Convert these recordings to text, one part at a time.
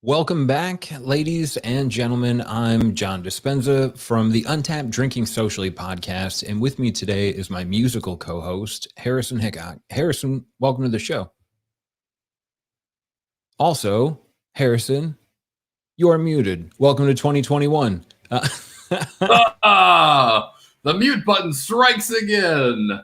Welcome back, ladies and gentlemen. I'm John Dispenza from the Untapped Drinking Socially podcast, and with me today is my musical co-host, Harrison Hickok. Harrison, welcome to the show. Also, Harrison, you are muted. Welcome to 2021. The mute button strikes again.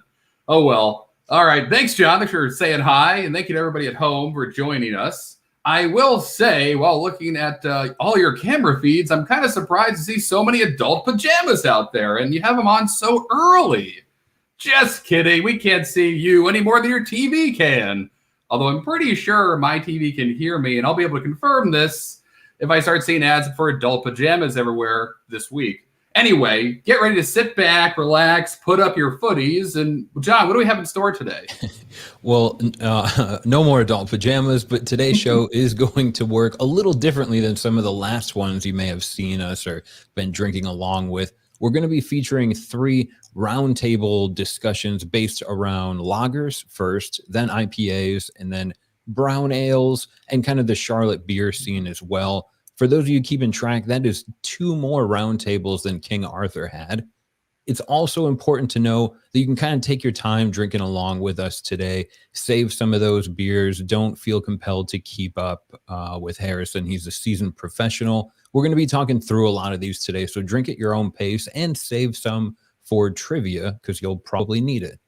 Oh, well. All right. Thanks, John. Thanks for saying hi, and thank you to everybody at home for joining us. I will say, while looking at all your camera feeds, I'm kind of surprised to see so many adult pajamas out there, and you have them on so early. Just kidding. We can't see you any more than your TV can. Although I'm pretty sure my TV can hear me, and I'll be able to confirm this if I start seeing ads for adult pajamas everywhere this week. Anyway, get ready to sit back, relax, put up your footies. And John, what do we have in store today? Well, no more adult pajamas, but today's show is going to work a little differently than some of the last ones you may have seen us or been drinking along with. We're going to be featuring 3 roundtable discussions based around lagers first, then IPAs, and then brown ales, and kind of the Charlotte beer scene as well. For those of you keeping track, that is 2 more roundtables than King Arthur had. It's also important to know that you can kind of take your time drinking along with us today. Save some of those beers. Don't feel compelled to keep up with Harrison. He's a seasoned professional. We're going to be talking through a lot of these today, so drink at your own pace and save some for trivia because you'll probably need it.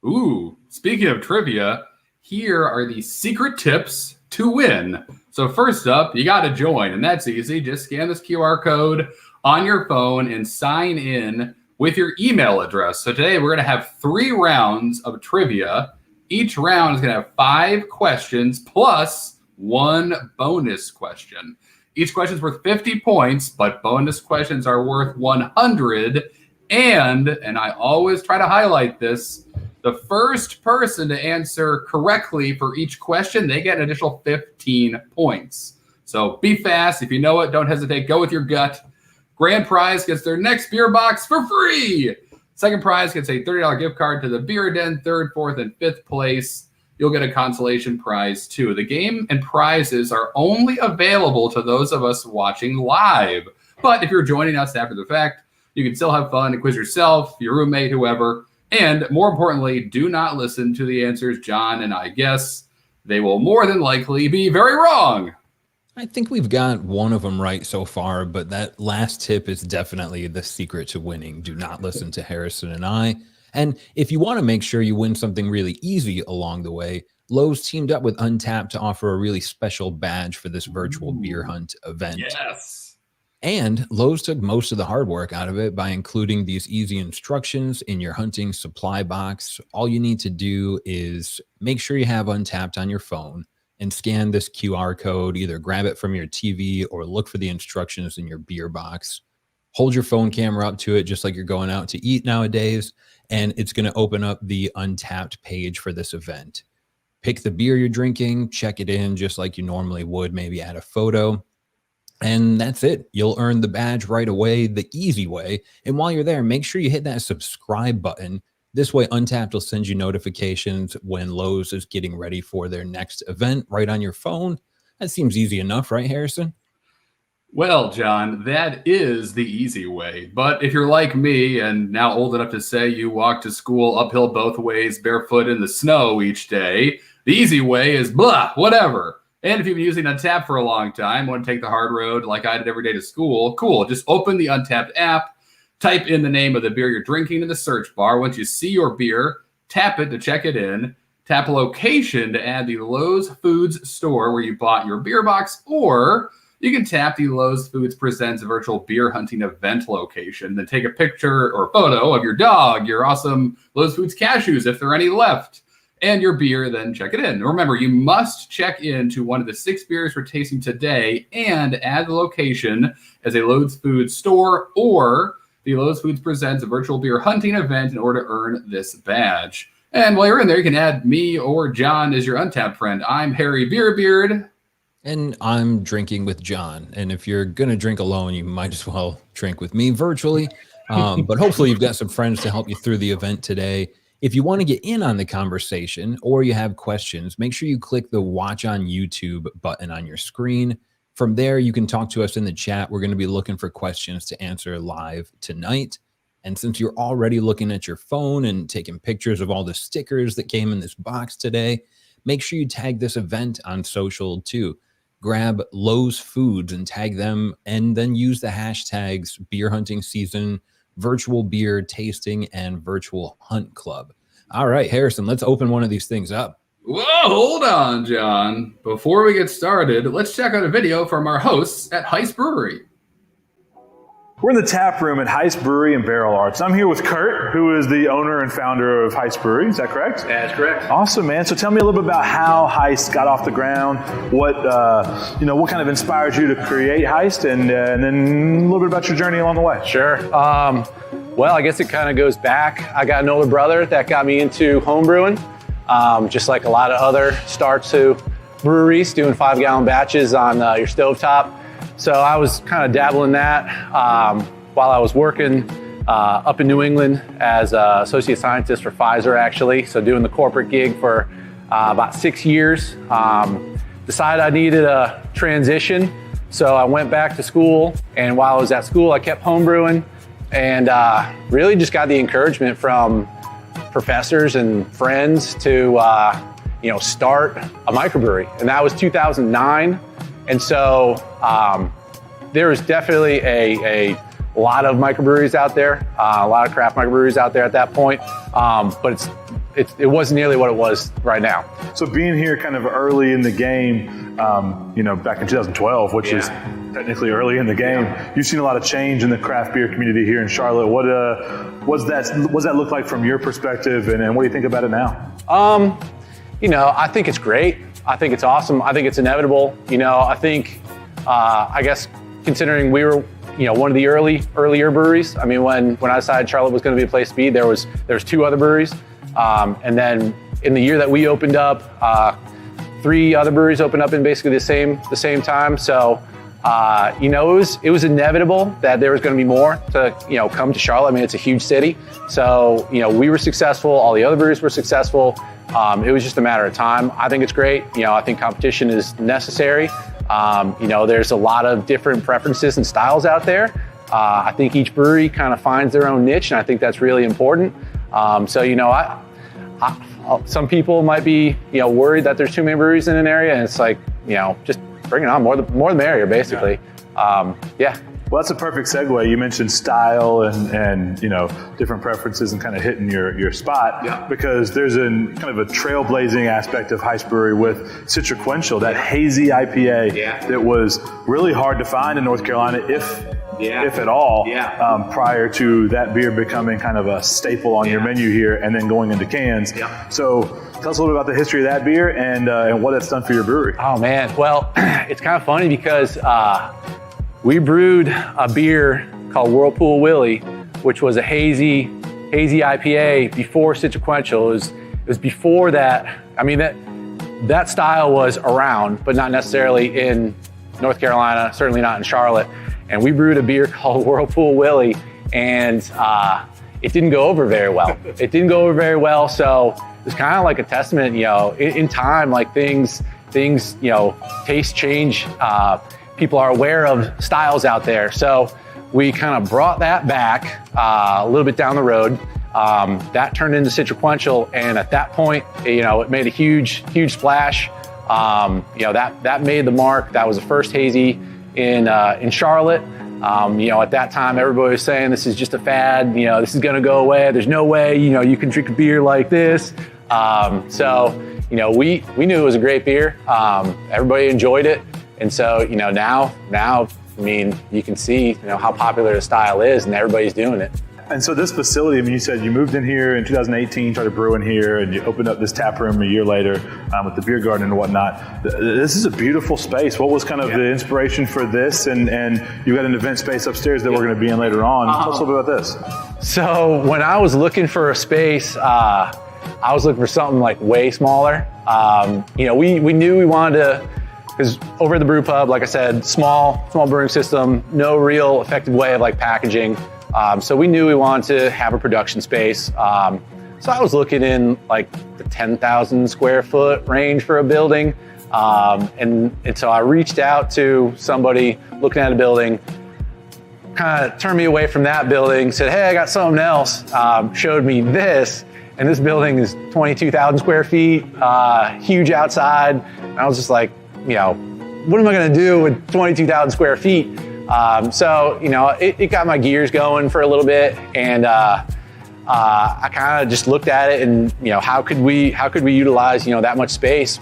Ooh, speaking of trivia, here are the secret tips to win. So first up, you got to join, and that's easy. Just scan this QR code on your phone and sign in with your email address. So today we're going to have 3 rounds of trivia. Each round is going to have 5 questions plus 1 bonus question. Each question is worth 50 points, but bonus questions are worth 100. And I always try to highlight this, the first person to answer correctly for each question, they get an additional 15 points. So be fast. If you know it, don't hesitate. Go with your gut. Grand prize gets their next beer box for free. Second prize gets a $30 gift card to the Beer Den. Third, fourth, and fifth place, you'll get a consolation prize too. The game and prizes are only available to those of us watching live. But if you're joining us after the fact, you can still have fun and quiz yourself, your roommate, whoever. And more importantly, do not listen to the answers John and I guess. They will more than likely be very wrong. I think we've got one of them right so far, but that last tip is definitely the secret to winning. Do not listen to Harrison and I. And if you want to make sure you win something really easy along the way, Lowe's teamed up with Untapped to offer a really special badge for this virtual beer hunt event. Yes. And Lowe's took most of the hard work out of it by including these easy instructions in your hunting supply box. All you need to do is make sure you have Untapped on your phone and scan this QR code, either grab it from your TV or look for the instructions in your beer box. Hold your phone camera up to it just like you're going out to eat nowadays, and it's going to open up the Untapped page for this event. Pick the beer you're drinking, check it in just like you normally would, maybe add a photo. And that's it. You'll earn the badge right away, the easy way. And while you're there, make sure you hit that subscribe button. This way, Untapped will send you notifications when Lowe's is getting ready for their next event right on your phone. That seems easy enough, right, Harrison? Well, John, that is the easy way. But if you're like me and now old enough to say you walk to school uphill both ways, barefoot in the snow each day, the easy way is blah, whatever. And if you've been using Untapped for a long time, want to take the hard road like I did every day to school, cool. Just open the Untapped app, type in the name of the beer you're drinking in the search bar. Once you see your beer, tap it to check it in. Tap location to add the Lowe's Foods store where you bought your beer box, or you can tap the Lowe's Foods Presents virtual beer hunting event location. Then take a picture or photo of your dog, your awesome Lowe's Foods cashews, if there are any left, and your beer, then check it in. Remember, you must check in to one of the 6 beers we're tasting today and add the location as a Lowe's Foods store or the Lowe's Foods Presents a virtual beer hunting event in order to earn this badge. And while you're in there, you can add me or John as your Untapped friend. I'm Harry Beerbeard. And I'm drinking with John. And if you're going to drink alone, you might as well drink with me virtually. But hopefully you've got some friends to help you through the event today. If you want to get in on the conversation or you have questions, make sure you click the Watch on YouTube button on your screen. From there, you can talk to us in the chat. We're going to be looking for questions to answer live tonight. And since you're already looking at your phone and taking pictures of all the stickers that came in this box today, make sure you tag this event on social too. Grab Lowe's Foods and tag them, and then use the hashtags Beer Hunting Season, Virtual Beer Tasting, and Virtual Hunt Club. All right, Harrison, let's open one of these things up. Whoa, hold on, John. Before we get started, let's check out a video from our hosts at Heist Brewery. We're in the tap room at Heist Brewery and Barrel Arts. I'm here with Kurt, who is the owner and founder of Heist Brewery. Is that correct? That's correct. Awesome, man. So tell me a little bit about how Heist got off the ground. What kind of inspired you to create Heist, and then a little bit about your journey along the way. Sure. Well, I guess it kind of goes back. I got an older brother that got me into home brewing, just like a lot of other starts to breweries, doing 5-gallon batches on your stovetop. So I was kind of dabbling in that while I was working up in New England as an associate scientist for Pfizer, actually. So doing the corporate gig for about 6 years. Decided I needed a transition. So I went back to school, and while I was at school, I kept homebrewing and really just got the encouragement from professors and friends to start a microbrewery. And that was 2009. And so there was definitely a lot of microbreweries out there, a lot of craft microbreweries out there at that point, but it wasn't nearly what it was right now. So being here kind of early in the game, back in 2012, which is technically early in the game, you've seen a lot of change in the craft beer community here in Charlotte. What's that look like from your perspective, and what do you think about it now? I think it's great. I think it's awesome. I think it's inevitable. I think, I guess, considering we were, one of the earlier breweries. I mean, when I decided Charlotte was going to be a place to be, there was 2 other breweries. And then in the year that we opened up, 3 other breweries opened up in basically the same time. So, it was inevitable that there was going to be more to, come to Charlotte. I mean, it's a huge city. So, we were successful. All the other breweries were successful. It was just a matter of time. I think it's great. I think competition is necessary. There's a lot of different preferences and styles out there. I think each brewery kind of finds their own niche, and I think that's really important. Some people might be, worried that there's too many breweries in an area, and it's like, just bring it on, more the merrier, basically. Yeah. Well, that's a perfect segue. You mentioned style and different preferences and kind of hitting your spot, because there's kind of a trailblazing aspect of Heist Brewery with Citroquential, that hazy IPA that was really hard to find in North Carolina, if if at all, prior to that beer becoming kind of a staple on your menu here and then going into cans. So tell us a little bit about the history of that beer and what it's done for your brewery. Oh man, well, it's kind of funny because we brewed a beer called Whirlpool Willie, which was a hazy IPA before Sequential. It was before that. I mean, that style was around, but not necessarily in North Carolina, certainly not in Charlotte. And we brewed a beer called Whirlpool Willie, and it didn't go over very well. So it's kind of like a testament, in time, like things, tastes change. People are aware of styles out there. So we kind of brought that back a little bit down the road. That turned into Sequential, and at that point, it made a huge splash. That made the mark. That was the first hazy in Charlotte. At that time, everybody was saying this is just a fad. This is going to go away. There's no way, you can drink a beer like this. We knew it was a great beer. Everybody enjoyed it. And so, now, I mean, you can see, how popular the style is, and everybody's doing it. And so this facility, I mean, you said you moved in here in 2018, started brewing here, and you opened up this tap room a year later with the beer garden and whatnot. This is a beautiful space. What was kind of the inspiration for this? And you got an event space upstairs that we're going to be in later on. Tell us a little bit about this. So when I was looking for a space, I was looking for something like way smaller. We knew we wanted to, because over at the brew pub, like I said, small brewing system, no real effective way of like packaging. So we knew we wanted to have a production space. So I was looking in like the 10,000 square foot range for a building. And so I reached out to somebody looking at a building, kind of turned me away from that building, said, hey, I got something else. Showed me this, and this building is 22,000 square feet, huge outside. And I was just like, what am I gonna do with 22,000 square feet? It got my gears going for a little bit, and I kind of just looked at it and, how could we utilize, that much space,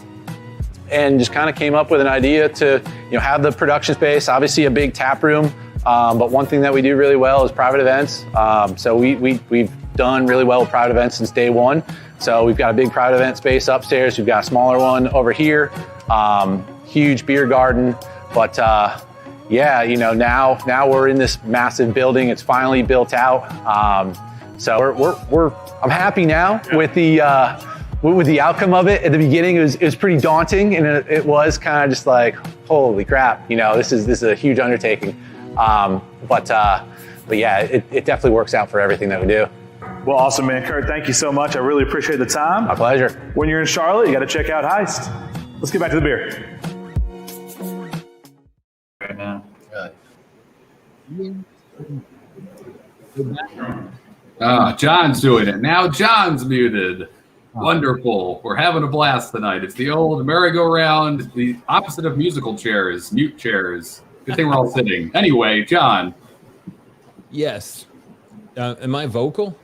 and just kind of came up with an idea to, have the production space, obviously a big tap room. But one thing that we do really well is private events. So we've done really well with private events since day one. So we've got a big private event space upstairs. We've got a smaller one over here, huge beer garden, but, now we're in this massive building. It's finally built out. I'm happy now with the outcome of it. At the beginning, it was pretty daunting, and it was kind of just like, holy crap, this is a huge undertaking. But yeah, it definitely works out for everything that we do. Well, awesome, man. Kurt, thank you so much. I really appreciate the time. My pleasure. When you're in Charlotte, you got to check out Heist. Let's get back to the beer. Right now. John's doing it. Now John's muted. Wonderful. We're having a blast tonight. It's the old merry-go-round, the opposite of musical chairs, mute chairs. Good thing we're all sitting. Anyway, John. Yes. Am I vocal?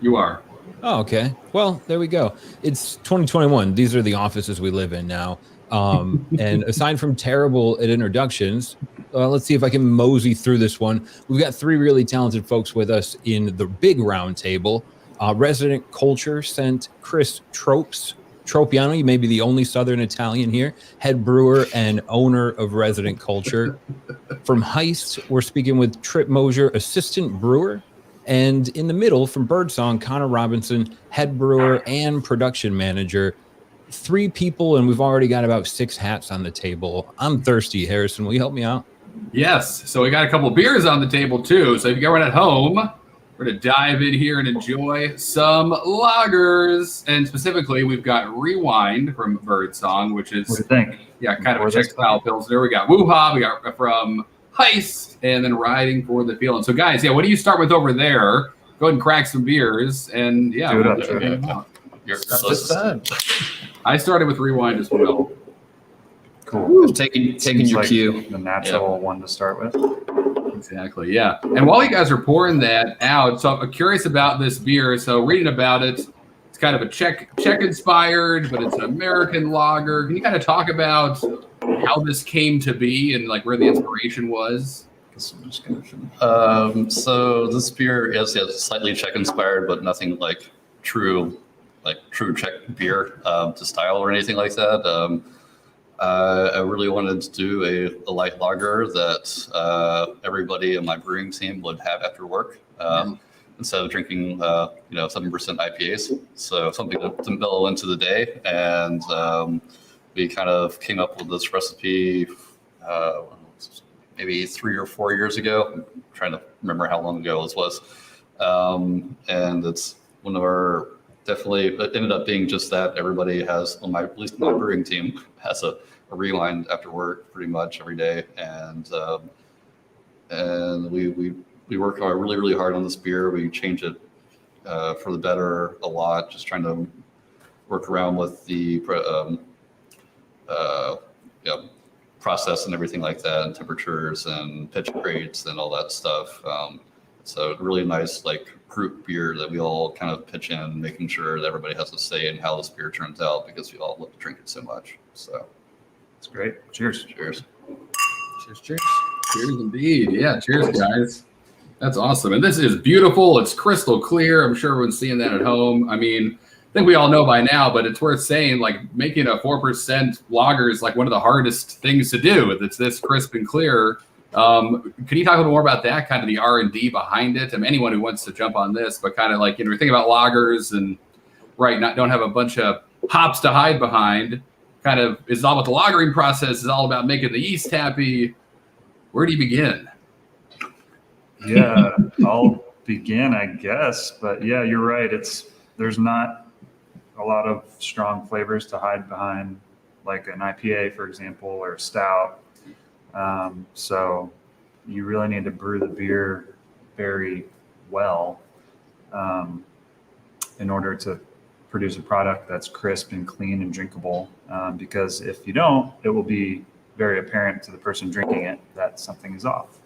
You are. Oh, okay. Well, there we go. It's 2021. These are the offices we live in now. And aside from terrible at introductions, let's see if I can mosey through this one. We've got three really talented folks with us in the big round table. Resident Culture sent Chris Tropiano. You may be the only Southern Italian here, head brewer and owner of Resident Culture. From Heist, we're speaking with Trip Mosier, assistant brewer. And in the middle, from Birdsong, Connor Robinson, head brewer and production manager. Three people, and we've already got about 6 hats on the table. I'm thirsty, Harrison. Will you help me out? Yes. So we got a couple beers on the table, too. So if you're at home, we're going to dive in here and enjoy some lagers. And specifically, we've got Rewind from Birdsong, which is, What do you think? Yeah, kind of a Czech-style pilsner. We got Woo-Ha, we got from Heist, and then Riding for the Feeling. So, guys, what do you start with over there? Go ahead and crack some beers, and Do it up. I started with Rewind as well. Cool. Taking Seems your like cue. the natural one to start with. Exactly, yeah. And while you guys are pouring that out, so I'm curious about this beer. So reading about it, it's kind of a Czech inspired, but it's an American lager. Can you kind of talk about how this came to be and like where the inspiration was? This I'm just gonna finish. So this beer is slightly Czech inspired, but nothing like true Czech beer to style or anything like that. I really wanted to do a light lager that everybody in my brewing team would have after work instead of drinking 7% IPAs. So something to mellow into the day, and we kind of came up with this recipe maybe 3 or 4 years ago. I'm trying to remember how long ago this was. And it's one of our, definitely, it ended up being just that. Everybody has, at least my brewing team, has a rewind after work pretty much every day. And we work really, really hard on this beer. We change it for the better a lot, just trying to work around with the process and everything like that, and temperatures and pitch rates and all that stuff. So really nice group beer that we all kind of pitch in, making sure that everybody has a say in how this beer turns out because we all love to drink it so much. So It's great. Cheers. cheers. Cheers. Cheers indeed. Yeah, cheers, guys. That's awesome. And this is beautiful. It's crystal clear. I'm sure everyone's seeing that at home. I mean, I think we all know by now, but it's worth saying, making a 4% lager is one of the hardest things to do. It's this crisp and clear. Can you talk a little more about that, kind of the R&D behind it? I mean, anyone who wants to jump on this, but kind of we're thinking about lagers and don't have a bunch of hops to hide behind. Kind of is all about the lagering process. Is all about making the yeast happy. Where do you begin? Yeah, I'll begin, I guess. But yeah, you're right. There's not a lot of strong flavors to hide behind, like an IPA, for example, or a stout. So you really need to brew the beer very well in order to produce a product that's crisp and clean and drinkable. Because if you don't, it will be very apparent to the person drinking it that something is off.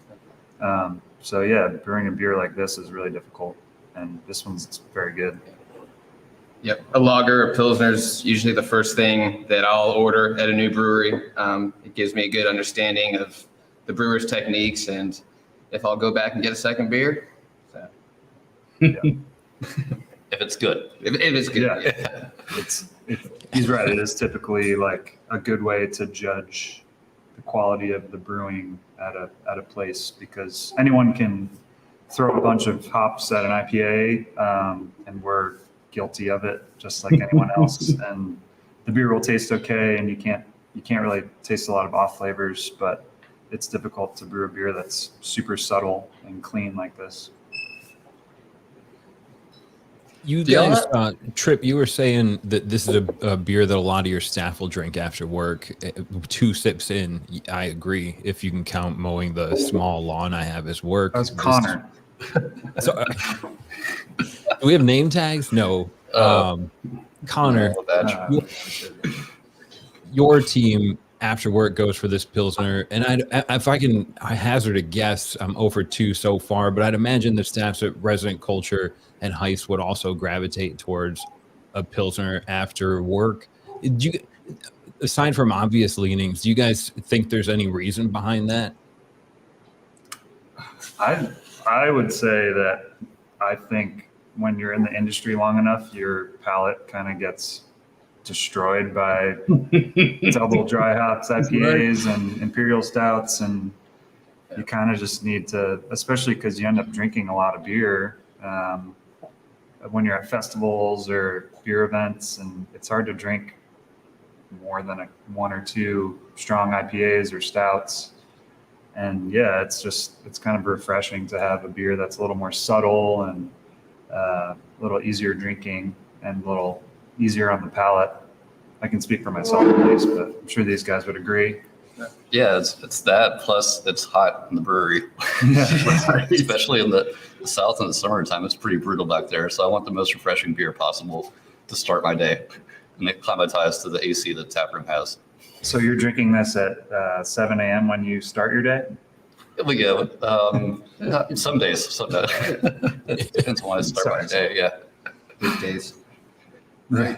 So yeah, brewing a beer like this is really difficult, and this one's very good. Yep, a lager, a pilsner is usually the first thing that I'll order at a new brewery. It gives me a good understanding of the brewer's techniques and if I'll go back and get a second beer. So. Yeah. If it's good. If it's good. Yeah. He's right. It is typically a good way to judge the quality of the brewing at a place, because anyone can throw a bunch of hops at an IPA, and we're guilty of it just like anyone else. And the beer will taste okay, and you can't really taste a lot of off flavors, but it's difficult to brew a beer that's super subtle and clean like this. You guys, Trip, you were saying that this is a beer that a lot of your staff will drink after work. 2 sips in, I agree. If you can count mowing the small lawn I have as work. That's Connor. So, do we have name tags? No. Connor, your team after work goes for this pilsner, and I hazard a guess, I'm 0 for 2 so far, but I'd imagine the staffs at Resident Culture and Heist would also gravitate towards a pilsner after work. Aside from obvious leanings, do you guys think there's any reason behind that? I would say that I think when you're in the industry long enough, your palate kind of gets destroyed by double dry hops IPAs and imperial stouts, and you kind of just need to, especially because you end up drinking a lot of beer when you're at festivals or beer events, and it's hard to drink more than 1 or 2 strong IPAs or stouts. And yeah, it's kind of refreshing to have a beer that's a little more subtle and a little easier drinking and a little easier on the palate. I can speak for myself at least, but I'm sure these guys would agree. Yeah, it's that, plus it's hot in the brewery. Especially in the south in the summertime. It's pretty brutal back there, so I want the most refreshing beer possible to start my day and acclimatize to the AC the tap room has. So you're drinking this at 7 a.m. when you start your day? Yeah, some days. It depends on when I start my day, yeah. Weekdays. Right.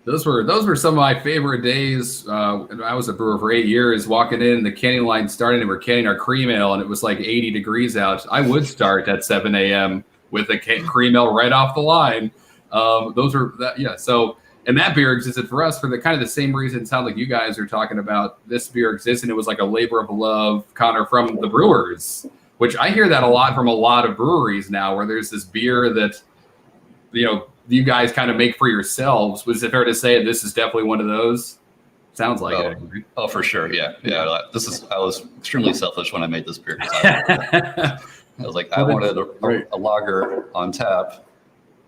Those were some of my favorite days. I was a brewer for 8 years, walking in, the canning line started, and we're canning our cream ale, and it was like 80 degrees out. I would start at 7 a.m. with a cream ale right off the line. So, and that beer existed for us for the kind of the same reason it sounds like you guys are talking about. This beer exists, and it was like a labor of love, Connor, from the brewers, which I hear that a lot from a lot of breweries now, where there's this beer that, you guys kind of make for yourselves. Was it fair to say this is definitely one of those? Sounds like it. Oh, for sure. Yeah. I was extremely selfish when I made this beer. I was like, I wanted a lager on tap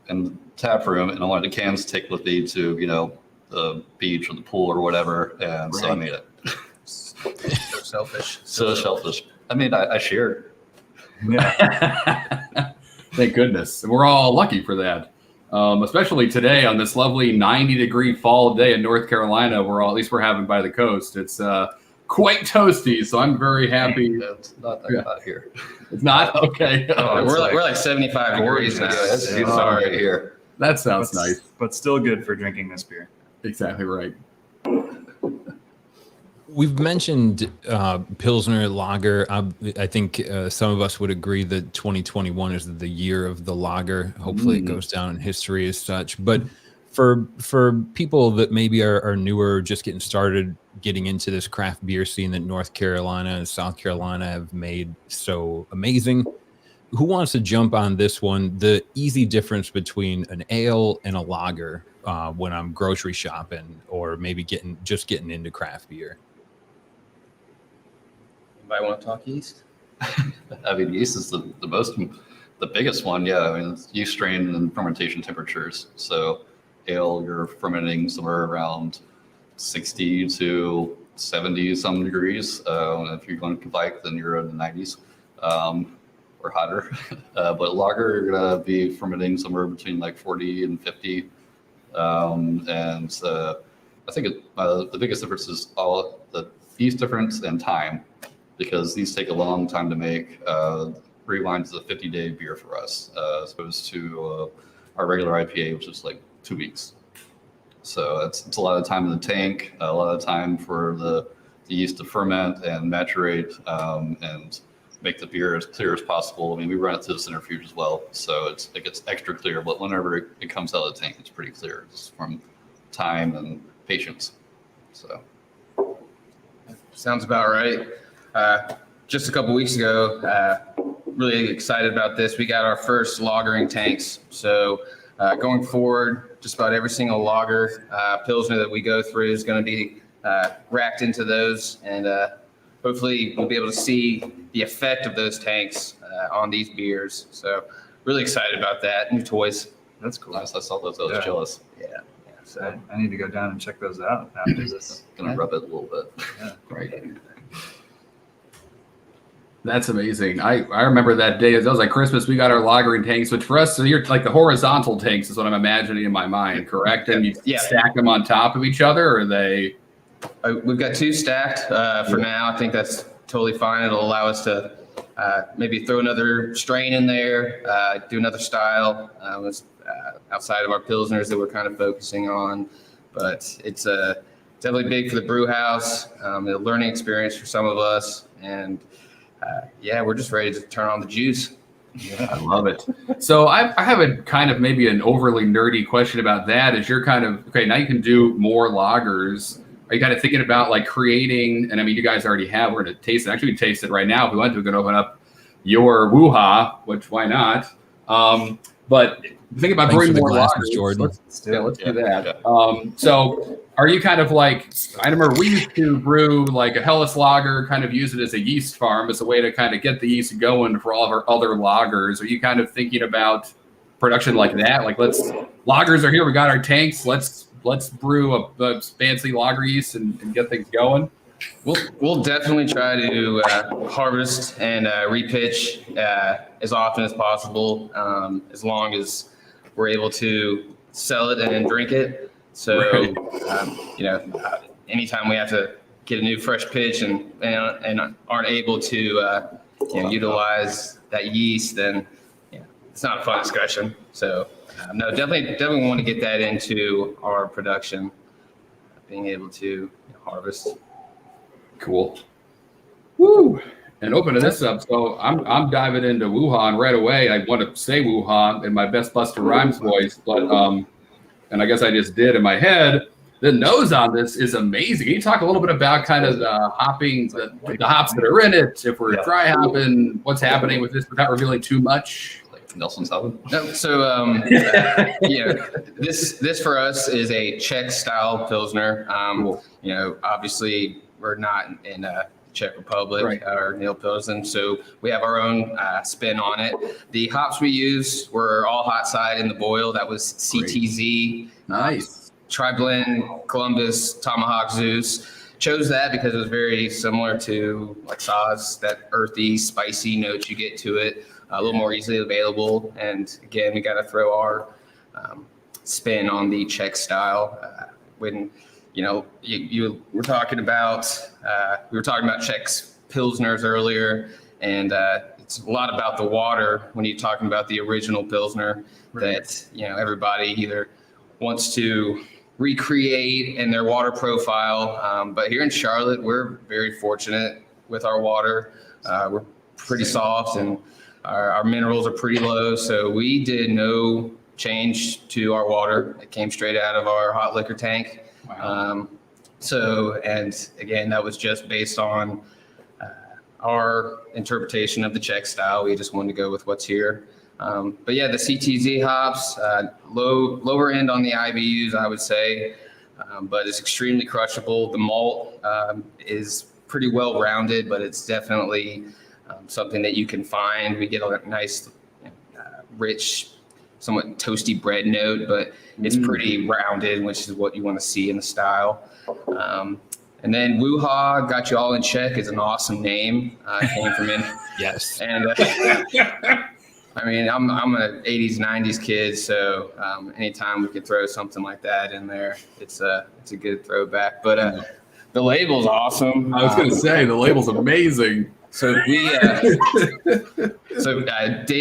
in the tap room, and I wanted the cans to take with me to, the beach or the pool or whatever. And so I made it. So selfish. So selfish. I mean, I shared. Yeah. Thank goodness. And we're all lucky for that. Especially today on this lovely 90-degree fall day in North Carolina, at least we're having by the coast. It's quite toasty, so I'm very happy. It's not that hot here. It's not? Okay. We're like 75 degrees now. It's beautiful right here. That sounds nice. But still good for drinking this beer. Exactly right. We've mentioned Pilsner Lager. I think some of us would agree that 2021 is the year of the lager. Hopefully it goes down in history as such. But for people that maybe are newer, just getting started, getting into this craft beer scene that North Carolina and South Carolina have made so amazing, who wants to jump on this one? The easy difference between an ale and a lager when I'm grocery shopping or maybe getting into craft beer. Anybody want to talk yeast? I mean, yeast is the biggest one. Yeah, I mean, it's yeast strain and fermentation temperatures. So ale, you're fermenting somewhere around 60 to 70 some degrees. If you're going to Kvike, then you're in the 90s or hotter. But lager, you're going to be fermenting somewhere between like 40 and 50. I think the biggest difference is all the yeast difference and time, because these take a long time to make. Rewind is a 50-day beer for us, as opposed to our regular IPA, which is like 2 weeks. So it's a lot of time in the tank, a lot of time for the yeast to ferment and maturate and make the beer as clear as possible. I mean, we run it through the centrifuge as well, so it gets extra clear. But whenever it comes out of the tank, it's pretty clear, just from time and patience. So sounds about right. Just a couple weeks ago, really excited about this. We got our first lagering tanks. So going forward, just about every single lager Pilsner that we go through is going to be racked into those. And hopefully we'll be able to see the effect of those tanks on these beers. So really excited about that. New toys. That's cool. nice. I saw those. I was jealous. Yeah. So I need to go down and check those out after this. Gonna rub it a little bit. Yeah. Right. That's amazing. I remember that day. It was like Christmas. We got our lagering tanks, which for us, so you're like the horizontal tanks is what I'm imagining in my mind, correct? And you stack them on top of each other, or are they? We've got two stacked for now. I think that's totally fine. It'll allow us to maybe throw another strain in there, do another style outside of our Pilsners that we're kind of focusing on. But it's definitely big for the brew house, a learning experience for some of us. And we're just ready to turn on the juice. Yeah, I love it. So I have a kind of maybe an overly nerdy question about that. Is you're kind of, okay, now you can do more lagers. Are you kind of thinking about like creating, and I mean, you guys already have, we're going to taste it. Actually, we taste it right now. If we want to, we can open up your Woo-Ha, which why not? But think about brewing more lagers. Jordan. Let's do that. Yeah. So are you kind of like, I remember we used to brew like a Helles lager, kind of use it as a yeast farm, as a way to kind of get the yeast going for all of our other lagers. Are you kind of thinking about production like that? Like lagers are here, we got our tanks, let's brew a fancy lager yeast and get things going? We'll definitely try to harvest and repitch as often as possible, as long as we're able to sell it and drink it. So, anytime we have to get a new fresh pitch and aren't able to utilize that yeast, then it's not a fun discussion. So No, definitely want to get that into our production, being able to harvest. Cool. Woo! And opening this up, so I'm diving into Wuhan right away. I want to say Wuhan in my best Busta Rhymes voice, but and I guess I just did in my head. The nose on this is amazing. Can you talk a little bit about kind of the hopping, the hops that are in it? If we're dry hopping, what's happening with this without revealing too much? Like Nelson's oven. No, so this for us is a Czech style Pilsner. Cool. Obviously we're not in Czech Republic Right. or Neil Pilsen, so we have our own spin on it. The hops we use were all hot side in the boil. That was CTZ. Nice. Tri-blend, Columbus, Tomahawk, Zeus. Chose that because it was very similar to like Saz, that earthy, spicy note you get to it, a little more easily available. And again, we got to throw our spin on the Czech style. When you were talking about Czech Pilsners earlier, and it's a lot about the water when you're talking about the original Pilsner that everybody either wants to recreate in their water profile. But here in Charlotte, we're very fortunate with our water. We're pretty soft and our minerals are pretty low. So we did no change to our water. It came straight out of our hot liquor tank. Wow. And again, that was just based on our interpretation of the Czech style. We just wanted to go with what's here. But yeah, the CTZ hops, lower end on the IBUs, I would say, but it's extremely crushable. The malt is pretty well rounded, but it's definitely something that you can find. We get a nice, rich, somewhat toasty bread note, but it's pretty rounded, which is what you want to see in the style. And then Wuha, got you all in check, is an awesome name. Came from in. Yes. And I mean, I'm an 80s, 90s kid, so anytime we could throw something like that in there, it's a good throwback. But the label's awesome. I was going to say the label's amazing. So Dave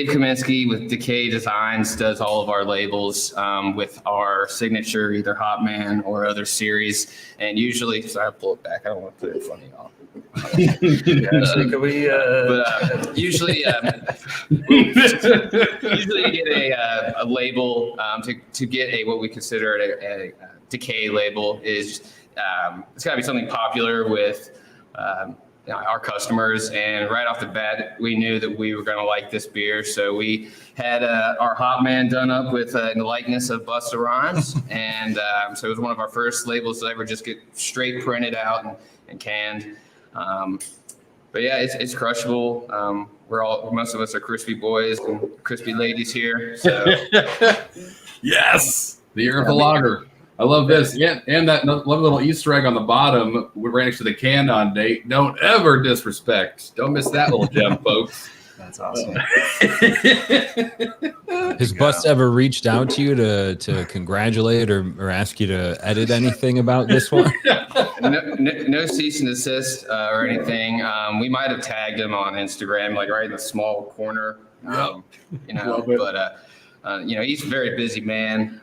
Kaminsky with Decay Designs does all of our labels with our signature, either Hopman or other series. And usually, sorry, I'll pull it back. I don't want to put it in front of y'all. Can we? Usually you get a label to get what we consider a decay label is it's got to be something popular with our customers. And right off the bat, we knew that we were going to like this beer, so we had our Hopman done up with the likeness of Busta Rhymes, and so it was one of our first labels to ever just get straight printed out and canned. But yeah, it's crushable. Most of us are crispy boys and crispy ladies here. So Yes, the year of the lager. I love this. Yeah, and that lovely little Easter egg on the bottom right next to the can on date. Don't ever disrespect. Don't miss that little gem, folks. That's awesome. Has Bust ever reached out to you to congratulate or ask you to edit anything about this one? No cease and desist or anything. We might have tagged him on Instagram, like right in the small corner. Love it. But he's a very busy man.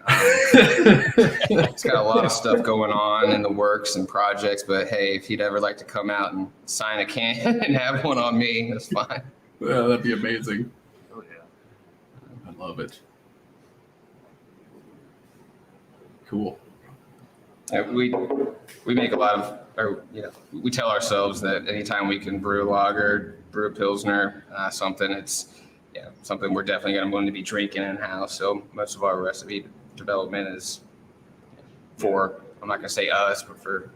He's got a lot of stuff going on in the works and projects. But hey, if he'd ever like to come out and sign a can and have one on me, that's fine. Yeah, that'd be amazing. Oh yeah. I love it. Cool. We make a lot of, we tell ourselves that anytime we can brew a lager, brew a Pilsner, something, it's something we're definitely going to be drinking in house. So most of our recipe development is for, I'm not going to say us, but for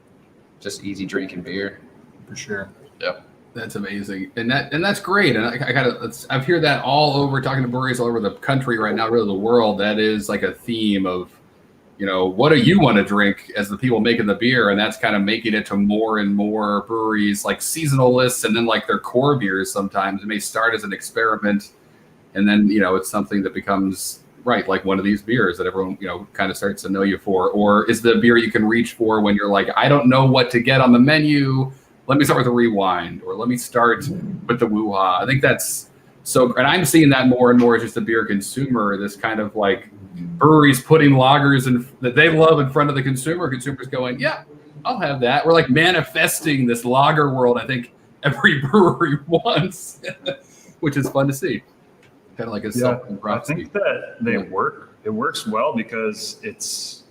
just easy drinking beer. For sure. Yep. That's amazing, and that's great. And I've heard that all over, talking to breweries all over the country right now, really the world. That is like a theme of, what do you want to drink as the people making the beer, and that's kind of making it to more and more breweries, like seasonal lists, and then like their core beers. Sometimes it may start as an experiment, and then it's something that becomes like one of these beers that everyone kind of starts to know you for, or is the beer you can reach for when you're like, I don't know what to get on the menu. Let me start with a Rewind, or let me start with the Wuha. I think that's so, and I'm seeing that more and more as just a beer consumer, this kind of like breweries putting lagers that they love in front of the consumer. Consumers going, yeah, I'll have that. We're like manifesting this lager world. I think every brewery wants, which is fun to see. Kind of like a I think that they work. It works well because it's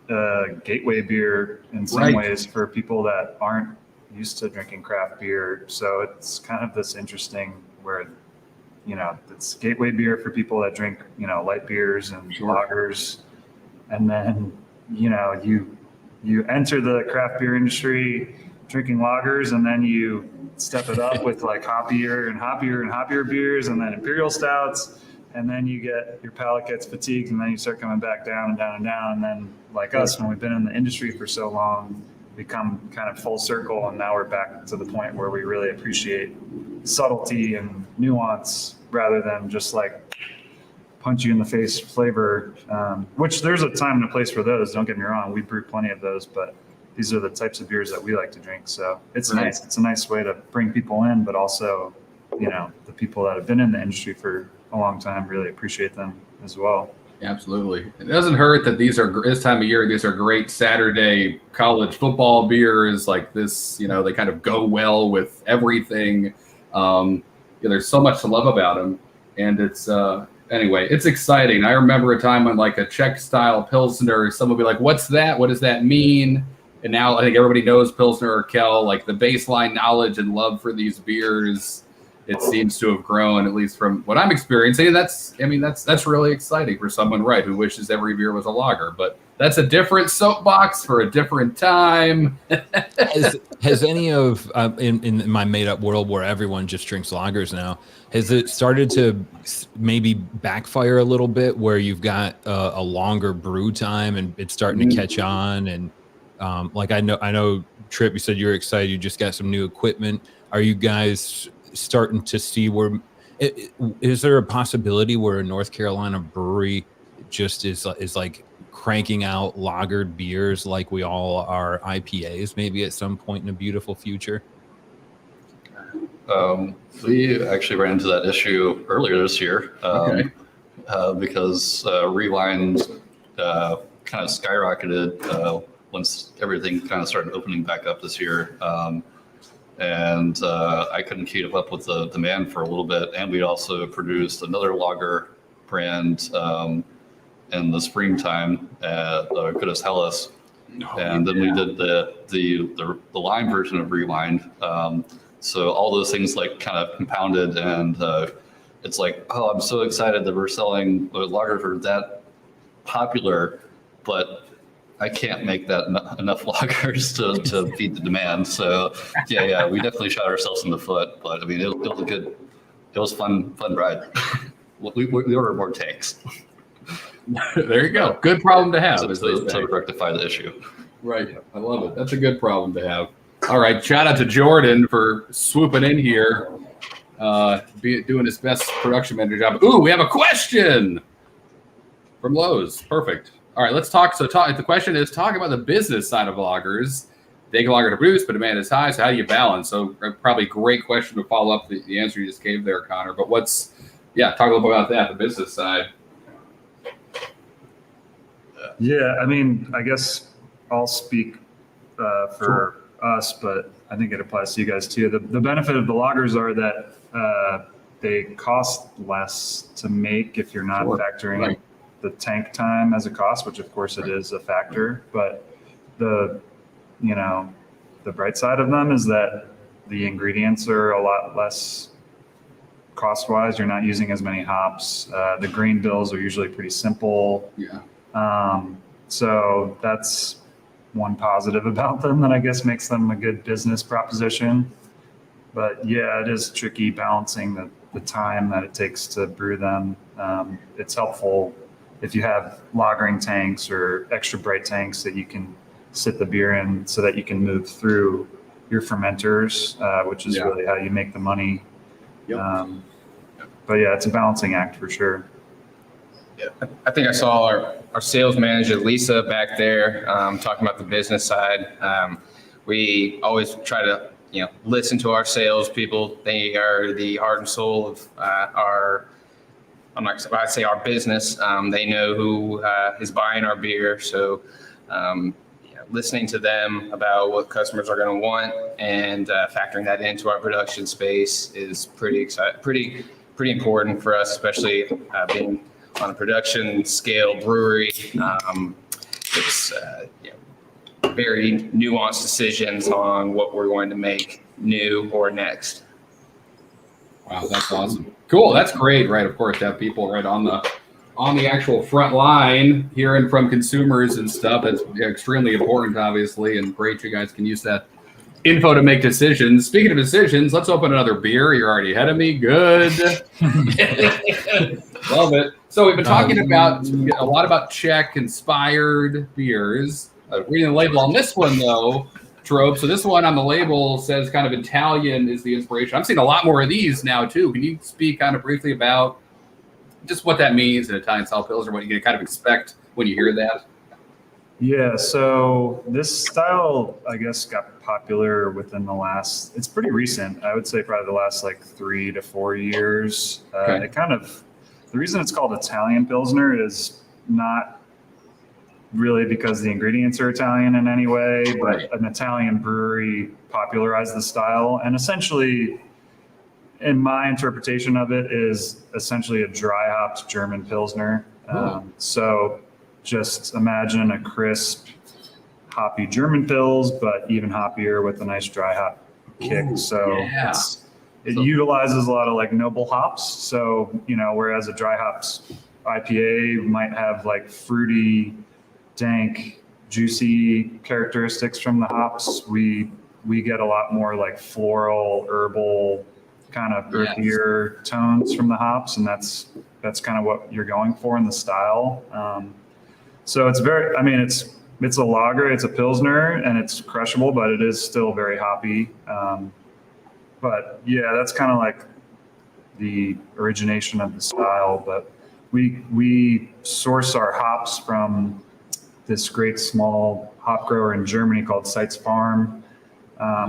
a gateway beer in some ways for people that aren't used to drinking craft beer. So it's kind of this interesting where, it's gateway beer for people that drink, light beers and lagers. And then, you enter the craft beer industry drinking lagers, and then you step it up with like hoppier and hoppier beers, and then imperial stouts. And then your palate gets fatigued, and then you start coming back down and down and down. And then like us, when we've been in the industry for so long, we come kind of full circle. And now we're back to the point where we really appreciate subtlety and nuance rather than just like punch you in the face flavor, which there's a time and a place for those. Don't get me wrong. We brew plenty of those, but these are the types of beers that we like to drink. So it's nice. It's a nice way to bring people in, but also, the people that have been in the industry for a long time really appreciate them as well. Absolutely. It doesn't hurt that this time of year, these are great Saturday college football beers like this. They kind of go well with everything. There's so much to love about them. And it's, anyway, it's exciting. I remember a time when like a Czech style Pilsner, someone would be like, what's that? What does that mean? And now I think everybody knows Pilsner or Kel, like the baseline knowledge and love for these beers. It seems to have grown, at least from what I'm experiencing. And that's really exciting for someone, who wishes every beer was a lager. But that's a different soapbox for a different time. has any of in my made up world where everyone just drinks lagers now, has it started to maybe backfire a little bit where you've got a longer brew time and it's starting to catch on? And like I know Tripp, you said you're excited. You just got some new equipment. Are you guys starting to see is there a possibility where a North Carolina brewery just is like cranking out lagered beers like we all are IPAs maybe at some point in a beautiful future? We actually ran into that issue earlier this year because Rewind kind of skyrocketed once everything kind of started opening back up this year. And I couldn't keep up with the demand for a little bit. And we also produced another lager brand in the springtime at Goodness Hellas. And then we did the lime version of Rewind. So all those things like kind of compounded, and it's like, oh, I'm so excited that we're selling lagers are that popular, but I can't make that enough lagers to feed the demand. So yeah, we definitely shot ourselves in the foot. But I mean, it was a good, it was fun ride. we ordered more tanks. There you go. Good problem to have. To rectify the issue. Right. I love it. That's a good problem to have. All right. Shout out to Jordan for swooping in here, doing his best production manager job. Ooh, we have a question from Lowe's. Perfect. All right, let's talk. The question is, talk about the business side of lagers. Take a lager to produce, but demand is high. So how do you balance? So probably great question to follow up the answer you just gave there, Connor. But talk a little bit about that, the business side. Yeah, I mean, I guess I'll speak for us, but I think it applies to you guys too. The benefit of the lagers are that they cost less to make if you're not factoring the tank time as a cost, which of course it is a factor. But the bright side of them is that the ingredients are a lot less cost-wise. You're not using as many hops. The grain bills are usually pretty simple. Yeah. So that's one positive about them that I guess makes them a good business proposition. But yeah, it is tricky balancing the time that it takes to brew them. It's helpful if you have lagering tanks or extra bright tanks that you can sit the beer in so that you can move through your fermenters, which is really how you make the money. Yep. But yeah, it's a balancing act for sure. Yeah, I think I saw our sales manager, Lisa, back there talking about the business side. We always try to listen to our salespeople. They are the heart and soul of our I say our business. They know who is buying our beer. So listening to them about what customers are going to want and factoring that into our production space is pretty important for us, especially being on a production scale brewery. It's very nuanced decisions on what we're going to make new or next. Wow, that's awesome. Cool. That's great, right? Of course, to have people right on the actual front line hearing from consumers and stuff. That's extremely important, obviously, and great you guys can use that info to make decisions. Speaking of decisions, let's open another beer. You're already ahead of me. Good. Love it. So we've been talking about a lot about Czech-inspired beers. Reading the label on this one, though, Trope. So this one on the label says kind of Italian is the inspiration. I'm seeing a lot more of these now, too. Can you speak kind of briefly about just what that means in Italian style pills, or what you can kind of expect when you hear that? Yeah, so this style, I guess, got popular within it's pretty recent. I would say probably the last like 3 to 4 years. Okay. The reason it's called Italian Pilsner is not really because the ingredients are Italian in any way, but an Italian brewery popularized the style. And essentially, in my interpretation of it, is essentially a dry hopped German Pilsner. So just imagine a crisp, hoppy German Pils, but even hoppier with a nice dry hop kick. It utilizes a lot of like noble hops. So, whereas a dry hops IPA might have like fruity, dank, juicy characteristics from the hops, we get a lot more like floral, herbal, kind of earthier tones from the hops, and that's kind of what you're going for in the style. So it's it's a lager, it's a pilsner, and it's crushable, but it is still very hoppy. But yeah, that's kind of like the origination of the style. But we source our hops from this great small hop grower in Germany called Seitz Farm,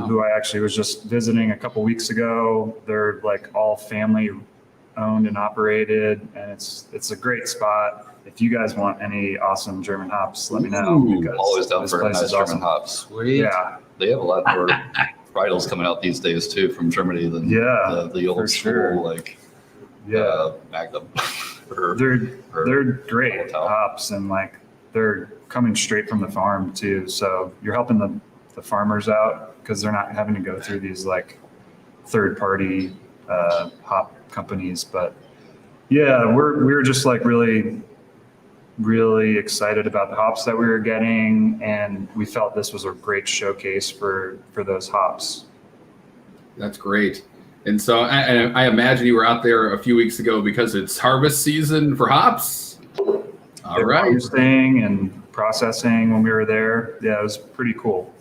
who I actually was just visiting a couple weeks ago. They're like all family owned and operated, and it's a great spot. If you guys want any awesome German hops, let me know. Because always down for nice German awesome hops. Sweet. Yeah, they have a lot more varietals coming out these days too from Germany than the old school Magnum. They're great hops, and like they're coming straight from the farm too. So you're helping the farmers out because they're not having to go through these like third party hop companies. But yeah, we're just like really excited about the hops that we were getting, and we felt this was a great showcase for those hops. That's great. And so I imagine you were out there a few weeks ago because it's harvest season for hops. All right. Harvesting and processing when we were there. Yeah, it was pretty cool.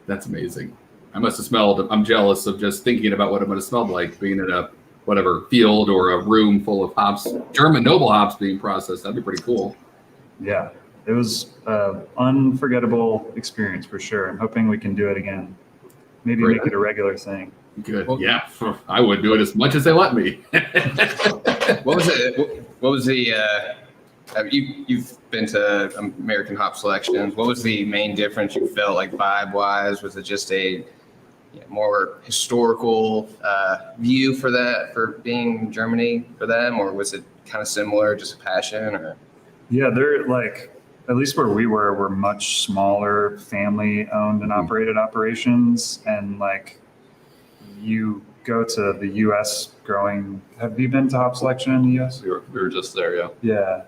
That's amazing. I must have smelled, I'm jealous of just thinking about what it would have smelled like being in a whatever field or a room full of hops, German noble hops being processed. That'd be pretty cool. Yeah, it was an unforgettable experience for sure. I'm hoping we can do it again. Maybe make it a regular thing. Good. Yeah, I would do it as much as they let me. What was it? What was the? You've been to American Hop Selections. What was the main difference you felt like vibe-wise? Was it just a more historical view for being in Germany for them, or was it kind of similar, just a passion? Or yeah, they're like, at least where we were much smaller, family-owned and operated operations, and like you go to the U.S. growing. Have you been to Hop Selection in the U.S.? We were just there, yeah. Yeah.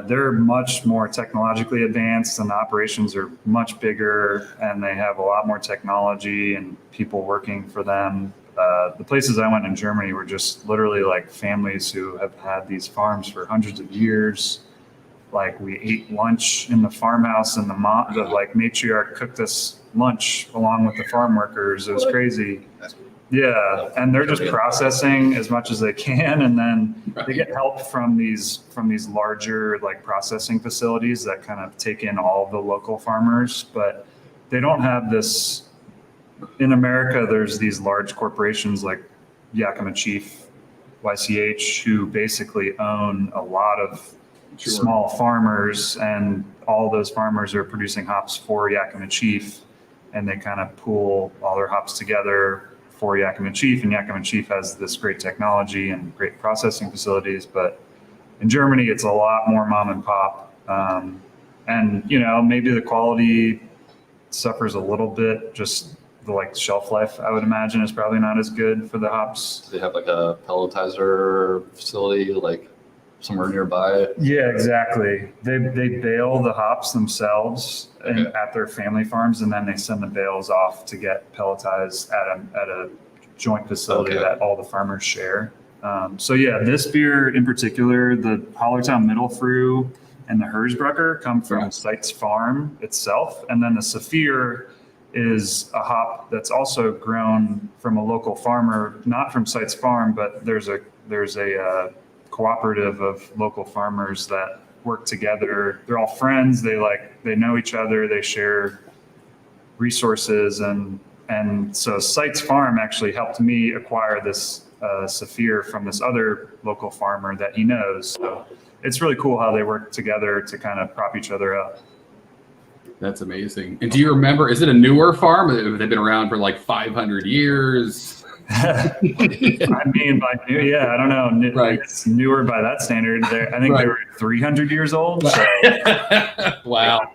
They're much more technologically advanced, and the operations are much bigger, and they have a lot more technology and people working for them. The places I went in Germany were just literally like families who have had these farms for hundreds of years. Like we ate lunch in the farmhouse, and the matriarch cooked us lunch along with the farm workers. It was crazy. Yeah, and they're just processing as much as they can, and then they get help from these larger like processing facilities that kind of take in all the local farmers, but they don't have this. In America, there's these large corporations like Yakima Chief YCH, who basically own a lot of Sure. small farmers, and all those farmers are producing hops for Yakima Chief, and they kind of pool all their hops together for Yakima Chief, and Yakima Chief has this great technology and great processing facilities. But in Germany, it's a lot more mom and pop, and maybe the quality suffers a little bit. Just the shelf life, I would imagine, is probably not as good for the hops. Do they have like a pelletizer facility like somewhere nearby? Yeah, exactly. They bale the hops themselves at their family farms, and then they send the bales off to get pelletized at a joint facility that all the farmers share. So yeah, this beer in particular, the Hallertau Mittelfrüh and the Hersbrucker come from Seitz Farm itself, and then the Saphir is a hop that's also grown from a local farmer, not from Seitz Farm, but there's a cooperative of local farmers that work together. They're all friends. They know each other. They share resources, and so Seitz Farm actually helped me acquire this Saphir from this other local farmer that he knows. So it's really cool how they work together to kind of prop each other up. That's amazing. And do you remember, is it a newer farm? They've been around for like 500 years. I mean, I don't know. Right. It's newer by that standard. I think they were 300 years old. So, Wow.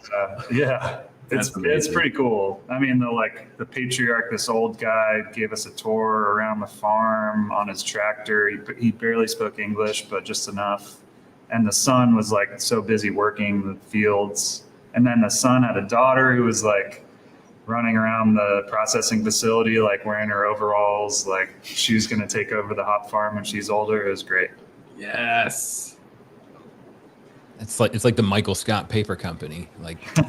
Yeah. It's pretty cool. I mean, the patriarch, this old guy, gave us a tour around the farm on his tractor. He barely spoke English, but just enough. And the son was so busy working the fields. And then the son had a daughter who was running around the processing facility, wearing her overalls, she was going to take over the hop farm when she's older. It was great. Yes. It's like the Michael Scott Paper Company,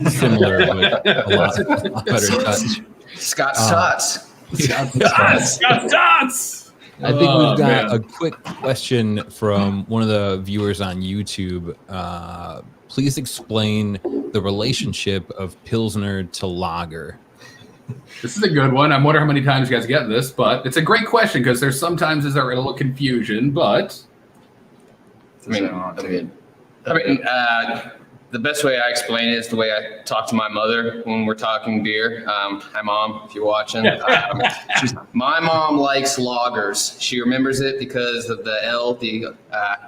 similar, but a lot better touch. Scott Stotts. Scott Stotts. I think we've got a quick question from one of the viewers on YouTube. Please explain the relationship of Pilsner to lager. This is a good one. I'm wondering how many times you guys get this, but it's a great question because there's sometimes there's a little confusion, but The best way I explain it is the way I talk to my mother when we're talking beer. Hi, Mom, if you're watching. My mom likes lagers. She remembers it because of the L.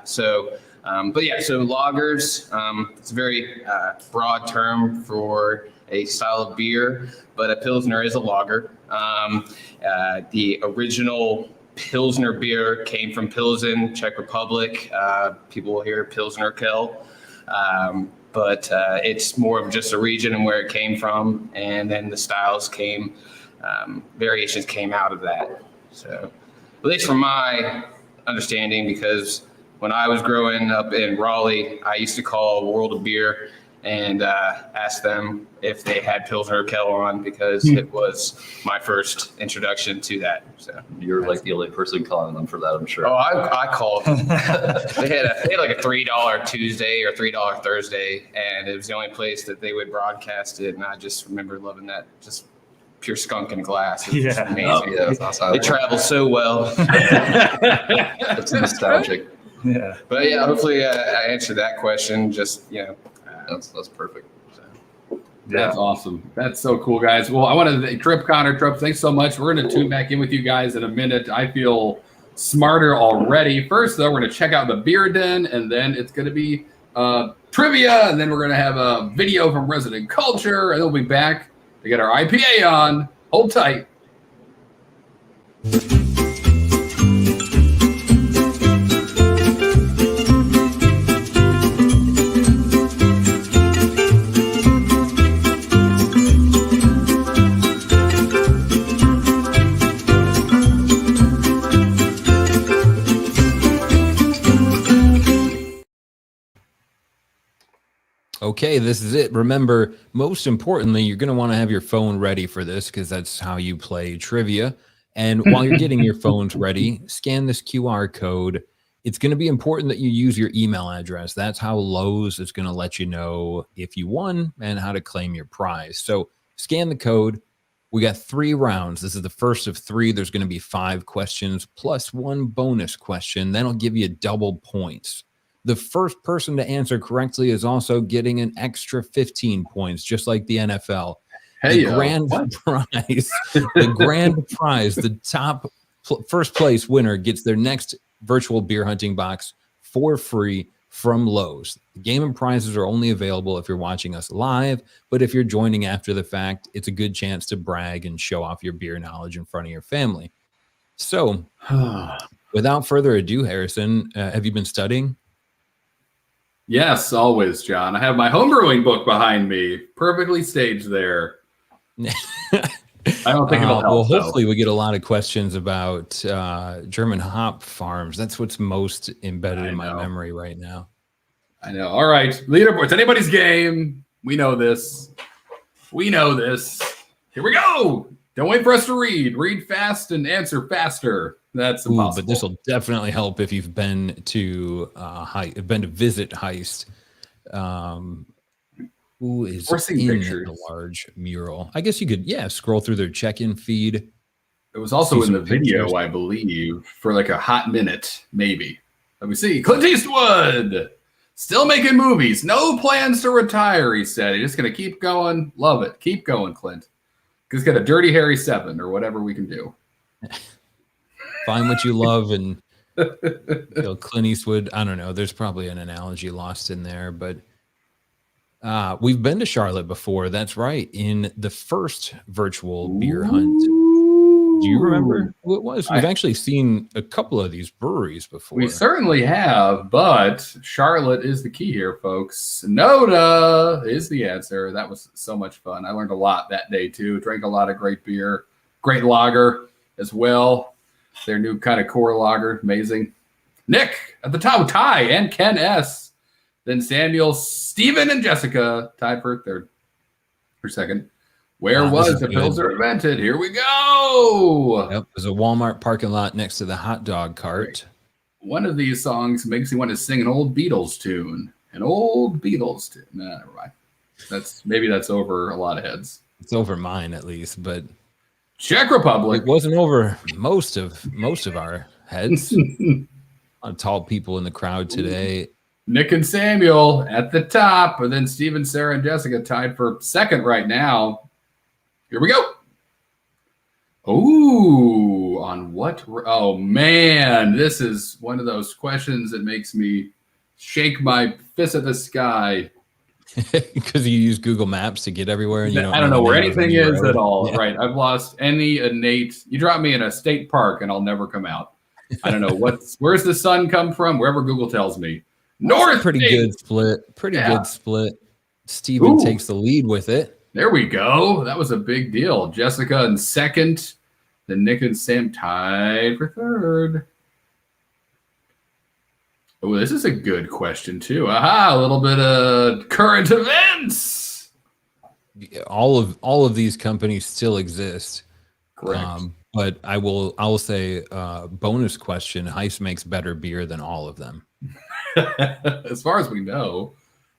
So lagers, it's a very broad term for a style of beer, but a Pilsner is a lager. The original Pilsner beer came from Pilsen, Czech Republic. People will hear Pilsner Kel. But it's more of just a region and where it came from. And then the styles variations came out of that. So at least from my understanding, because when I was growing up in Raleigh, I used to call World of Beer and ask them if they had Pilsner Kel on, because it was my first introduction to that. So You're the only person calling them for that, I'm sure. Oh, I called. They had a $3 Tuesday or $3 Thursday, and it was the only place that they would broadcast it. And I just remember loving that, just pure skunk and glass. It was amazing. Oh, yeah, that's awesome. It travels so well. It's nostalgic. Yeah. But yeah, hopefully I answered that question. Just That's perfect. So. That's awesome. That's so cool, guys. Well, I want to thank Connor, thanks so much. We're going to tune back in with you guys in a minute. I feel smarter already. First, though, we're going to check out the beer den, and then it's going to be trivia, and then we're going to have a video from Resident Culture, and then we'll be back to get our IPA on. Hold tight. Okay, this is it. Remember, most importantly, you're going to want to have your phone ready for this because that's how you play trivia. And while you're getting your phones ready, scan this QR code. It's going to be important that you use your email address. That's how Lowe's is going to let you know if you won and how to claim your prize. So scan the code, We got 3 rounds. This is the first of 3. There's going to be 5 questions plus 1 bonus question. That'll give you double points. The first person to answer correctly is also getting an extra 15 points, just like the NFL. Hey, The grand prize, the top first place winner gets their next virtual beer hunting box for free from Lowe's. The game and prizes are only available if you're watching us live, but if you're joining after the fact, it's a good chance to brag and show off your beer knowledge in front of your family. So, without further ado, Harrison, have you been studying? Yes, always, John. I have my homebrewing book behind me, perfectly staged there. I don't think it'll help. Well, hopefully we get a lot of questions about German hop farms. That's what's most embedded in my memory right now. I know. All right. Leaderboard. It's anybody's game. We know this. Here we go. Don't wait for us to read. Read fast and answer faster. That's impossible. But this will definitely help if you've been to visit Heist. Who is in the large mural? I guess you could, scroll through their check-in feed. It was also in the video, I believe, for like a hot minute, maybe. Let me see. Clint Eastwood, still making movies. No plans to retire, he said. He's just going to keep going. Love it. Keep going, Clint. He's got a Dirty Harry 7 or whatever we can do. Find what you love and Clint Eastwood. I don't know. There's probably an analogy lost in there, but we've been to Charlotte before. That's right. In the first virtual beer hunt. Do you remember who it was? We've actually seen a couple of these breweries before. We certainly have, but Charlotte is the key here, folks. Noda is the answer. That was so much fun. I learned a lot that day, too. Drank a lot of great beer. Great lager as well. Their new kind of core lager. Amazing. Nick at the top. Ty and Ken S. Then Samuel, Steven, and Jessica tied for third or second. Where was the Pilsner invented? Here we go. Yep, there's a Walmart parking lot next to the hot dog cart. One of these songs makes me want to sing an old Beatles tune. Nah, never mind. Maybe that's over a lot of heads. It's over mine at least, but Czech Republic. It wasn't over most of our heads. A lot of tall people in the crowd today. Nick and Samuel at the top, and then Steven, Sarah, and Jessica tied for second right now. Here we go. Ooh, on what? Oh, man. This is one of those questions that makes me shake my fist at the sky. Because you use Google Maps to get everywhere. And I don't know where anything is at all. Yeah. Right. I've lost any innate. You drop me in a state park and I'll never come out. I don't know. Where's the sun come from? Wherever Google tells me. North. Pretty good split. Steven takes the lead with it. There we go. That was a big deal. Jessica in second. Then Nick and Sam tied for third. Oh, this is a good question, too. Aha, a little bit of current events. All of these companies still exist. Correct. But I will say bonus question, Heist makes better beer than all of them. As far as we know.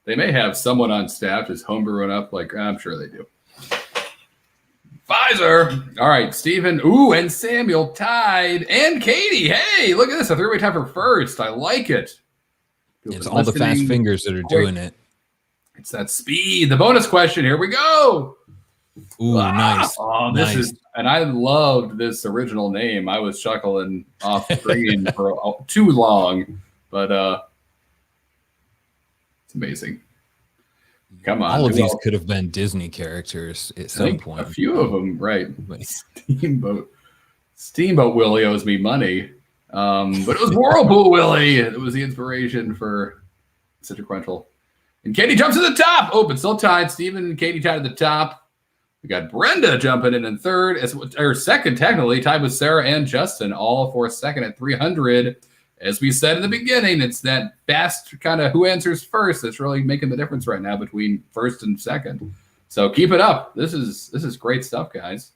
They may have someone on staff just homebrewing up. I'm sure they do. Pfizer. All right, Steven. Ooh, and Samuel tied. And Katie. Hey, look at this. A three-way tie for first. I like it. It's all the fast fingers that are doing it. It's that speed. The bonus question. Here we go. Ooh, nice. Oh, this is, and I loved this original name. I was chuckling off screen for too long, but it's amazing. Come on. All of these could have been Disney characters at some point. A few of them, right. Steamboat Willie owes me money. But it was Whirlpool Willie. It was the inspiration for such a crunchle. And Katie jumps to the top. Oh, but still tied. Steven and Katie tied at the top. We got Brenda jumping in third, or second, technically, tied with Sarah and Justin, all for second at 300. As we said in the beginning, it's that fast kind of who answers first that's really making the difference right now between first and second. So keep it up. This is great stuff, guys.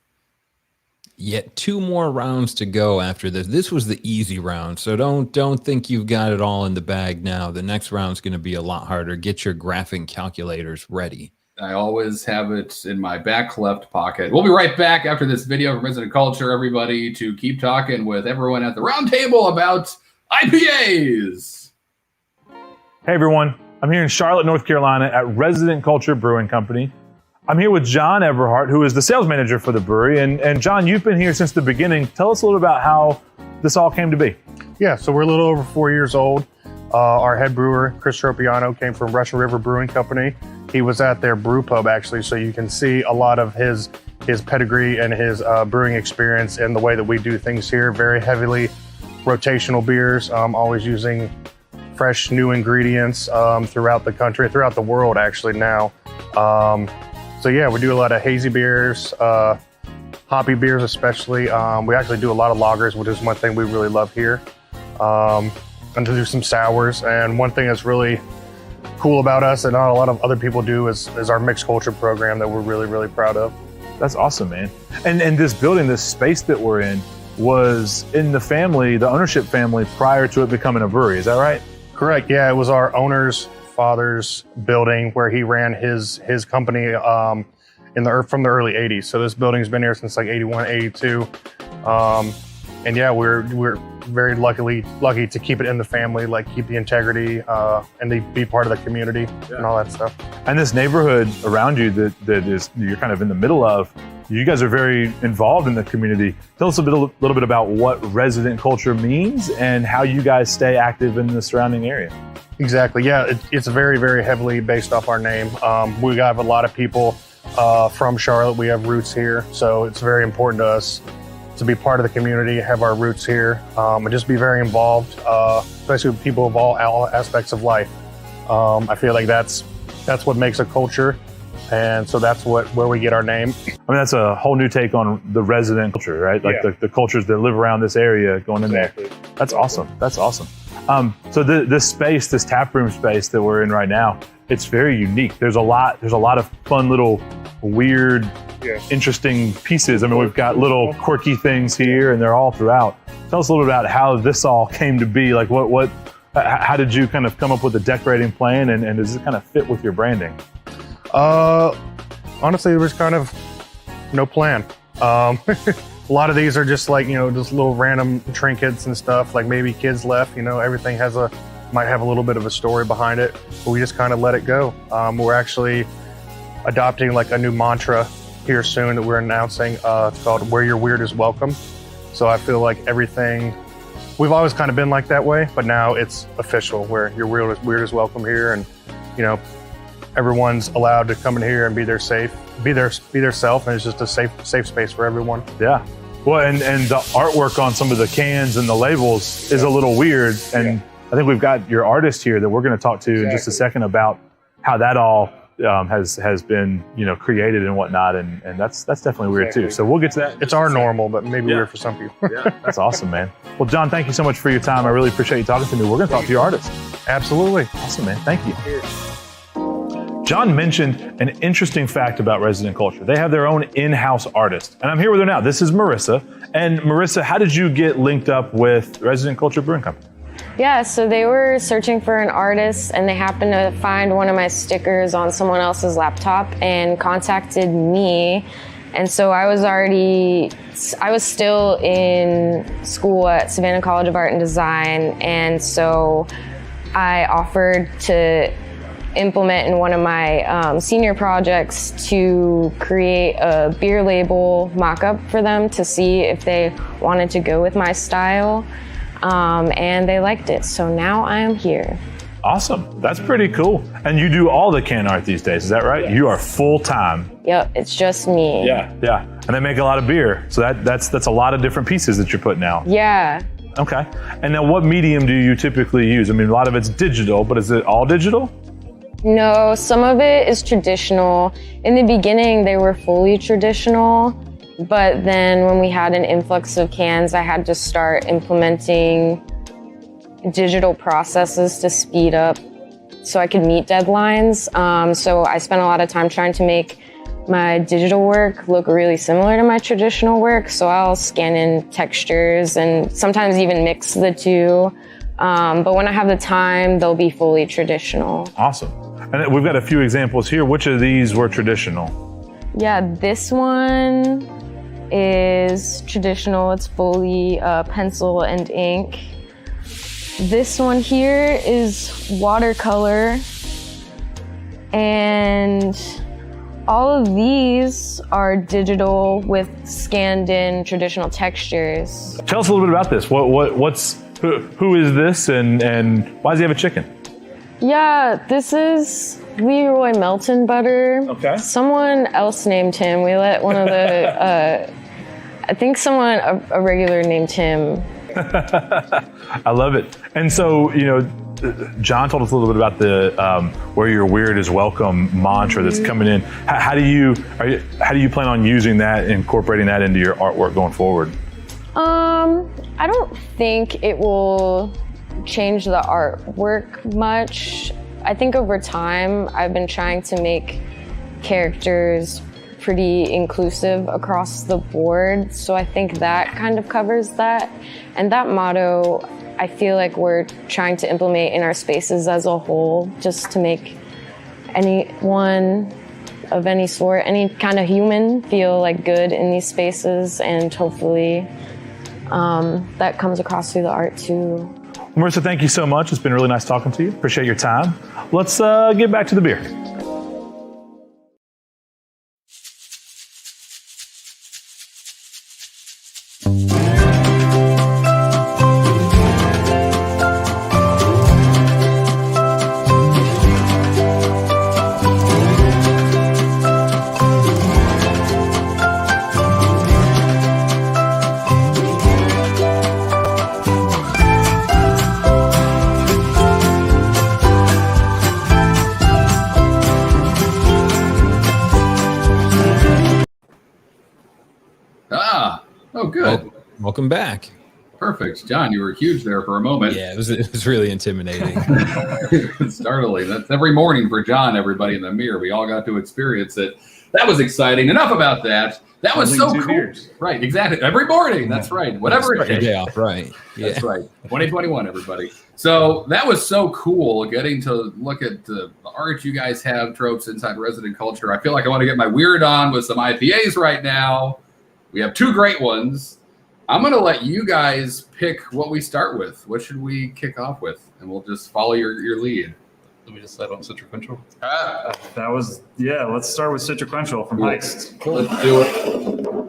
Yet 2 more rounds to go after this. This was the easy round, so don't think you've got it all in the bag now. The next round's going to be a lot harder. Get your graphing calculators ready. I always have it in my back left pocket. We'll be right back after this video from Resident Culture, everybody, to keep talking with everyone at the round table about IPAs. Hey everyone, I'm here in Charlotte, North Carolina at Resident Culture Brewing Company. I'm here with John Everhart, who is the sales manager for the brewery. And John, you've been here since the beginning. Tell us a little about how this all came to be. Yeah, so we're a little over 4 years old. Our head brewer, Chris Tropiano, came from Russian River Brewing Company. He was at their brew pub, actually, so you can see a lot of his pedigree and his brewing experience and the way that we do things here. Very heavily rotational beers, always using fresh new ingredients throughout the country, throughout the world, actually, now. So yeah, we do a lot of hazy beers, hoppy beers especially. We actually do a lot of lagers, which is one thing we really love here. And to do some sours. And one thing that's really cool about us and not a lot of other people do is our mixed culture program that we're really, really proud of. That's awesome, man. And this building, this space that we're in, was in the family, the ownership family, prior to it becoming a brewery. Is that right? Correct. Yeah, it was our owner's father's building where he ran his company from the early 80s. So this building's been here since like 81, 82. And yeah, we're very lucky to keep it in the family, like keep the integrity and to be part of the community and all that stuff. And this neighborhood around you that is you're kind of in the middle of, you guys are very involved in the community. Tell us a little bit about what resident culture means and how you guys stay active in the surrounding area. Exactly. Yeah, it's very, very heavily based off our name. We have a lot of people from Charlotte. We have roots here, so it's very important to us to be part of the community, have our roots here, and just be very involved, especially with people of all aspects of life. I feel like that's what makes a culture, and so that's where we get our name. I mean, that's a whole new take on the resident culture, right? Like the cultures that live around this area going in there. That's awesome. That's awesome. So this space, this taproom space that we're in right now, it's very unique. There's a lot of fun little weird, interesting pieces. I mean, we've got little quirky things here, and they're all throughout. Tell us a little about how this all came to be. Like, how did you kind of come up with the decorating plan, and does it kind of fit with your branding? Honestly, there was kind of no plan. A lot of these are just like, just little random trinkets and stuff. Like maybe kids left. Everything might have a little bit of a story behind it, but we just kind of let it go. We're actually adopting like a new mantra here soon that we're announcing. It's called "Where Your Weird Is Welcome." So I feel like we've always kind of been like that way, but now it's official, where your weird is welcome here, and everyone's allowed to come in here and be their self, and it's just a safe space for everyone. Yeah. Well, and the artwork on some of the cans and the labels is a little weird, and I think we've got your artist here that we're going to talk to in just a second about how that all has been created and whatnot, and that's definitely weird too. So we'll get to that. It's our normal, but maybe weird for some people. That's awesome, man. Well, John, thank you so much for your time. I really appreciate you talking to me. We're going to talk to your artist. Absolutely. Awesome, man. Thank you. John mentioned an interesting fact about Resident Culture. They have their own in-house artist, and I'm here with her now. This is Marissa. And Marissa, how did you get linked up with Resident Culture Brewing Company? Yeah, so they were searching for an artist, and they happened to find one of my stickers on someone else's laptop and contacted me. And so I was still in school at Savannah College of Art and Design, and so I offered to implement in one of my senior projects to create a beer label mock-up for them to see if they wanted to go with my style. And they liked it, so now I am here. Awesome. That's pretty cool. And you do all the can art these days, is that right? Yes. You are full-time. Yep, it's just me. Yeah. And they make a lot of beer, so that's a lot of different pieces that you're putting out. Yeah. Okay. And now what medium do you typically use? I mean, a lot of it's digital, but is it all digital? No, some of it is traditional. In the beginning, they were fully traditional. But then when we had an influx of cans, I had to start implementing digital processes to speed up so I could meet deadlines. So I spent a lot of time trying to make my digital work look really similar to my traditional work. So I'll scan in textures and sometimes even mix the two. But when I have the time, they'll be fully traditional. Awesome. And we've got a few examples here. Which of these were traditional? Yeah, this one is traditional. It's fully pencil and ink. This one here is watercolor. And all of these are digital with scanned in traditional textures. Tell us a little bit about this. Who is this, and why does he have a chicken? Yeah, this is Leroy Melton Butter. Okay. Someone else named him. We let one of the, I think a regular named him. I love it. And so, John told us a little bit about the "where you're weird is welcome" mantra that's coming in. How do you plan on using that, incorporating that into your artwork going forward? I don't think it will change the artwork much. I think over time, I've been trying to make characters pretty inclusive across the board. So I think that kind of covers that. And that motto, I feel like we're trying to implement in our spaces as a whole, just to make anyone of any sort, any kind of human, feel like good in these spaces. And hopefully that comes across through the art too. Marissa, thank you so much. It's been really nice talking to you. Appreciate your time. Let's get back to the beer. Oh, good. Welcome back. Perfect. John, you were huge there for a moment. Yeah, it was really intimidating. It's startling. That's every morning for John, everybody in the mirror. We all got to experience it. That was exciting. Enough about that. That was so cool. Beers. Right, exactly. Every morning. That's right. Whatever it takes. Day off, right. Yeah. That's right. 2021, everybody. So that was so cool getting to look at the art you guys have, tropes inside resident culture. I feel like I want to get my weird on with some IPAs right now. We have two great ones. I'm going to let you guys pick what we start with. What should we kick off with? And we'll just follow your lead. Let me decide on Citroquential. Let's start with Citroquential from Heist. Cool. Let's do it.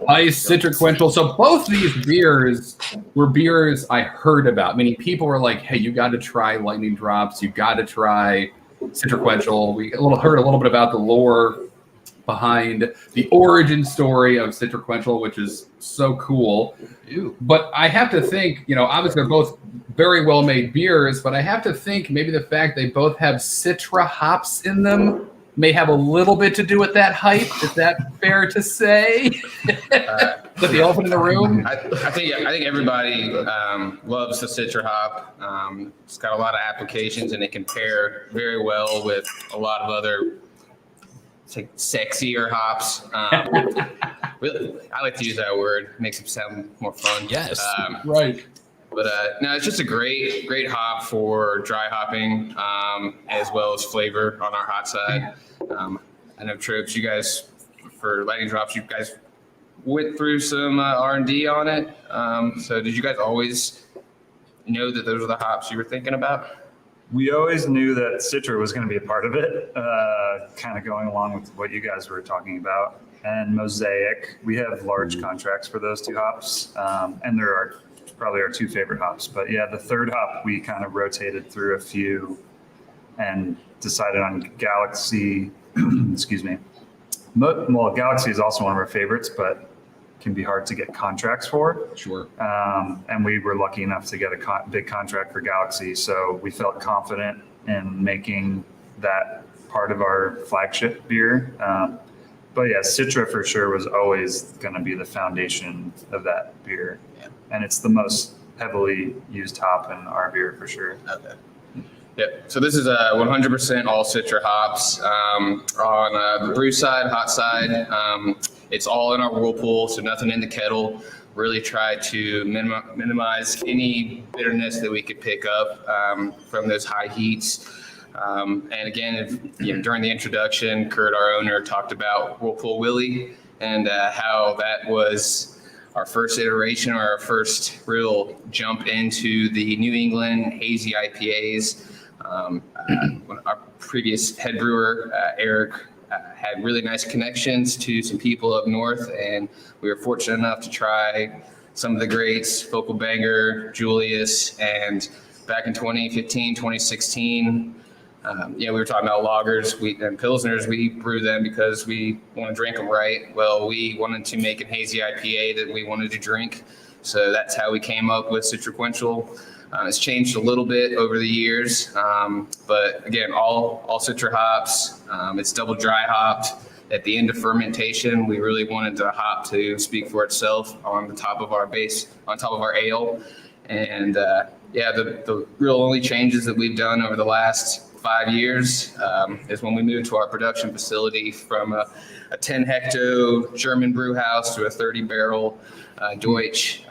Heist, Citroquential. So both these beers were beers I heard about. Meaning people were like, hey, you got to try Lightning Drops. You got to try Citroquential. We heard a little bit about the lore behind the origin story of Citroquential, which is so cool. Ew. But I have to think, obviously they're both very well-made beers, but I have to think maybe the fact they both have Citra hops in them may have a little bit to do with that hype. Is that fair to say? Is that the elephant in the room? I think everybody loves the Citra hop. It's got a lot of applications, and it can pair very well with a lot of other sexier hops. Really, I like to use that word. Makes it sound more fun. Yes. Right. But no, it's just a great hop for dry hopping, as well as flavor on our hot side. I know Tropes, you guys, for Lightning Drops, you guys went through some R&D on it. So did you guys always know that those were the hops you were thinking about? We always knew that Citra was going to be a part of it, kind of going along with what you guys were talking about. And Mosaic, we have large contracts for those two hops, and there are probably our two favorite hops. But yeah, the third hop, we kind of rotated through a few and decided on Galaxy. Excuse me. Well, Galaxy is also one of our favorites, but can be hard to get contracts for. Sure. And we were lucky enough to get a big contract for Galaxy. So we felt confident in making that part of our flagship beer. But yeah, Citra for sure was always going to be the foundation of that beer. Yeah. And it's the most heavily used hop in our beer for sure. Okay. Yep. So this is 100% all Citra hops. On the brew side, hot side, it's all in our whirlpool, so nothing in the kettle. Really try to minimize any bitterness that we could pick up from those high heats. And again, during the introduction, Kurt, our owner, talked about Whirlpool Willie and how that was our first iteration or our first real jump into the New England hazy IPAs. Our previous head brewer, Eric, had really nice connections to some people up north, and we were fortunate enough to try some of the greats, Focal Banger, Julius, and back in 2015, 2016, we were talking about lagers and pilsners. We brew them because we want to drink them right. Well, we wanted to make a hazy IPA that we wanted to drink, so that's how we came up with Citraquential. It's changed a little bit over the years, but again, all Citra hops. It's double dry hopped. At the end of fermentation, we really wanted the hop to speak for itself on the top of our base, on top of our ale. And the real only changes that we've done over the last 5 years is when we moved to our production facility from a 10 hecto German brew house to a 30 barrel Deutsch.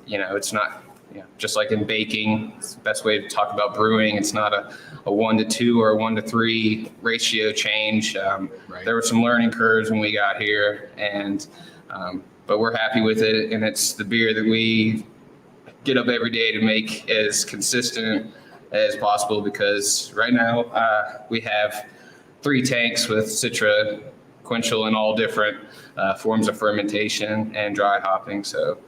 It's not, just like in baking, it's the best way to talk about brewing. It's not a 1-to-2 or a 1-to-3 ratio change. Right. There were some learning curves when we got here, but we're happy with it. And it's the beer that we get up every day to make as consistent as possible, because right now we have 3 tanks with Citraquential in all different forms of fermentation and dry hopping. So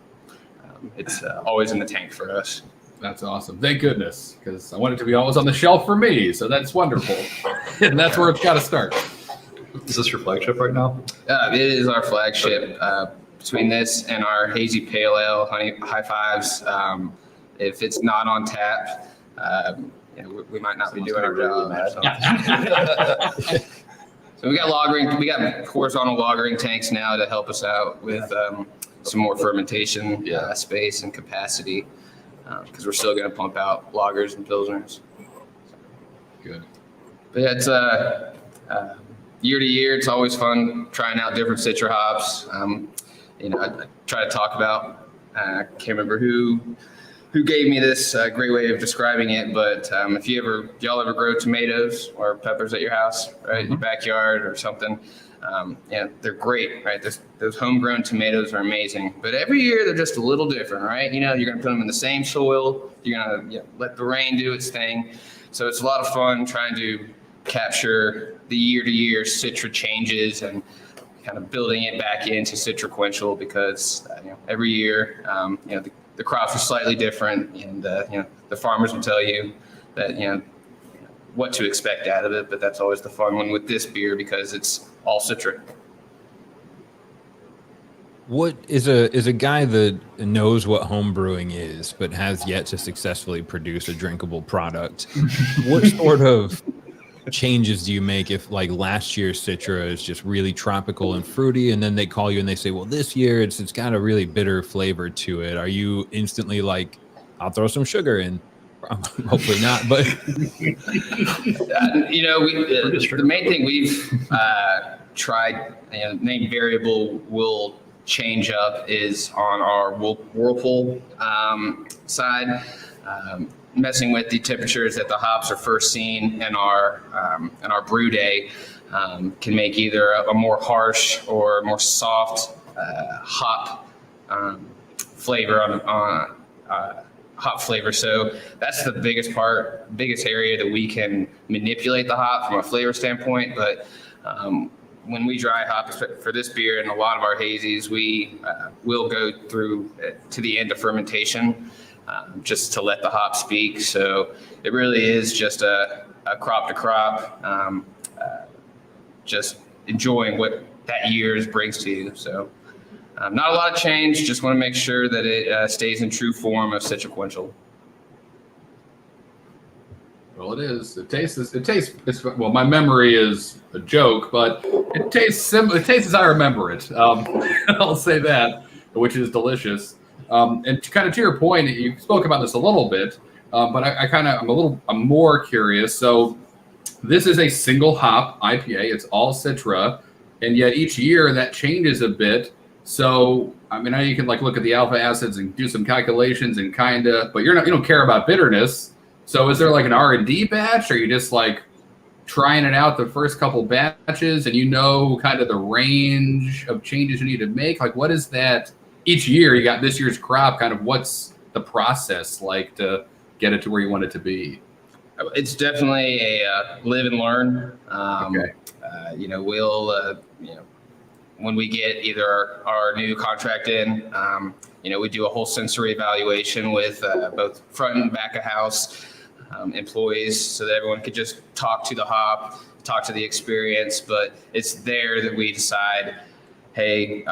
it's always in the tank for us. That's awesome. Thank goodness, because I want it to be always on the shelf for me. So that's wonderful. And that's where it's got to start. Is this your flagship right now? It is our flagship. Between this and our hazy pale ale, Honey High Fives, if it's not on tap, we might not be doing our job. So we got lagering. We got horizontal lagering tanks now to help us out with some more fermentation space and capacity, because we're still going to pump out lagers and pilsners. Good. But yeah, it's year to year, it's always fun trying out different Citra hops. I try to talk about, I can't remember who gave me this great way of describing it, but if y'all ever grow tomatoes or peppers at your house, right, in your backyard or something, they're great, right? Those homegrown tomatoes are amazing, but every year they're just a little different, right? You're going to put them in the same soil. You're going to let the rain do its thing. So it's a lot of fun trying to capture the year-to-year Citra changes and kind of building it back into Citraquential, because every year the crops are slightly different, and the farmers will tell you that what to expect out of it. But that's always the fun one with this beer, because it's all Citra. What is a guy that knows what home brewing is but has yet to successfully produce a drinkable product? What sort of changes do you make if, like, last year's Citra is just really tropical and fruity, and then they call you and they say, well, this year it's got a really bitter flavor to it? Are you instantly like, I'll throw some sugar in? Hopefully not, but the main thing we've tried, main variable we'll change up is on our Whirlpool side. Messing with the temperatures that the hops are first seen in our brew day can make either a more harsh or more soft hop flavor on hop flavor. So that's the biggest area that we can manipulate the hop from a flavor standpoint. But when we dry hop for this beer and a lot of our hazies, we will go through to the end of fermentation, just to let the hop speak. So it really is just a crop to crop, just enjoying what that year's brings to you. So not a lot of change, just want to make sure that it stays in true form of Citraquential. Well, it is. It tastes. Well, my memory is a joke, but it tastes similar. It tastes as I remember it. I'll say that, which is delicious. And kind of to your point, you spoke about this a little bit, but I'm more curious. So this is a single hop IPA. It's all Citra, and yet each year that changes a bit. So I mean, you can look at the alpha acids and do some calculations and but you don't care about bitterness. So is there like an R&D batch, or are you just like trying it out the first couple batches and you know kind of the range of changes you need to make? Like what is that each year? You got this year's crop, kind of what's the process like to get it to where you want it to be? It's definitely a live and learn. Okay. We'll when we get either our new contract in, we do a whole sensory evaluation with both front and back of house employees, so that everyone could just talk to the hop, talk to the experience. But it's there that we decide, hey,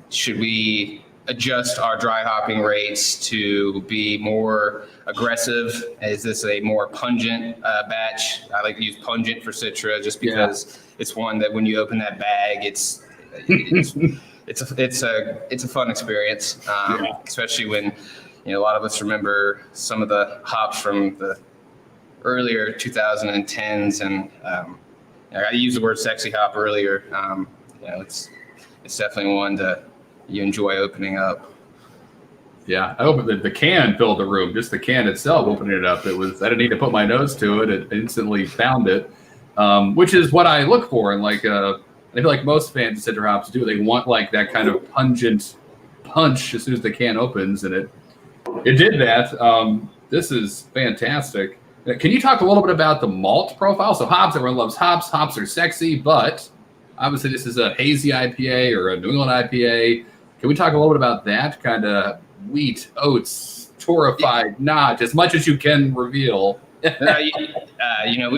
should we adjust our dry hopping rates to be more aggressive? Is this a more pungent batch? I like to use pungent for Citra just because it's one that when you open that bag, it's a fun experience, especially when a lot of us remember some of the hops from the earlier 2010s, and I used the word sexy hop earlier. It's definitely one that you enjoy opening up. Yeah, I opened the can filled the room. Just the can itself, opening it up, I didn't need to put my nose to it. It instantly found it, which is what I look for. And I feel like most fans of Citra hops do. They want like that kind of pungent punch as soon as the can opens, and it did that. This is fantastic. Can you talk a little bit about the malt profile? So hops, everyone loves hops. Hops are sexy, but obviously this is a hazy IPA or a New England IPA. Can we talk a little bit about that kind of wheat, oats, torrefied, not as much as you can reveal?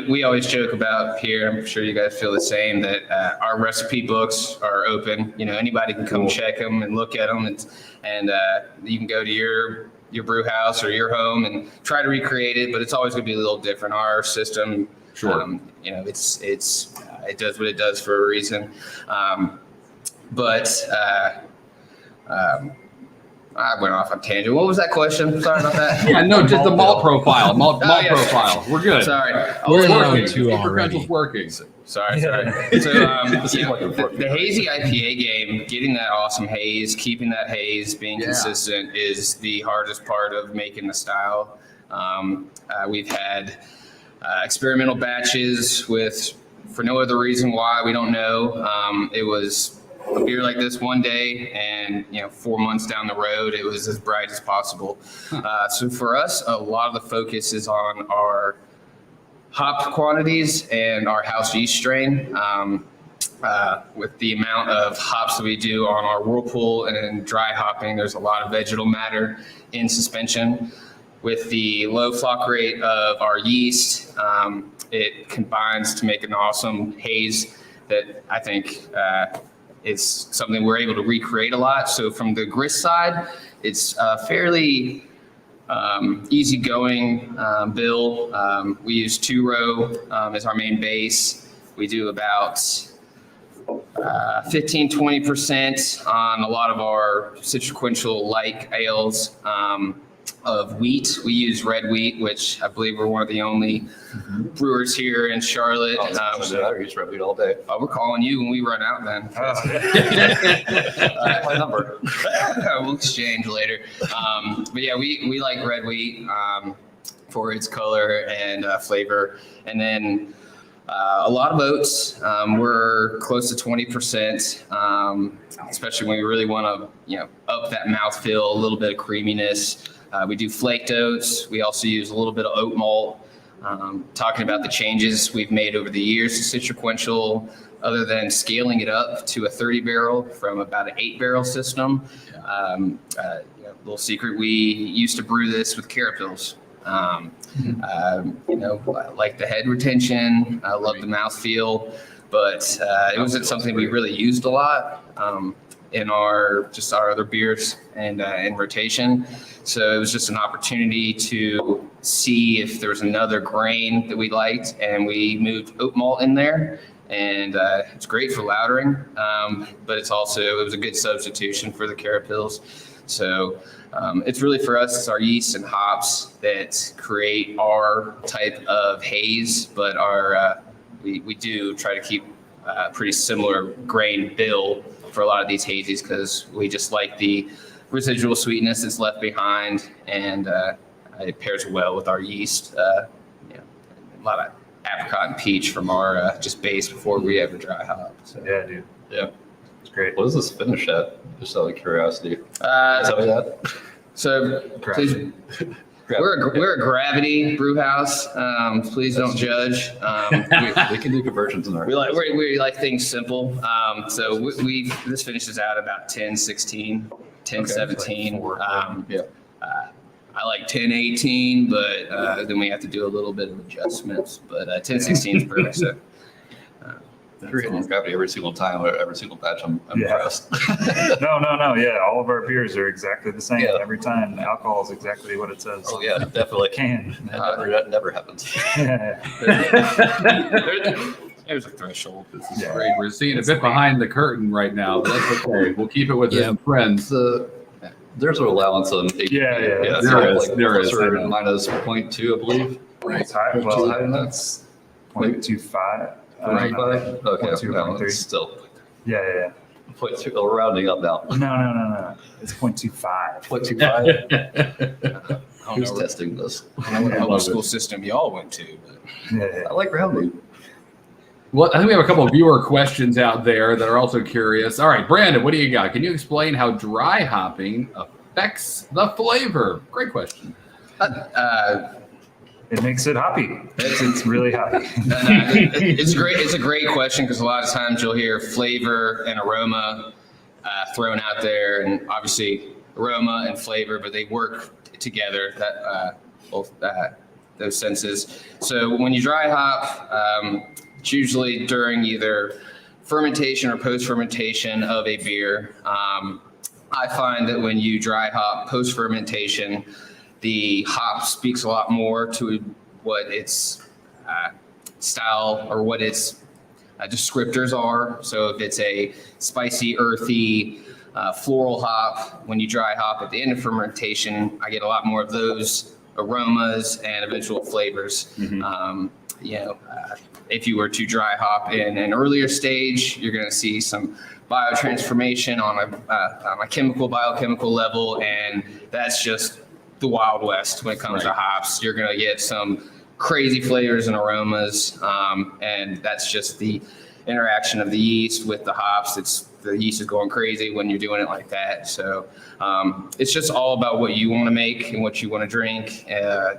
We always joke about here, I'm sure you guys feel the same, that our recipe books are open. Anybody can come check them and look at them, and you can go to your brew house or your home and try to recreate it, but it's always going to be a little different. Our system, sure. It does what it does for a reason. I went off on tangent. What was that question? Sorry about that. Yeah, no, just the malt profile. Malt profile. We're good. Sorry. We're in round two already. Working. Sorry. So the hazy IPA game, getting that awesome haze, keeping that haze, being consistent is the hardest part of making the style. We've had experimental batches for no other reason why, we don't know. It was a beer like this one day, and 4 months down the road, it was as bright as possible. So for us, a lot of the focus is on our hop quantities and our house yeast strain. With the amount of hops that we do on our whirlpool and dry hopping, there's a lot of vegetal matter in suspension. With the low flock rate of our yeast, it combines to make an awesome haze that I think is something we're able to recreate a lot. So from the grist side, it's fairly easygoing bill. We use 2-row as our main base. We do about 15-20% on a lot of our citriquential like ales of wheat. We use red wheat, which I believe we're one of the only brewers here in Charlotte. I use red wheat all day. We're calling you when we run out then. My number. We'll exchange later. But yeah, we like red wheat for its color and flavor. And then a lot of oats. We're close to 20%, especially when we really want to, up that mouthfeel, a little bit of creaminess. We do flaked oats. We also use a little bit of oat malt. Talking about the changes we've made over the years to citriquential, other than scaling it up to a 30 barrel from about an 8-barrel system. Little secret, we used to brew this with carapils. Like the head retention, I love the mouthfeel, but it wasn't something we really used a lot in our other beers and in rotation. So it was just an opportunity to see if there was another grain that we liked, and we moved oat malt in there. And it's great for lautering, but it was a good substitution for the carapils. So it's really for us, it's our yeast and hops that create our type of haze, but we do try to keep a pretty similar grain bill for a lot of these hazies, because we just like the residual sweetness that's left behind, and It pairs well with our yeast. You know, a lot of apricot and peach from our just base before we ever dry hop. So. Yeah, dude. Yeah. It's great. What does this finish at? Just out of curiosity. So Gravity. please, we're a gravity brew house. Please don't judge. We can do conversions in our. We like things simple. So this finishes out about 1016, 1017. Yeah. I like 1018, but then we have to do a little bit of adjustments. But 1016 is perfect. So. If you're hitting gravity every single time, or every single batch, I'm Yeah. impressed. No. Yeah, all of our beers are exactly the same Yeah. every time. The alcohol is exactly what it says. Oh yeah, definitely. Can. That never happens. Yeah. There's a threshold. This is great. We're seeing a bit behind the curtain right now, but that's okay. We'll keep it within friends. There's an allowance on Yeah. There is. Plus or minus 0.2, I believe. It's high. Well, that's 0.25. Right. Okay. 0.2, No, 0.3. it's still Yeah. 0.2. We're rounding up now. No. It's 0.25. 0.25. Who's testing this? I don't know what public school system y'all went to, but Yeah. I like rounding. Well, I think we have a couple of viewer questions out there that are also curious. All right, Brandon, what do you got? Can you explain how dry hopping affects the flavor? Great question. It makes it hoppy. It's really hoppy. it's great. It's a great question because a lot of times you'll hear flavor and aroma thrown out there, and obviously aroma and flavor, but they work together. Both those senses. So when you dry hop, it's usually during either fermentation or post fermentation of a beer. I find that when you dry hop post fermentation, the hop speaks a lot more to what its style or what its descriptors are. So if it's a spicy, earthy, floral hop, when you dry hop at the end of fermentation, I get a lot more of those aromas and eventual flavors. If you were to dry hop in an earlier stage, you're going to see some biotransformation on a biochemical level, and that's just the Wild West when it comes to hops. You're going to get some crazy flavors and aromas, and that's just the interaction of the yeast with the hops. The yeast is going crazy when you're doing it like that. So it's just all about what you want to make and what you want to drink.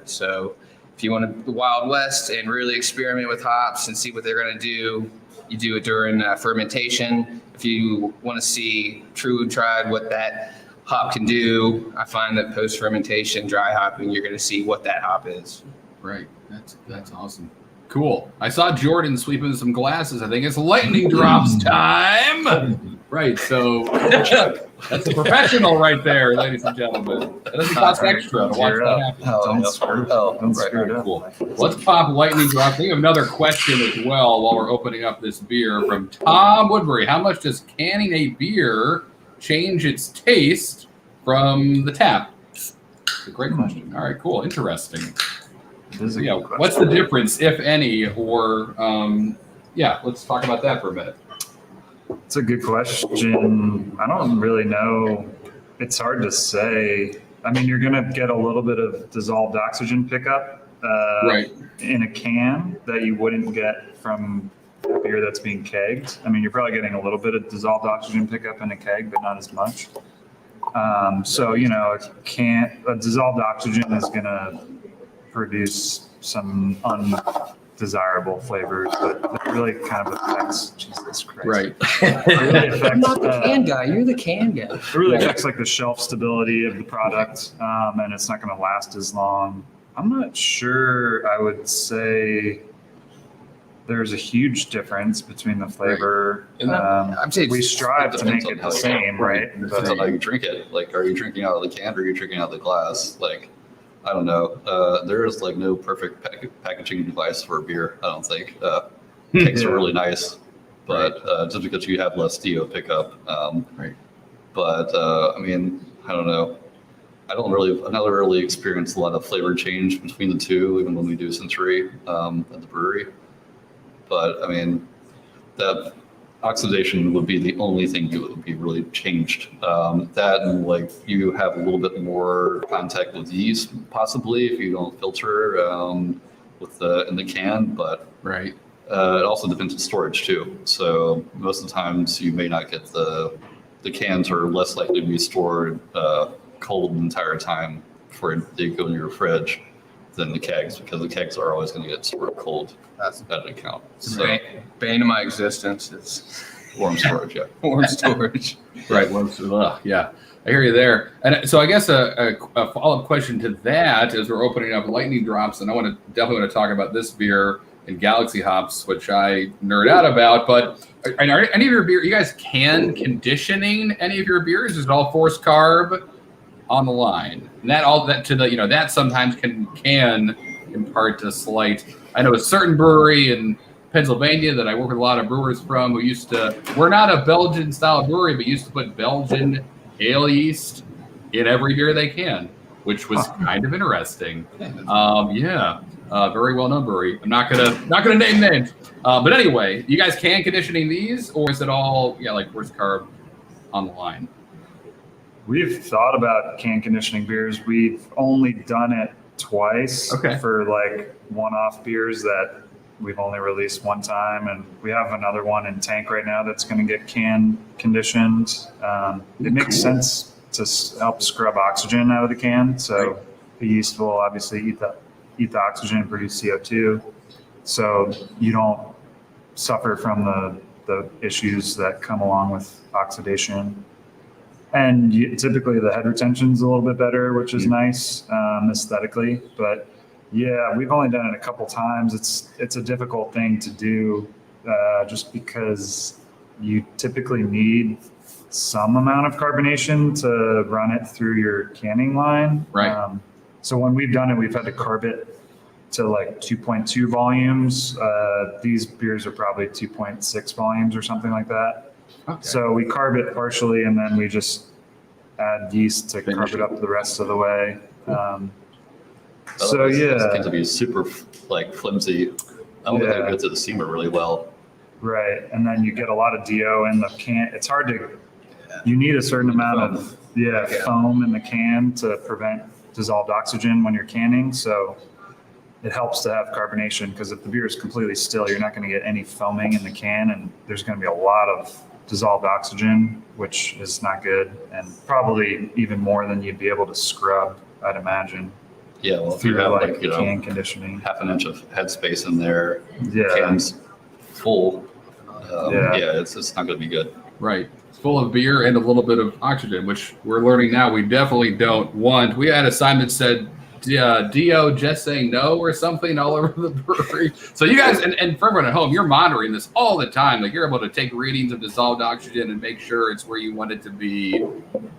So if you want the Wild West and really experiment with hops and see what they're going to do, you do it during fermentation. If you want to see true and tried what that hop can do, I find that post fermentation, dry hopping, you're going to see what that hop is. Right. That's awesome. Cool. I saw Jordan sweeping some glasses. I think it's lightning drops time. Right. So that's a professional right there, ladies and gentlemen. It doesn't cost extra to watch that happen. Don't screw it up. Cool. Let's pop lightning drops. I think of another question as well while we're opening up this beer from Tom Woodbury. How much does canning a beer change its taste from the tap? It's a great question. All right, cool. Interesting. What's the difference, if any, or let's talk about that for a minute. It's a good question. I don't really know. It's hard to say. I mean, you're going to get a little bit of dissolved oxygen pickup in a can that you wouldn't get from a beer that's being kegged. I mean, you're probably getting a little bit of dissolved oxygen pickup in a keg, but not as much. A dissolved oxygen is going to produce some undesirable flavors, but that really kind of affects, Jesus Christ. Right. It really affects, I'm not the can guy. You're the can guy. it really affects like the shelf stability of the product, and it's not going to last as long. I'm not sure. I would say there's a huge difference between the flavor. I'd say We strive to make it the same, right? Depends on how you drink it. Like, are you drinking out of the can or are you drinking out of the glass? Like, I don't know. There is like no perfect packaging device for a beer. I don't think. Kegs are really nice, but just because you have less DO pickup. But I mean, I don't know. I've never really experienced a lot of flavor change between the two, even when we do sensory at the brewery. But I mean, that oxidation would be the only thing that would be really changed. That and like you have a little bit more contact with yeast possibly if you don't filter with in the can, but Right. it also depends on storage too. So most of the times you may not get the cans are less likely to be stored cold the entire time before they go in your fridge than the kegs, because the kegs are always going to get stored cold at an account. So Bane of my existence is warm storage, yeah. warm storage. Right. Yeah, I hear you there. And so I guess a follow-up question to that is we're opening up lightning drops, and I definitely want to talk about this beer and Galaxy hops, which I nerd out about. But are any of your beer, you guys can conditioning any of your beers? Is it all forced carb on the line? And that sometimes can impart a slight. I know a certain brewery in Pennsylvania that I work with a lot of brewers from who we're not a Belgian style brewery, but used to put Belgian ale yeast in every beer they can, which was kind of interesting. Very well known brewery. I'm not gonna name names. But anyway, you guys can conditioning these, or is it all like forced carb on the line? We've thought about can conditioning beers. We've only done it twice for like one-off beers that we've only released one time, and we have another one in tank right now that's going to get can conditioned. It makes sense to help scrub oxygen out of the can, so the yeast will obviously eat the oxygen and produce CO2, so you don't suffer from the issues that come along with oxidation. And typically the head retention is a little bit better, which is nice aesthetically. But yeah, we've only done it a couple times. It's a difficult thing to do just because you typically need some amount of carbonation to run it through your canning line. Right. So when we've done it, we've had to carb it to like 2.2 volumes. These beers are probably 2.6 volumes or something like that. Okay. So we carb it partially, and then we just add yeast to carb it up the rest of the way. It tends to be super flimsy. I don't think it goes to the steamer really well. Right, and then you get a lot of DO in the can. It's hard to. You need a certain amount of foam in the can to prevent dissolved oxygen when you're canning. So it helps to have carbonation, because if the beer is completely still, you're not going to get any foaming in the can, and there's going to be a lot of dissolved oxygen, which is not good, and probably even more than you'd be able to scrub, I'd imagine. Yeah, well, if you have can conditioning, half an inch of headspace in there, yeah, cans full, it's not going to be good. Right. It's full of beer and a little bit of oxygen, which we're learning now we definitely don't want. We had a sign that said Dio just saying no or something all over the brewery. So you guys, and for everyone at home, you're monitoring this all the time. Like, you're able to take readings of dissolved oxygen and make sure it's where you want it to be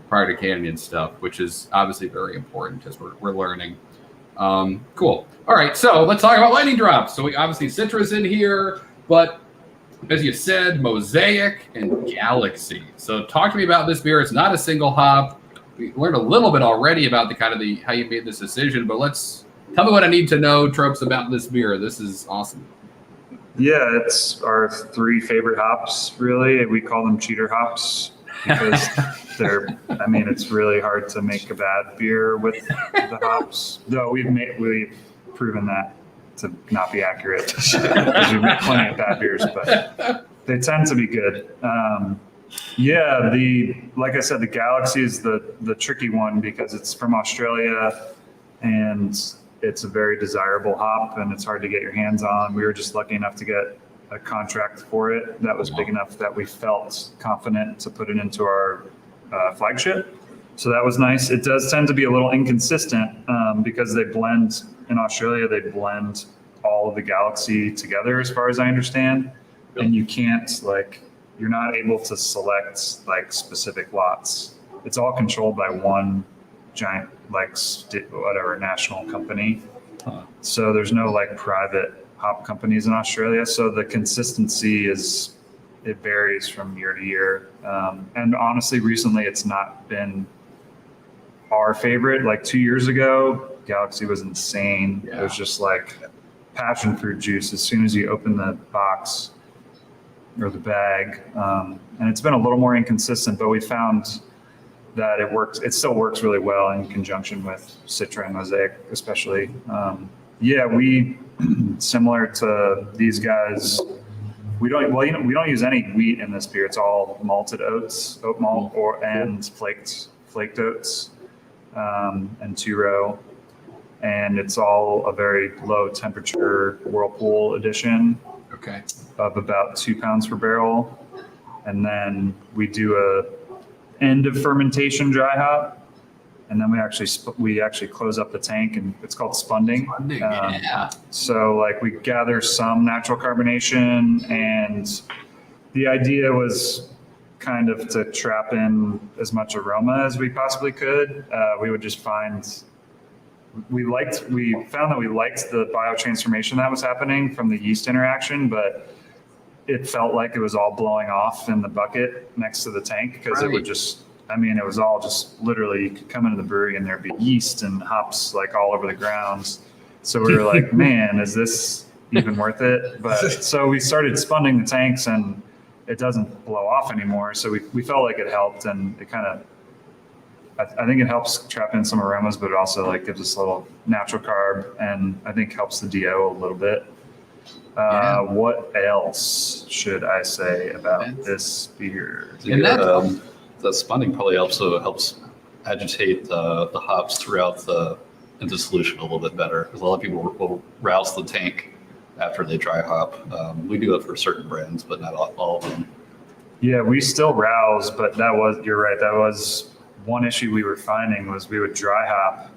prior to canning and stuff, which is obviously very important as we're learning. Cool. All right, so let's talk about lightning drops. So we obviously citrus in here, but as you said, Mosaic and Galaxy. So talk to me about this beer. It's not a single hop. We learned a little bit already about how you made this decision, but tell me what I need to know, Tropes, about this beer. This is awesome. Yeah, it's our three favorite hops, really. We call them cheater hops because it's really hard to make a bad beer with the hops. Though we've proven that to not be accurate, because we've made plenty of bad beers, but they tend to be good. Like I said, the Galaxy is the tricky one because it's from Australia and it's a very desirable hop and it's hard to get your hands on. We were just lucky enough to get a contract for it that was big enough that we felt confident to put it into our flagship. So that was nice. It does tend to be a little inconsistent because in Australia, they blend all of the Galaxy together, as far as I understand. And you can't you're not able to select specific lots. It's all controlled by one giant national company. So there's no private hop companies in Australia. So the consistency it varies from year to year. And honestly, recently it's not been our favorite. 2 years ago, Galaxy was insane. Yeah. It was just passion fruit juice. As soon as you open the box, or the bag, and it's been a little more inconsistent. But we found that it works. It still works really well in conjunction with Citra and Mosaic, especially. We similar to these guys. We don't use any wheat in this beer. It's all malted oats, oat malt, and flaked oats, and two-row. And it's all a very low temperature Whirlpool edition. Okay. Of about 2 pounds per barrel. And then we do a end of fermentation dry hop. And then we actually close up the tank, and it's called spunding. So like we gather some natural carbonation, and the idea was kind of to trap in as much aroma as we possibly could. We would just we found that we liked the biotransformation that was happening from the yeast interaction, but it felt like it was all blowing off in the bucket next to the tank because it would just, it was all just literally, you could come into the brewery and there'd be yeast and hops like all over the grounds. So we were like, man, is this even worth it? But so we started spunding the tanks, and it doesn't blow off anymore. So we felt like it helped, and it kind of, I think it helps trap in some aromas, but it also like gives us a little natural carb, and I think helps the DO a little bit. What else should I say about this beer? And the spunding probably also helps agitate the hops throughout into solution a little bit better, because a lot of people will rouse the tank after they dry hop. We do it for certain brands, but not all of them. Yeah, we still rouse, but you're right. That was one issue we were finding, was we would dry hop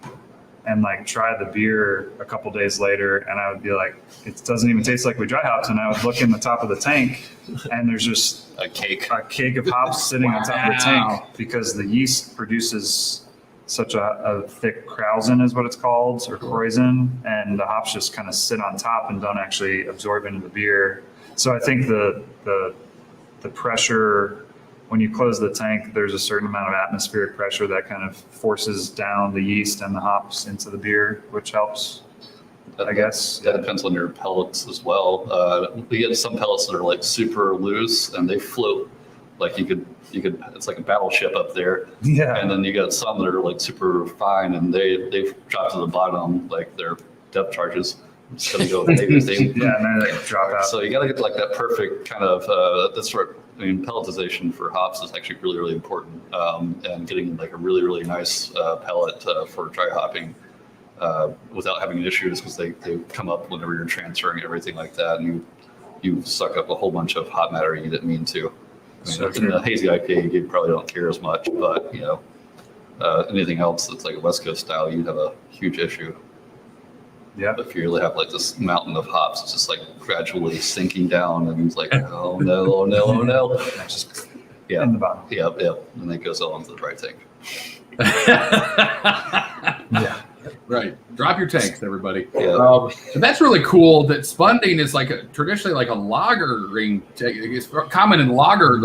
and like try the beer a couple days later, and I would be like, it doesn't even taste like we dry hopped. And I would look in the top of the tank, and there's just a cake of hops sitting on top of the tank, because the yeast produces such a thick krausen is what it's called, or krausen, and the hops just kind of sit on top and don't actually absorb into the beer. So I think the pressure, when you close the tank, there's a certain amount of atmospheric pressure that kind of forces down the yeast and the hops into the beer, which helps, I guess. That depends on your pellets as well. We get some pellets that are like super loose, and they float. Like you could, it's like a battleship up there. Yeah. And then you got some that are like super fine, and they drop to the bottom, like their depth charges. It's gonna go. They Yeah, and then they drop out. So you got to get like that perfect kind of pelletization for hops is actually really, really important. And getting like a really, really nice pellet for dry hopping without having issues, because they come up whenever you're transferring everything like that, and you suck up a whole bunch of hot matter you didn't mean to. In the hazy IPA, you probably don't care as much, but anything else that's like a West Coast style, you'd have a huge issue. Yeah. If you really have like this mountain of hops, it's just like gradually sinking down, and it's like, oh no. In the bottom. Yeah. And it goes all into the dry tank. Yeah. Right. Drop your tanks, everybody. Yeah. And that's really cool that spunding is like traditionally like a lagering. It's common in lager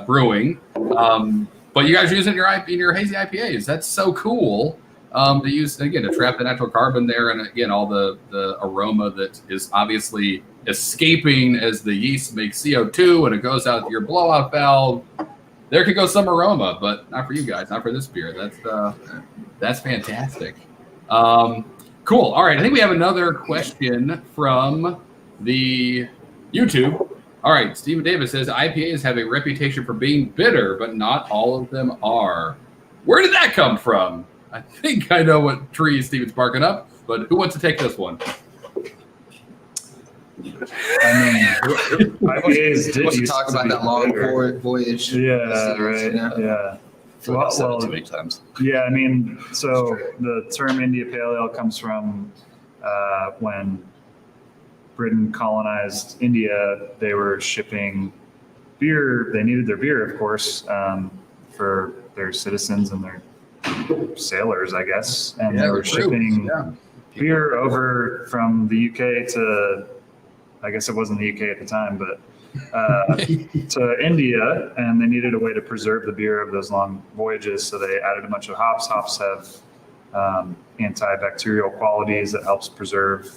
brewing. But you guys use it in your hazy IPAs. That's so cool. To use, again, to trap the natural carbon there, and again, all the aroma that is obviously escaping as the yeast makes CO2 and it goes out your blowout valve. There could go some aroma, but not for you guys, not for this beer. That's fantastic. Cool. All right, I think we have another question from the YouTube. All right, Stephen Davis says IPAs have a reputation for being bitter, but not all of them are. Where did that come from? I think I know what tree Steven's barking up, but who wants to take this one? IPAs did Let's talk about that long voyage. Yeah, right. Yeah. I've said it too many times. Yeah, so the term India Pale Ale comes from when Britain colonized India. They were shipping beer. They needed their beer, of course, for their citizens and their sailors, I guess. And they were shipping beer over from the UK to, I guess it wasn't the UK at the time, but to India, and they needed a way to preserve the beer of those long voyages, so they added a bunch of hops. Hops have antibacterial qualities that helps preserve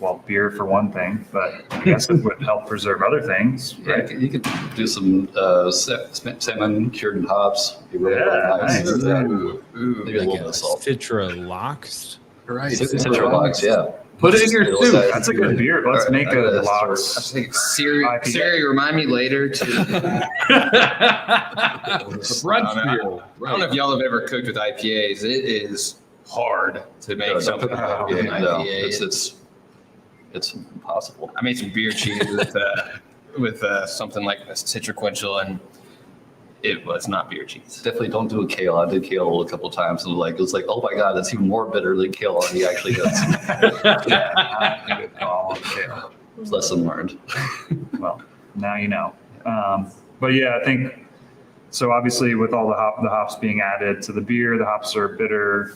well, beer for one thing, but I guess it would help preserve other things, right? You could do some salmon cured in hops. Be really nice. Nice. Maybe a little bit of salt. Citra Lox. Right. Citra Lox, yeah. Put it in your soup. That's a good beer. Let's make a I Lox. was thinking, Siri, IPA. Siri, remind me later to. The brunch I beer. don't know if y'all have ever cooked with IPAs. It is hard to make something with an No, IPA. it's impossible. I made some beer cheese with something like a citriquential, and it was not beer cheese. Definitely don't do a kale. I did kale a couple of times, and it was like, oh my god, that's even more bitter than kale. And he actually gets Good call on kale. lesson learned. Well, now you know. But yeah, I think so. Obviously, with all the hops being added to the beer, the hops are bitter,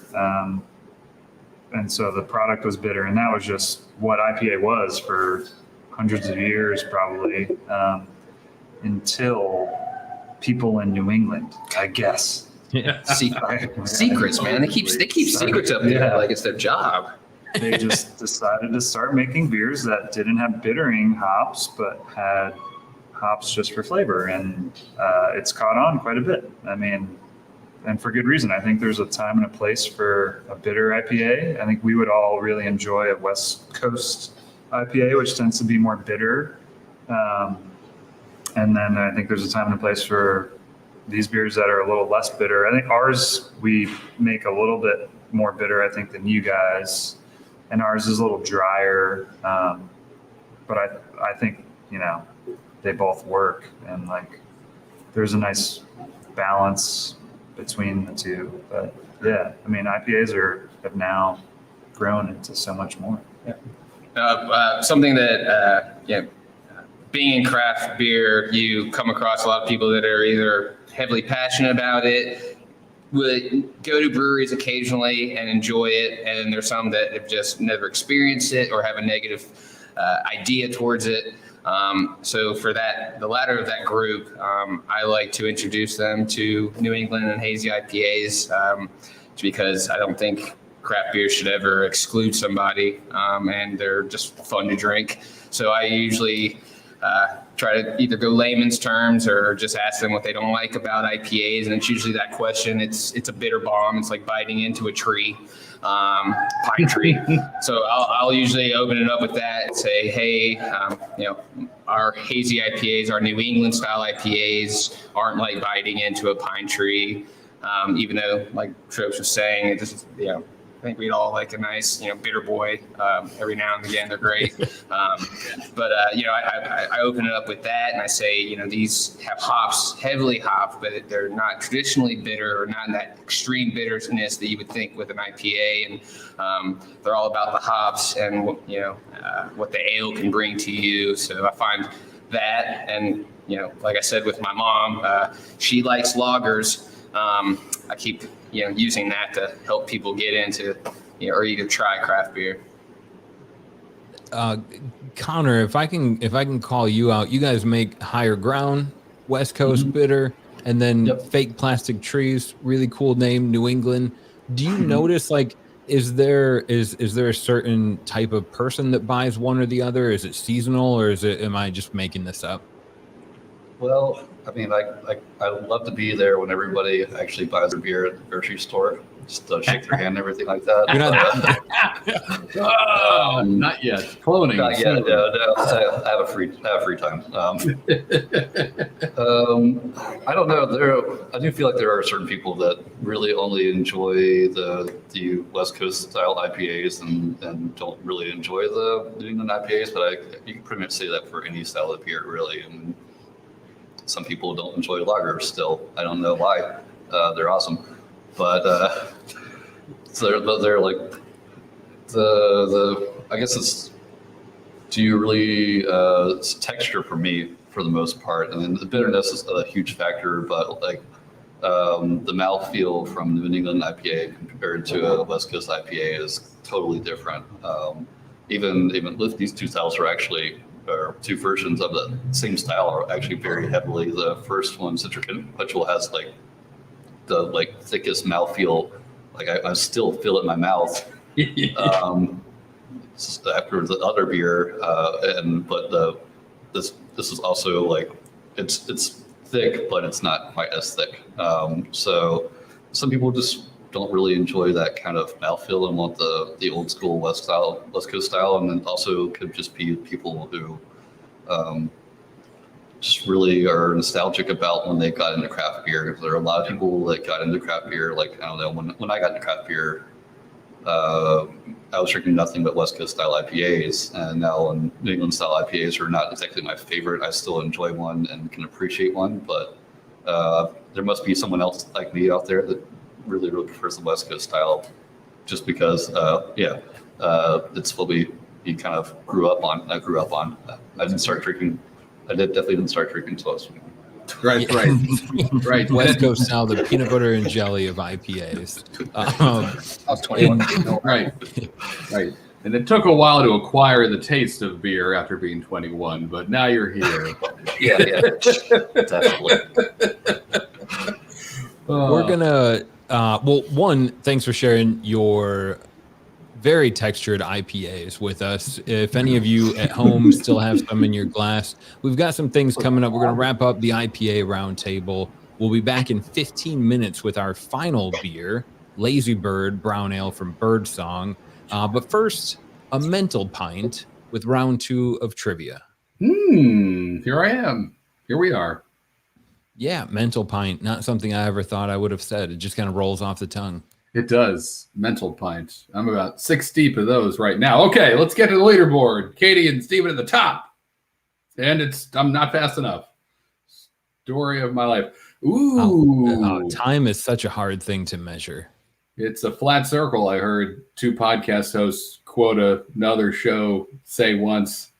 and so the product was bitter, and that was just what IPA was for hundreds of years, probably, until people in New England, I guess. Yeah. Secrets, man. They keep secrets up there Yeah. like it's their job. They just decided to start making beers that didn't have bittering hops, but had hops just for flavor. And it's caught on quite a bit. I mean, and for good reason. I think there's a time and a place for a bitter IPA. I think we would all really enjoy a West Coast IPA, which tends to be more bitter. And then I think there's a time and a place for these beers that are a little less bitter. I think ours, we make a little bit more bitter, I think, than you guys. And ours is a little drier. But I think, they both work. And like, there's a nice balance between the two. But yeah, I mean, IPAs have now grown into so much more. Yeah. Something that, being in craft beer, you come across a lot of people that are either heavily passionate about it, would go to breweries occasionally and enjoy it, and there's some that have just never experienced it or have a negative idea towards it. So for the latter of that group, I like to introduce them to New England and hazy IPAs, because I don't think craft beer should ever exclude somebody, and they're just fun to drink. So I usually try to either go layman's terms or just ask them what they don't like about IPAs, and it's usually that question. It's a bitter bomb. It's like biting into a tree, pine tree. So I'll usually open it up with that and say, hey, our hazy IPAs, our New England style IPAs aren't like biting into a pine tree, even though, like Tropes was saying, it just I think we'd all like a nice, bitter boy every now and again. They're great. But I open it up with that and I say, these have hops, heavily hopped, but they're not traditionally bitter or not in that extreme bitterness that you would think with an IPA. And they're all about the hops and, what the ale can bring to you. So I find that, and, like I said, with my mom, she likes lagers. I keep using that to help people get into or either try craft beer. Connor, if I can call you out, you guys make Higher Ground, West Coast bitter, and then Fake Plastic Trees, really cool name, New England. Do you notice, like, is there a certain type of person that buys one or the other? Is it seasonal, or am I just making this up? Well, I mean, I love to be there when everybody actually buys their beer at the grocery store. Just shake their hand and everything like that. Not yet. Cloning. Not yet. No, I have a free time. I don't know. I do feel like there are certain people that really only enjoy the West Coast style IPAs and don't really enjoy the New England IPAs. But you can pretty much say that for any style of beer, really. And some people don't enjoy lagers still. I don't know why. They're awesome. But they're like I guess do you really it's texture for me for the most part, and then the bitterness is a huge factor. But like the mouthfeel from New England IPA compared to a West Coast IPA is totally different. Even these two styles are two versions of the same style are actually very heavily. The first one, Citriquential, has the thickest mouthfeel. Like I still feel it in my mouth. after the other beer, this is also like it's thick, but it's not quite as thick. So some people just don't really enjoy that kind of mouthfeel and want the old school West Coast style, and then also could just be people who just really are nostalgic about when they got into craft beer. There are a lot of people that got into craft beer, like I don't know, when I got into craft beer, I was drinking nothing but West Coast style IPAs, and now when New England style IPAs are not exactly my favorite, I still enjoy one and can appreciate one, but there must be someone else like me out there that really prefers the West Coast style, just because it's what you kind of grew up on. I grew up on. I definitely didn't start drinking until I was right. Right. West Coast style, the peanut butter and jelly of IPAs. I was 21. Right. And it took a while to acquire the taste of beer after being 21, but now you're here. Yeah, definitely. We're gonna one, thanks for sharing your very textured IPAs with us. If any of you at home still have some in your glass, we've got some things coming up. We're going to wrap up the IPA roundtable. We'll be back in 15 minutes with our final beer, Lazy Bird Brown Ale from Birdsong. But first, a mental pint with round 2 of trivia. Here I am. Here we are. Yeah, mental pint. Not something I ever thought I would have said. It just kind of rolls off the tongue. It does. Mental pint. I'm about 6 deep of those right now. Okay, let's get to the leaderboard. Katie and Steven at the top. And I'm not fast enough. Story of my life. Ooh. Time is such a hard thing to measure. It's a flat circle. I heard 2 podcast hosts quote another show say once.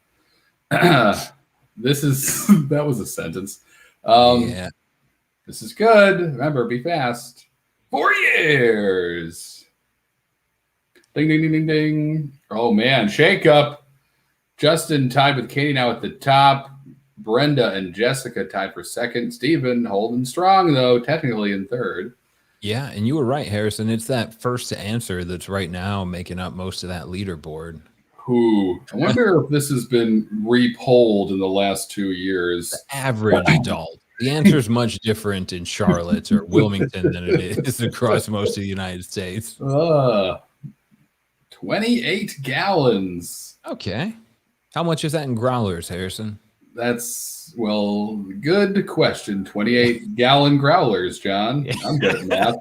That was a sentence. Yeah. This is good. Remember, be fast. 4 years. Ding, ding, ding, ding, ding. Oh, man. Shake up. Justin tied with Katie now at the top. Brenda and Jessica tied for second. Steven holding strong, though, technically in third. Yeah, and you were right, Harrison. It's that first to answer that's right now making up most of that leaderboard. I wonder if this has been repolled in the last 2 years. The average adult. The answer is much different in Charlotte or Wilmington than it is across most of the United States. 28 gallons. Okay. How much is that in growlers, Harrison? That's, good question. 28-gallon growlers, John. I'm good at math.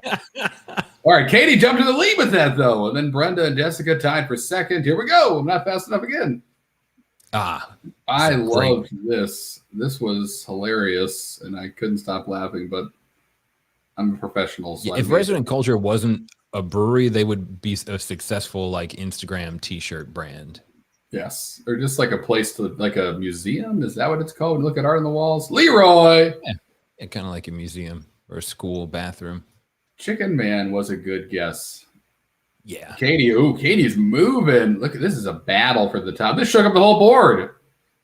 All right, Katie jumped to the lead with that, though. And then Brenda and Jessica tied for second. Here we go. I'm not fast enough again. I loved this. This was hilarious, and I couldn't stop laughing, but I'm a professional. So if Resident Culture wasn't a brewery, they would be a successful Instagram t-shirt brand. Yes, or just like a place to, like a museum. Is that what it's called? Look at art on the walls. Leroy. Yeah, kind of like a museum or a school bathroom. Chicken Man was a good guess. Yeah. Katie's moving. Look, this is a battle for the top. This shook up the whole board.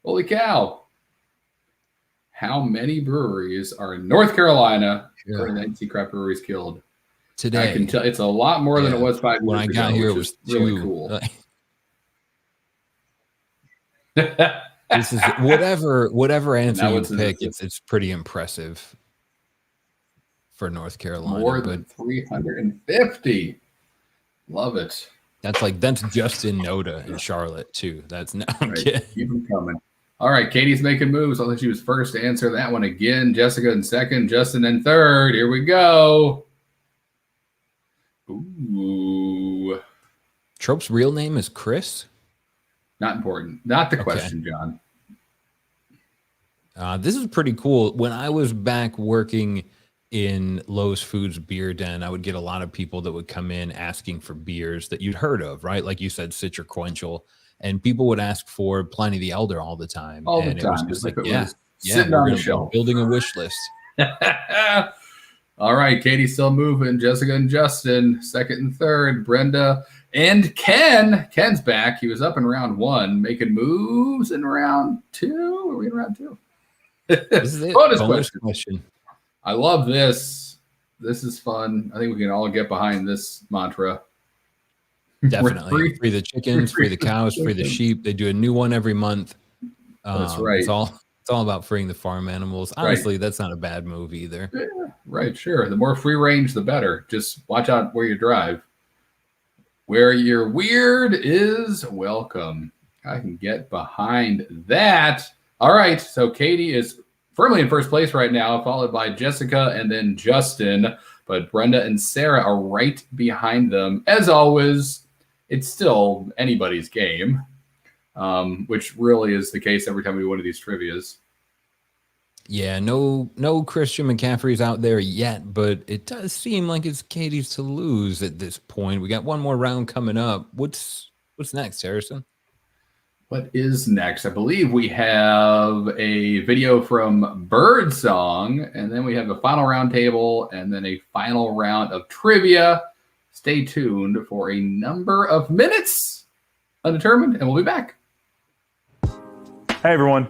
Holy cow. How many breweries are in North Carolina for the NC Craft Breweries Killed? Today. I can tell it's a lot more than it was 5 years ago. When I got here, it was really cool. This is whatever answer you pick, it's pretty impressive for North Carolina. More than 350. Love it. That's just in Noda in Charlotte too. That's no right. Keep them coming. All right, Katie's making moves. I'll let you was first to answer that one again. Jessica in second, Justin in third. Here we go. Ooh. Trope's real name is Chris? Not important. Not the question, John. This is pretty cool. When I was back working in Lowe's Foods Beer Den, I would get a lot of people that would come in asking for beers that you'd heard of, right? Like you said, Citriquential. And people would ask for Pliny the Elder all the time. All the time. It was just sitting on the shelf. Building a wish list. All right, Katie's still moving. Jessica and Justin, second and third. Brenda and Ken. Ken's back. He was up in round 1, making moves in round 2. Are we in round 2? This is it. Bonus question. I love this. This is fun. I think we can all get behind this mantra. Definitely. Free the chickens, free the cows, free the sheep. They do a new one every month. That's right. It's all about freeing the farm animals. Honestly, That's not a bad move either. Yeah, right, sure. The more free range, the better. Just watch out where you drive. Where your weird is welcome. I can get behind that. All right, so Katie is firmly in first place right now, followed by Jessica and then Justin. But Brenda and Sarah are right behind them. As always, it's still anybody's game, which really is the case every time we do one of these trivias. Yeah, no Christian McCaffrey's out there yet, but it does seem like it's Katie's to lose at this point. We got one more round coming up. What's next, Harrison? What is next? I believe we have a video from Birdsong, and then we have a final round table, and then a final round of trivia. Stay tuned for a number of minutes, undetermined, and we'll be back. Hey everyone,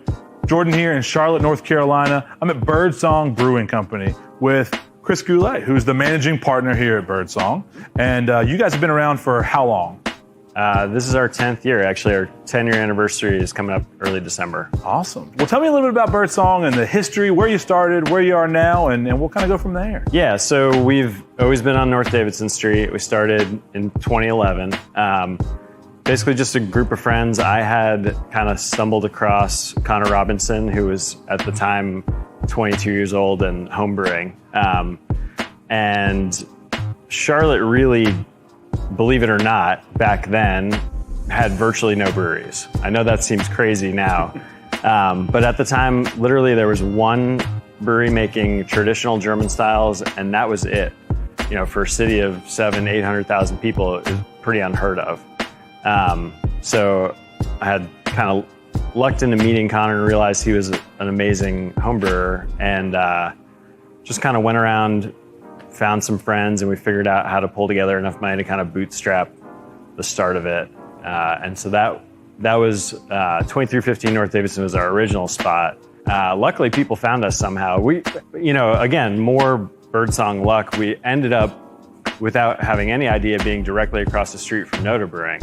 Jordan here in Charlotte, North Carolina. I'm at Birdsong Brewing Company with Chris Goulet, who's the managing partner here at Birdsong. And you guys have been around for how long? This is our 10th year. Actually, our 10-year anniversary is coming up early December. Awesome. Well, tell me a little bit about Birdsong and the history, where you started, where you are now, and we'll kind of go from there. Yeah, so we've always been on North Davidson Street. We started in 2011. Basically just a group of friends. I had kind of stumbled across Connor Robinson, who was at the time 22 years old and homebrewing. And Charlotte really, believe it or not, back then had virtually no breweries. I know that seems crazy now, but at the time, literally there was one brewery making traditional German styles, and that was it. You know, for a city of 800,000 people, it was pretty unheard of. So I had kind of lucked into meeting Connor and realized he was an amazing home brewer, and just kind of went around, found some friends, and we figured out how to pull together enough money to kind of bootstrap the start of it. And so that was 2315 North Davidson was our original spot. Luckily, people found us somehow. We, again, more Birdsong luck. We ended up, without having any idea, being directly across the street from Noda Brewing.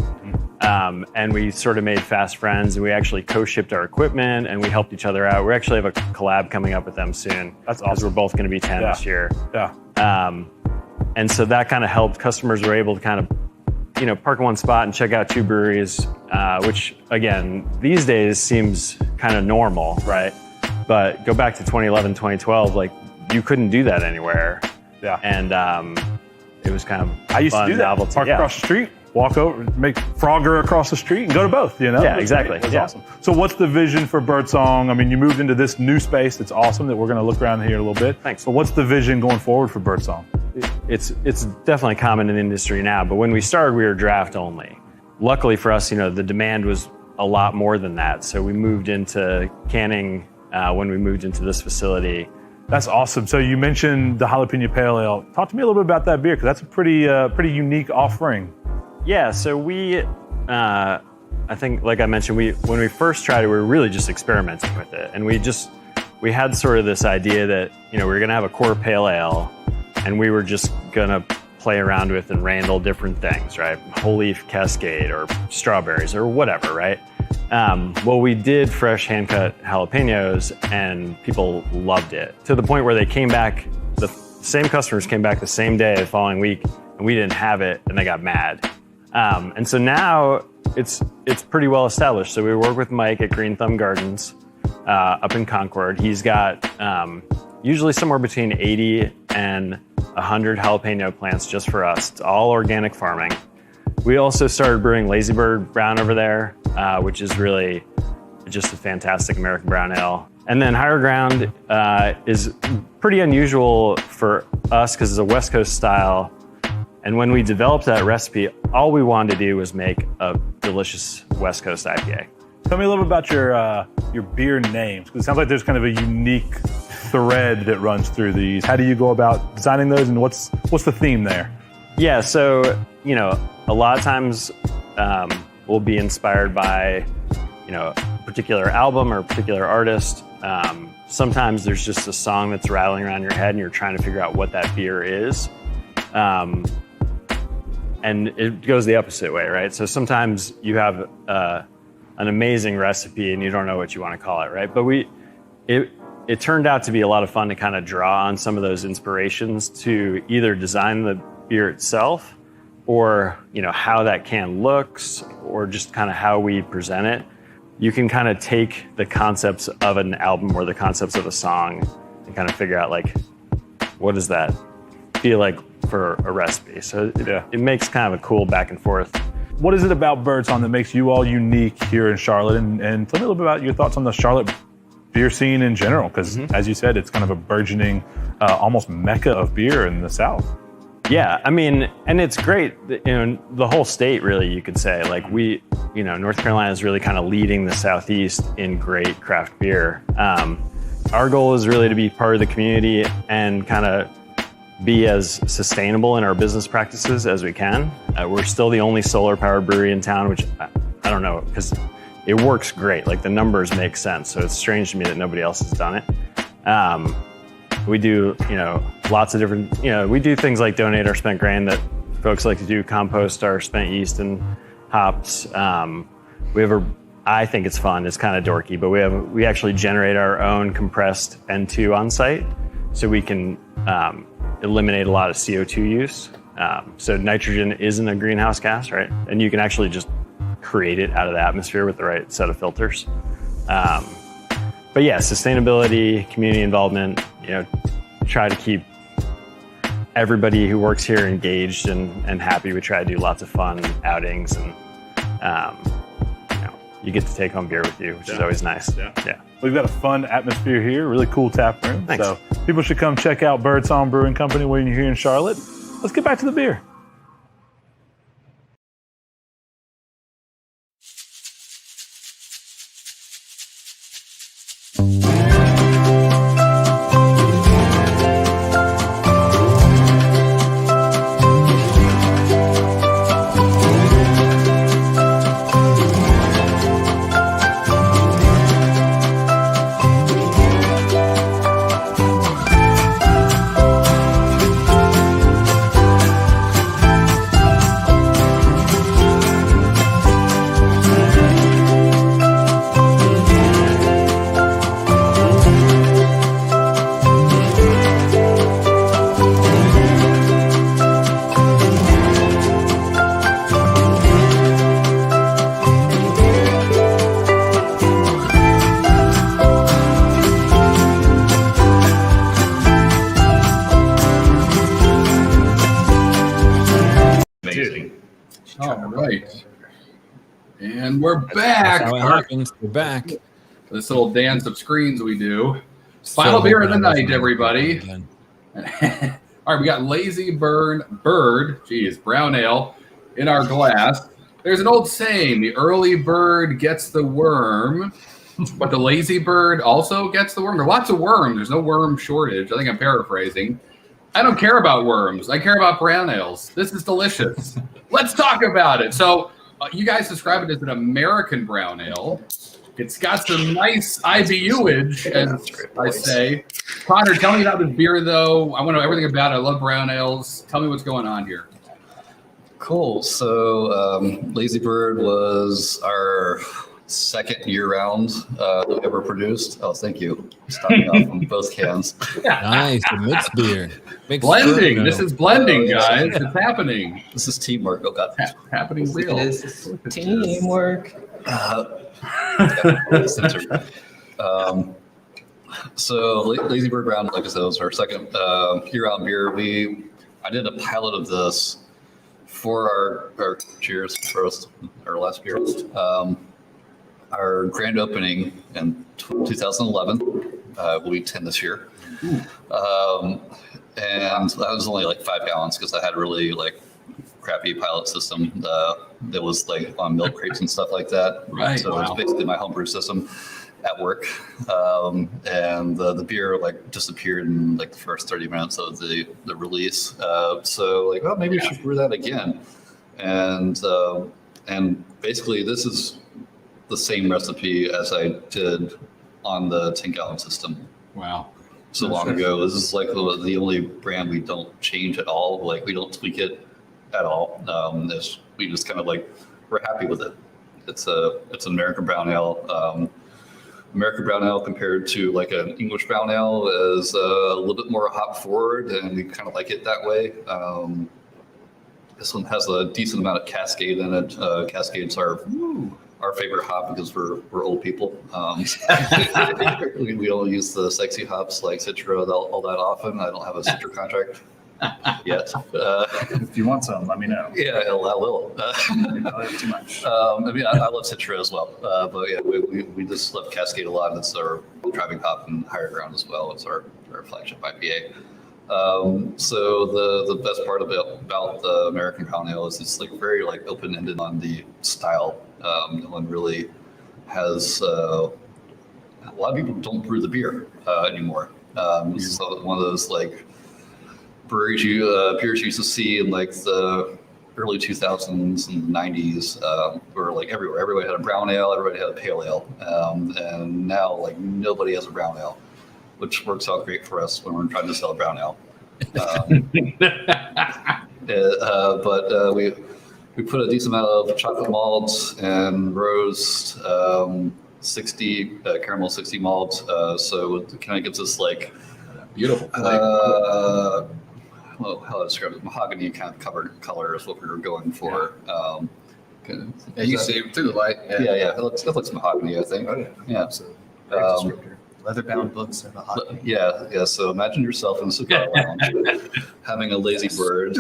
And we sort of made fast friends, and we actually co-shipped our equipment, and we helped each other out. We actually have a collab coming up with them soon. That's awesome. Because we're both going to be 10 this year. Yeah. And so that kind of helped. Customers were able to kind of, park in one spot and check out two breweries, which, again, these days seems kind of normal, right? But go back to 2011, 2012, like, you couldn't do that anywhere. Yeah. And it was kind of I used to do that. Novelty. Park across the street, walk over, make Frogger across the street, and go to both, Yeah, exactly. That's awesome. So what's the vision for Birdsong? I mean, you moved into this new space that's awesome that we're going to look around here a little bit. Thanks. So what's the vision going forward for Birdsong? It's definitely common in the industry now, but when we started, we were draft only. Luckily for us, the demand was a lot more than that. So we moved into canning when we moved into this facility. That's awesome. So you mentioned the Jalapeno Pale Ale. Talk to me a little bit about that beer, because that's a pretty unique offering. Yeah, so we, I think, like I mentioned, when we first tried it, we were really just experimenting with it. And we had sort of this idea that, we were going to have a core pale ale, and we were just going to play around with and handle different things, right? Whole leaf Cascade or strawberries or whatever, right? Well, we did fresh hand-cut jalapenos, and people loved it, to the point where they came back, the same customers came back the same day the following week, and we didn't have it, and they got mad. And so now it's pretty well established. So we work with Mike at Green Thumb Gardens up in Concord. He's got usually somewhere between 80 and 100 jalapeno plants just for us. It's all organic farming. We also started brewing Lazy Bird Brown over there, which is really just a fantastic American brown ale. And then Higher Ground is pretty unusual for us because it's a West Coast style. And when we developed that recipe, all we wanted to do was make a delicious West Coast IPA. Tell me a little bit about your beer names, because it sounds like there's kind of a unique thread that runs through these. How do you go about designing those, and what's the theme there? Yeah, so a lot of times we'll be inspired by a particular album or a particular artist. Sometimes there's just a song that's rattling around your head, and you're trying to figure out what that beer is. and it goes the opposite way, right? So sometimes you have an amazing recipe and you don't know what you want to call it, right? But it turned out to be a lot of fun to kind of draw on some of those inspirations to either design the beer itself, or how that can looks, or just kind of how we present it. You can kind of take the concepts of an album or the concepts of a song and kind of figure out like, what does that feel like for a recipe? So it makes kind of a cool back and forth. What is it about Birdsong that makes you all unique here in Charlotte? And tell me a little bit about your thoughts on the Charlotte beer scene in general, because as you said, it's kind of a burgeoning, almost mecca of beer in the South. Yeah, I mean, and it's great, the whole state really, you could say, like North Carolina is really kind of leading the Southeast in great craft beer. Our goal is really to be part of the community and kind of be as sustainable in our business practices as we can. We're still the only solar powered brewery in town, which I don't know, because it works great. Like the numbers make sense. So it's strange to me that nobody else has done it. We do, lots of different, we do things like donate our spent grain that folks like to do, compost our spent yeast and hops. We have I think it's fun. It's kind of dorky, but we actually generate our own compressed N2 on site, so we can eliminate a lot of CO2 use. So nitrogen isn't a greenhouse gas, right? And you can actually just create it out of the atmosphere with the right set of filters. But yeah, sustainability, community involvement, try to keep everybody who works here engaged and happy. We try to do lots of fun outings, and you get to take home beer with you, which is always nice. Yeah. We've got a fun atmosphere here, really cool tap room. Thanks. So people should come check out Birdsong Brewing Company when you're here in Charlotte. Let's get back to the beer. All right. And we're back. That's how it happens. We're back. This little dance of screens we do. Final beer of the night, everybody. All right, we got Lazy Bird, brown ale in our glass. There's an old saying, the early bird gets the worm, but the lazy bird also gets the worm. There are lots of worms. There's no worm shortage. I think I'm paraphrasing. I don't care about worms. I care about brown ales. This is delicious. Let's talk about it. So you guys describe it as an American brown ale. It's got some nice IBU-age, as I say. Connor, tell me about this beer, though. I want to know everything about it. I love brown ales. Tell me what's going on here. Cool. So Lazy Bird was our second year-round that we ever produced. Oh, thank you. Stopping off on both cans. Nice. A mixed beer. Blending. This is blending, guys. It's happening. This is teamwork. Oh, God. Happening real. It is teamwork. So Lazy Bird Brown, like I said, was our second year-round beer. I did a pilot of this for our cheers first, our last beer. Our grand opening in 2011, we 10 this year. And that was only like 5 gallons because I had really like crappy pilot system that was like on milk crates and stuff like that. Right. So it was basically my homebrew system at work. And the beer like disappeared in like the first 30 minutes of the release. So like, oh, maybe we should brew that again. And basically this is the same recipe as I did on the 10-gallon system. Wow. So long ago. This is like the only brand we don't change at all. Like we don't tweak it at all. We just kind of like, we're happy with it. It's an American brown ale. American brown ale compared to like an English brown ale is a little bit more hop forward, and we kind of like it that way. This one has a decent amount of Cascade in it. Cascade's our favorite hop because we're old people. We don't use the sexy hops like Citra all that often. I don't have a Citra contract yet. If you want some, let me know. Yeah, I will. I have too much. I mean, I love Citra as well, but yeah, we just love Cascade a lot. And it's our driving hop and higher ground as well. It's our flagship IPA. So the best part about the American brown ale is it's like very like open-ended on the style. No one really has. A lot of people don't brew the beer anymore. So one of those like breweries beers you used to see in like the early 2000s and 90s were like everywhere. Everybody had a brown ale, everybody had a pale ale, and now like nobody has a brown ale, which works out great for us when we're trying to sell a brown ale. But we put a decent amount of chocolate malt and roast, 60 caramel 60 malt, so it kind of gives us like Beautiful. well, how to describe it? Mahogany kind of covered color is what we were going for. Yeah, you see it through the light. Yeah. It looks mahogany, I think. Oh, Yeah. Great descriptor. Leather-bound books and a hot. Yeah. So imagine yourself in a cigar lounge having a lazy bird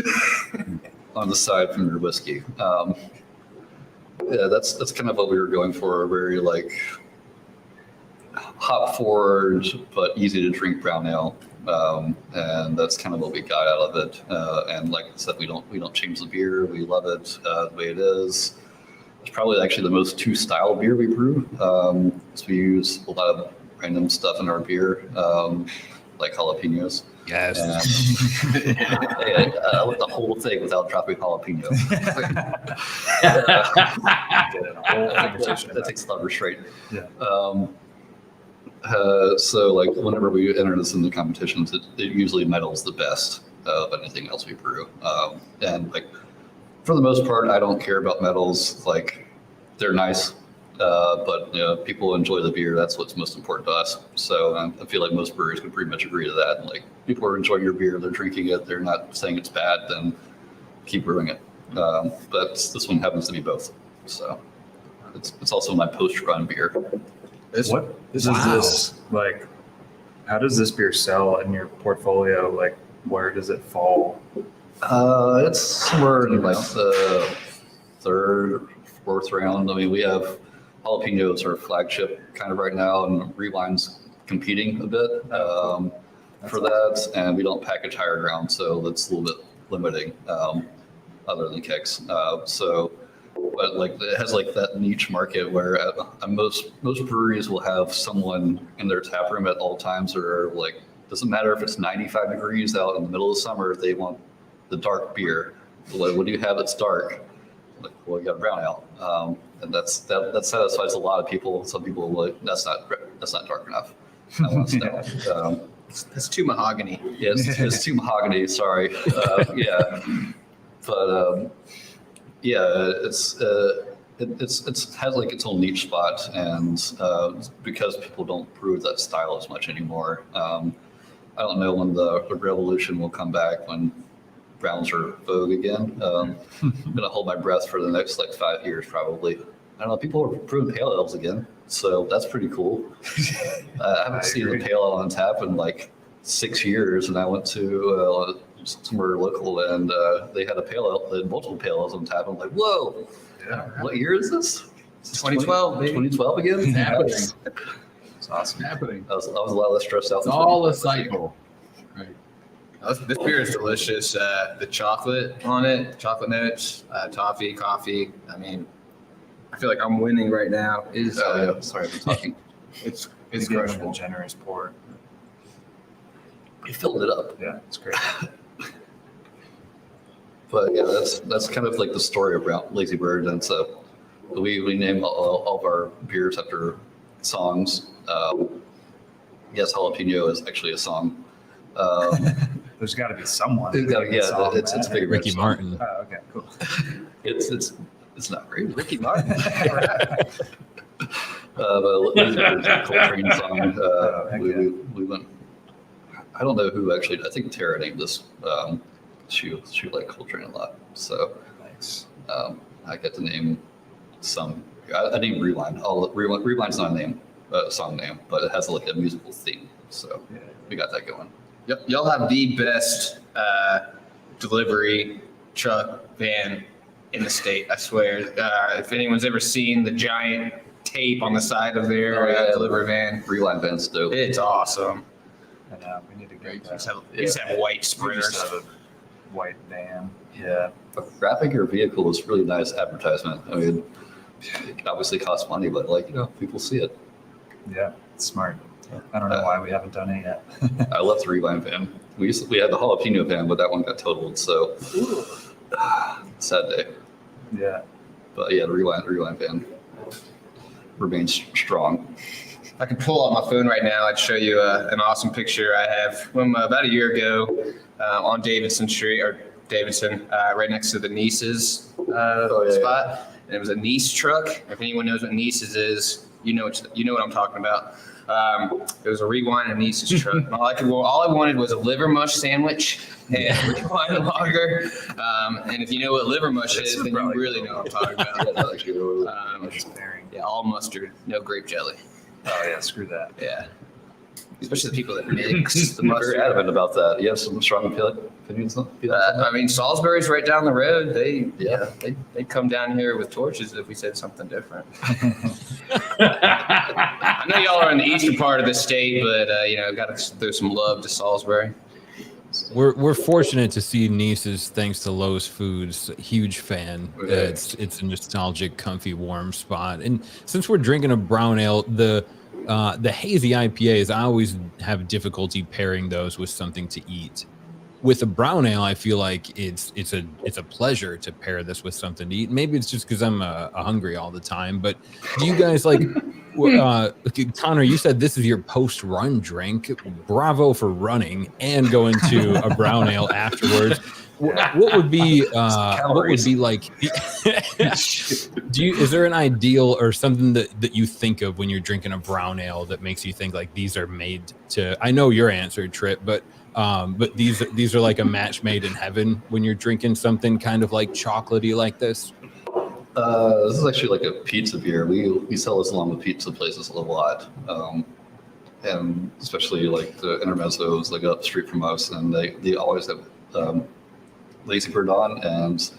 on the side from your whiskey. Yeah, that's kind of what we were going for. A very like hop forward but easy to drink brown ale. And that's kind of what we got out of it. And like I said, we don't change the beer. We love it the way it is. It's probably actually the most two-style beer we brew. So we use a lot of random stuff in our beer, like jalapenos. Yes. I like the whole thing without dropping jalapeno. That takes a lot of restraint. Yeah. So like whenever we enter this into competitions, it usually medals the best of anything else we brew. And like for the most part, I don't care about medals. Like they're nice, but you know, people enjoy the beer. That's what's most important to us. So I feel like most breweries would pretty much agree to that. Like people are enjoying your beer, they're drinking it, they're not saying it's bad, then keep brewing it. But this one happens to be both. So it's also my post-run beer. What is this like? How does this beer sell in your portfolio? Like, where does it fall? It's somewhere in like the third, fourth round. I mean, we have Jalapeno as our flagship kind of right now, and Rewind's competing a bit for that. And we don't package higher ground, so that's a little bit limiting other than kicks. But like it has like that niche market where most breweries will have someone in their tap room at all times, or like doesn't matter if it's 95 degrees out in the middle of summer, they want the dark beer. Like, what do you have that's dark? Like, well, you got a brown ale, and that satisfies a lot of people. Some people are like, that's not dark enough. I want to stay. It's too mahogany. Yeah, it's too mahogany. Sorry. Yeah, but. Yeah, it has like its own niche spot, and because people don't brew that style as much anymore, I don't know when the revolution will come back when browns are vogue again. I'm gonna hold my breath for the next like 5 years probably. I don't know. People are brewing pale ales again, so that's pretty cool. I haven't seen a pale ale on tap in like 6 years, and I went to somewhere local, and they had a pale ale, they had multiple pale ales on tap. I'm like, whoa, Yeah. what year is this? 2012, baby. 2012 again? It's happening. It's awesome. Happening. I was a lot less stressed out. It's all a cycle. Right. This beer is delicious. The chocolate on it, chocolate notes, toffee, coffee. I mean, I feel like I'm winning right now. Is Yeah. Sorry, I've been talking. it's It's good incredible. and generous pour. You filled it up. Yeah, it's great. But yeah, that's kind of like the story about Lazy Bird. And so we name all of our beers after songs. Yes, Jalapeno is actually a song. There's got to be someone. It's a big Ricky song. Martin. Oh, okay, cool. It's not great. Ricky Martin. But Coltrane song. We went. I don't know who actually. I think Tara named this. She liked Coltrane a lot, so Nice. I get to name some. I named Rewind. Rewind's not a song name, but it has like a musical theme. So we got that going. Y'all have the best delivery truck van in the state, I swear. If anyone's ever seen the giant tape on the side of their delivery van, Rewind van's dope. it's awesome. And we need to get We just have white We just sprinters. have a white van. Yeah. Wrapping your vehicle is really nice advertisement. I mean, it obviously costs money, but people see it. Yeah, it's smart. I don't know why we haven't done it yet. I love the Rewind van. We had the jalapeno van, but that one got totaled. So sad day. Yeah. But yeah, the Rewind van remains strong. If I could pull out my phone right now, I'd show you an awesome picture I have from about a year ago on Davidson Street, right next to the Nice's spot. And it was a Nice truck. If anyone knows what Nice's is, you know what I'm talking about. It was a Rewind and Nice's truck. And all I wanted was a liver mush sandwich and a Rewind lager. And if you know what liver mush is, then you really know what I'm talking about. All mustard, no grape jelly. Oh yeah, screw that. Yeah. Especially the people that mix the I'm mustard. very adamant about that. You have some strong opinions on that? I mean, Salisbury's right down the road. They come down here with torches if we said something different. I know y'all are in the eastern part of the state, but got to throw some love to Salisbury. We're fortunate to see Nice's thanks to Lowe's Foods. Huge fan. It's a nostalgic, comfy, warm spot. And since we're drinking a brown ale, the hazy IPAs, I always have difficulty pairing those with something to eat. With a brown ale, I feel like it's a pleasure to pair this with something to eat. Maybe it's just because I'm hungry all the time. But do you guys like? Connor, you said this is your post-run drink. Bravo for running and going to a brown ale afterwards. What would be like? Is there an ideal or something that you think of when you're drinking a brown ale that makes you think like these are made to? I know your answer, Trip, but these are like a match made in heaven when you're drinking something kind of like chocolatey like this. This is actually like a pizza beer. We sell this along with pizza places a lot, and especially like the Intermezzos, like up the street from us, and they always have Lazy Bird on, and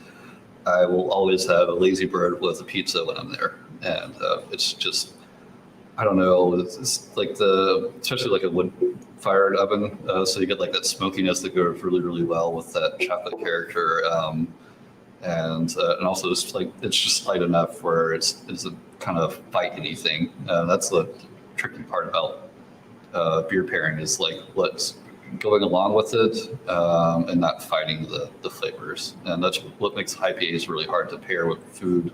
I will always have a Lazy Bird with a pizza when I'm there, and it's just I don't know, it's like especially like a wood-fired oven, so you get like that smokiness that goes really really well with that chocolate character. And also it's just light enough where it's a kind of fight anything. That's the tricky part about beer pairing is like what's going along with it and not fighting the flavors. And that's what makes IPAs really hard to pair with food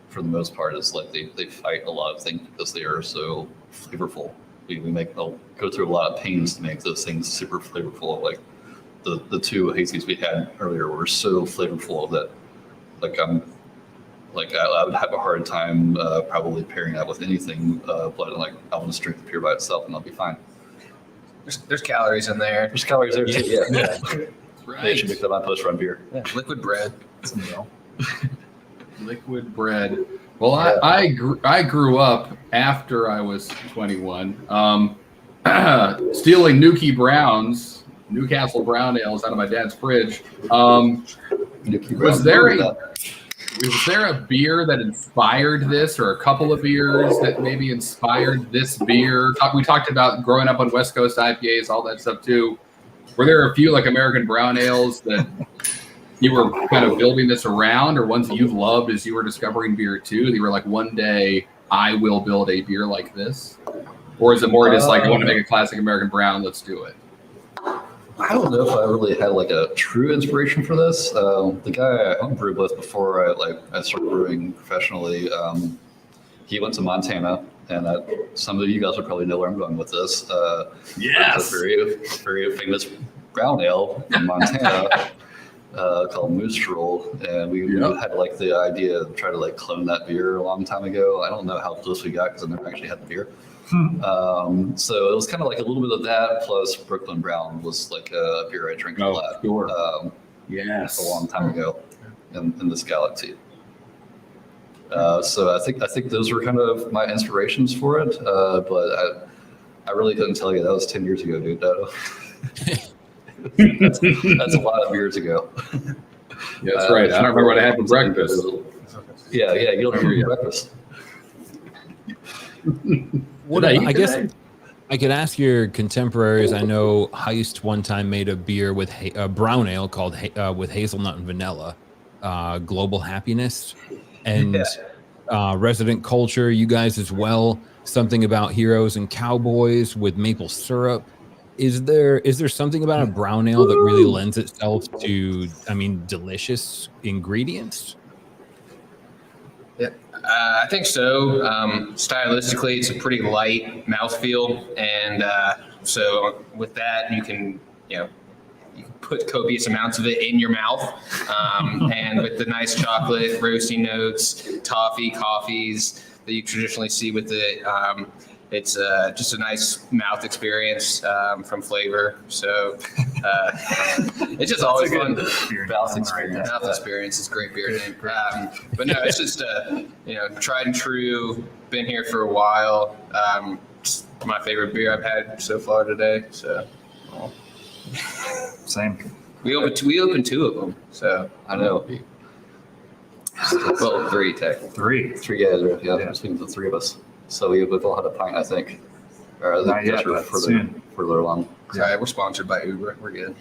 for the most part is like they fight a lot of things because they are so flavorful. They'll go through a lot of pains to make those things super flavorful. Like the two hazies we had earlier were so flavorful that I would have a hard time probably pairing that with anything, but I'll just drink the beer by itself and I'll be fine. There's calories in there. There's calories there too. Yeah. Right. They should make that on post-run beer. Yeah, liquid bread. Liquid bread. Well, I grew up after I was 21, stealing Newcastle Brown ales out of my dad's fridge. Was there a beer that inspired this, or a couple of beers that maybe inspired this beer? We talked about growing up on West Coast IPAs, all that stuff too. Were there a few like American brown ales that you were kind of building this around, or ones that you've loved as you were discovering beer too? That you were like, one day I will build a beer like this, or is it more just like I want to make a classic American brown? Let's do it. I don't know if I really had like a true inspiration for this. The guy I homebrewed with before I started brewing professionally, he went to Montana, and some of you guys will probably know where I'm going with this. Yes, a very very famous brown ale in Montana called Moose Roll, and we had like the idea of trying to like clone that beer a long time ago. I don't know how close we got because I never actually had the beer. So it was kind of like a little bit of that plus Brooklyn Brown was like a beer I drink a lot. Sure. Yes. A long time ago in this galaxy. So I think those were kind of my inspirations for it, but I really couldn't tell you. That was 10 years ago, dude. That's a lot of years ago. Yeah, that's right. I don't remember what I had for breakfast. Yeah, you don't remember your breakfast. What I guess I could ask your contemporaries. I know Heist one time made a beer with a brown ale called with hazelnut and vanilla, Global Happiness, and Resident Culture. You guys as well. Something about Heroes and Cowboys with maple syrup. Is there something about a brown ale that really lends itself to, delicious ingredients? Yeah, I think so. Stylistically, it's a pretty light mouthfeel, and so with that, you can put copious amounts of it in your mouth, and with the nice chocolate, roasty notes, toffee, coffees that you traditionally see with it. It's just a nice mouth experience from flavor. So it's just always fun. Mouth experience. Mouth experience is a great beer name. But no, it's just tried and true. Been here for a while. It's my favorite beer I've had so far today. So Same. we opened two of them. So I know. Well, three technically. Three guys. Yeah, between the three of us. So we've all had a pint, I think. Or Not yet, but soon. Further along. Sorry, we're sponsored by Uber. We're good.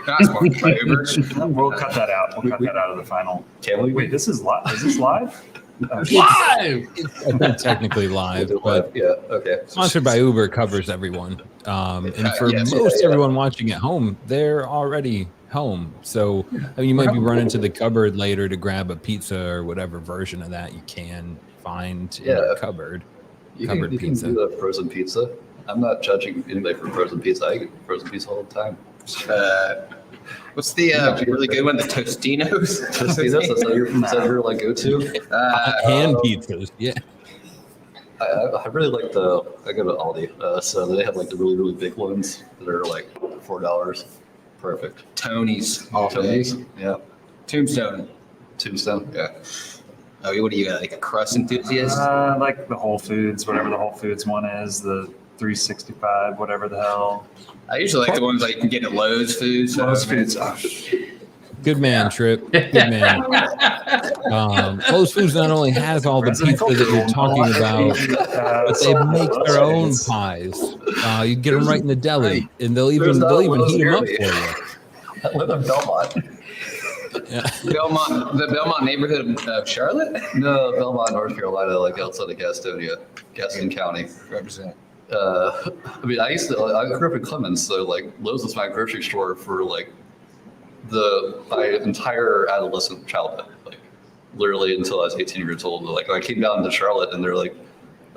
Not sponsored by Uber. We'll cut that out. We'll cut that out of the final. Can we? Wait, this is live. Is this live? Live! It's technically live, but yeah, okay. Sponsored by Uber covers everyone. And for everyone watching at home, they're already home. So you might be running to the cupboard later to grab a pizza or whatever version of that you can find in the cupboard. You can do a frozen pizza. I'm not judging anybody for frozen pizza. I eat frozen pizza all the time. What's the really good one? The Tostinos? Tostinos? Is that your like go-to? Hand pizzas, yeah. I really like I go to Aldi, so they have like the really, really big ones that are like $4. Perfect. Tony's. Tony's? Yeah. Tombstone, yeah. Oh, what do you got? Like a crust enthusiast? Like the Whole Foods, whatever the Whole Foods one is, the 365, whatever the hell. I usually like the ones that you can get at Lowe's Foods. Lowe's Foods. Good man, Trip. Good man. Lowe's Foods not only has all the pizza that you're talking about, but they make their own pies. You get them right in the deli, and they'll even heat them up for you. I live in Belmont. Yeah. The Belmont neighborhood of Charlotte? No, Belmont, North Carolina, like outside of Gaston County. Represent. I grew up in Clemens, so like Lowe's was my grocery store for like my entire adolescent childhood, like literally until I was 18 years old. Like I came down to Charlotte, and I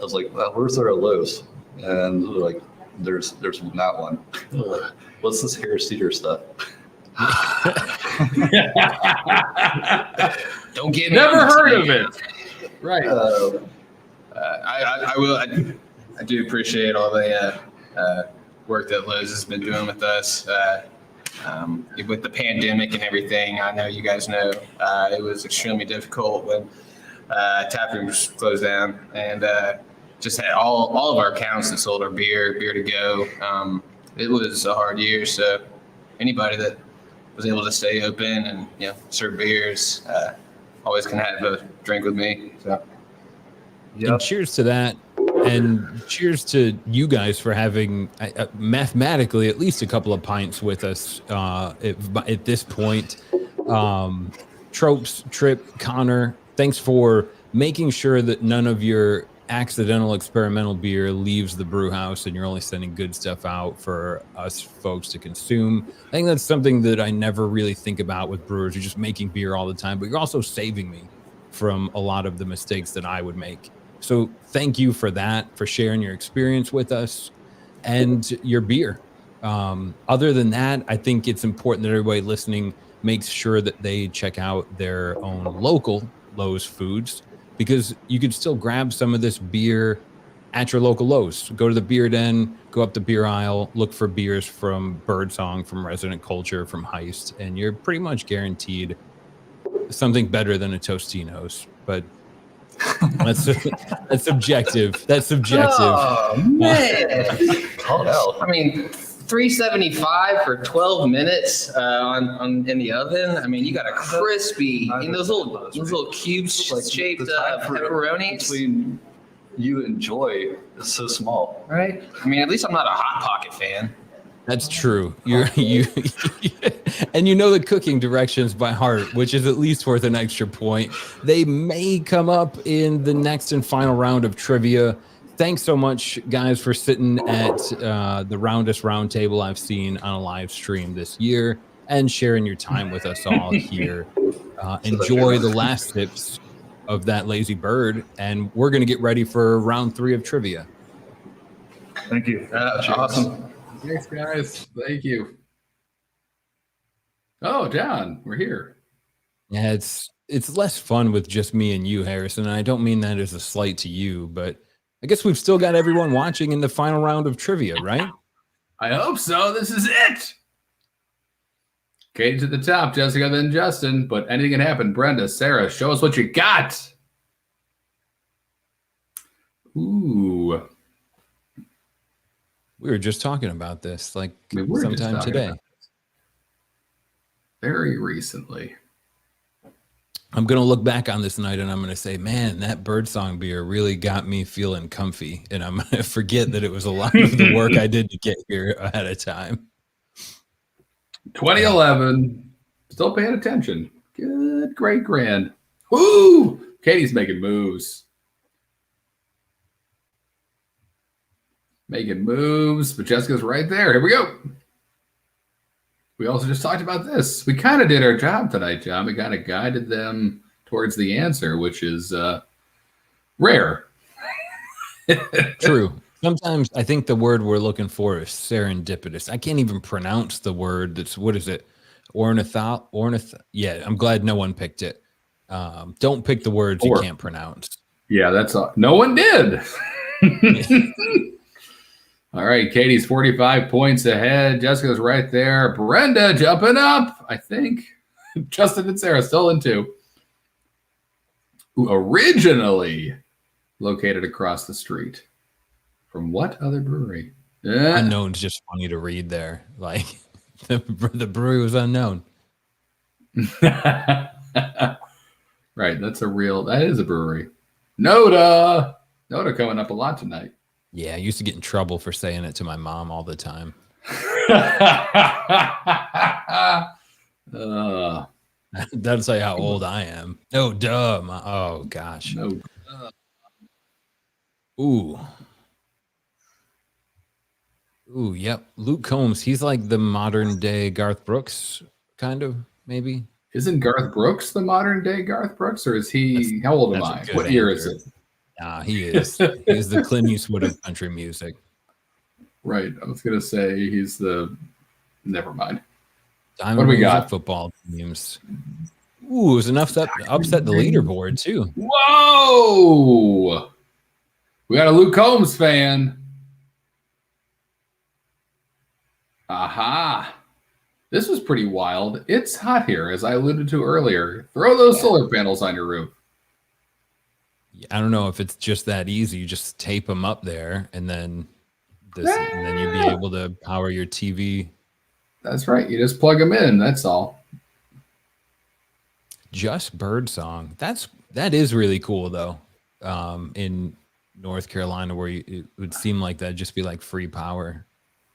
was like, well, where's there a Lowe's? And they're like, there's not one. Like, what's this Harris Teeter stuff? Don't get me. Never heard of it. Right. I do appreciate all the work that Lowe's has been doing with us. With the pandemic and everything, I know you guys know it was extremely difficult when tap rooms closed down, and just had all of our accounts that sold our beer to go. It was a hard year, so anybody that was able to stay open and serve beers always can have a drink with me. So. And cheers to that, and cheers to you guys for having mathematically at least a couple of pints with us at this point. Tropes, Trip, Connor, thanks for making sure that none of your accidental experimental beer leaves the brew house and you're only sending good stuff out for us folks to consume. I think that's something that I never really think about with brewers. You're just making beer all the time, but you're also saving me from a lot of the mistakes that I would make. So thank you for that, for sharing your experience with us and your beer. Other than that, I think it's important that everybody listening makes sure that they check out their own local Lowe's foods, because you could still grab some of this beer at your local Lowe's. Go to the beer den, go up the beer aisle, look for beers from Birdsong, from Resident Culture, from Heist, and you're pretty much guaranteed something better than a Tostino's. But that's that's subjective. That's subjective. Oh man! Call it out. I mean, $3.75 for 12 minutes on in the oven. I mean, you got a crispy in those little cubes shaped pepperonis. Between you and Joy is so small. Right? I mean, at least I'm not a Hot Pocket fan. That's true. You and you know the cooking directions by heart, which is at least worth an extra point. They may come up in the next and final round of trivia. Thanks so much, guys, for sitting at the roundest round table I've seen on a live stream this year and sharing your time with us all here. Enjoy the last sips of that lazy bird, and we're going to get ready for round 3 of trivia. Thank you. Awesome. Thanks, guys. Thank you. Oh, John, we're here. Yeah, it's less fun with just me and you, Harrison. And I don't mean that as a slight to you, but I guess we've still got everyone watching in the final round of trivia, right? I hope so. This is it. Katie's at the top, Jessica, then Justin. But anything can happen. Brenda, Sarah, show us what you got. Ooh. We were just talking about this like We were just sometime talking today. about this. Very recently. I'm going to look back on this night and I'm going to say, man, that Birdsong beer really got me feeling comfy. And I'm going to forget that it was a lot of the work I did to get here ahead of time. 2011. Still paying attention. Good, great, grand. Woo! Katie's making moves. Making moves, but Jessica's right there. Here we go. We also just talked about this. We kind of did our job tonight, John. We kind of guided them towards the answer, which is rare. True. Sometimes I think the word we're looking for is serendipitous. I can't even pronounce the word. That's, what is it? Yeah, I'm glad no one picked it. Don't pick the words you can't pronounce. Yeah, that's all. No one did. All right, Katie's 45 points ahead. Jessica's right there. Brenda jumping up, I think. Justin and Sarah still in 2. Who originally located across the street. From what other brewery? Unknown's just funny to read there. Like, the brewery was unknown. Right, that is a brewery. Noda coming up a lot tonight. Yeah, I used to get in trouble for saying it to my mom all the time. That'll say how old I am. No, duh. Oh, gosh. No. Ooh, yep. Luke Combs, he's like the modern day Garth Brooks, kind of, maybe. Isn't Garth Brooks the modern day Garth Brooks, or is he, how old am I? What year is it? Nah, he is. He's the Clint Eastwood of country music. Right. I was going to say he's the, never mind. Diamond What do we got? Football teams. Ooh, it was enough to upset the leaderboard, too. Whoa! We got a Luke Combs fan. Aha. This was pretty wild. It's hot here, as I alluded to earlier. Throw those solar panels on your roof. I don't know if it's just that easy. You just tape them up there, and then you'd be able to power your TV. That's right. You just plug them in. That's all. Just Birdsong. That is really cool, though. In North Carolina, where it would seem like that'd just be like free power.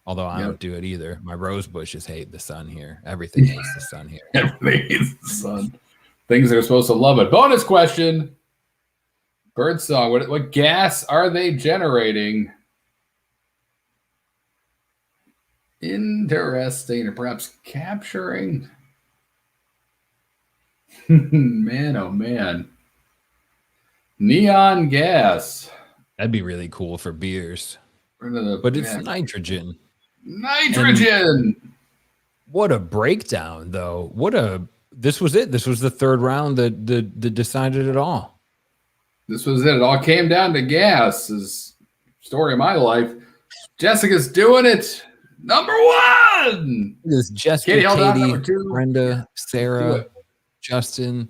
Although I don't do it either. My rose bushes hate the sun here. Everything hates the sun here. Everything hates the sun. Things that are supposed to love it. Bonus question. Birdsong, what gas are they generating? Interesting. Or perhaps capturing? Man, oh man. Neon gas. That'd be really cool for beers. But it's nitrogen. Nitrogen. What a breakdown, though. This was it. This was the third round that decided it all. This was it. It all came down to gas. Is story of my life. Jessica's doing it. Number one. This Jessica, Katie held on, Katie, number two. Brenda, Sarah, Justin.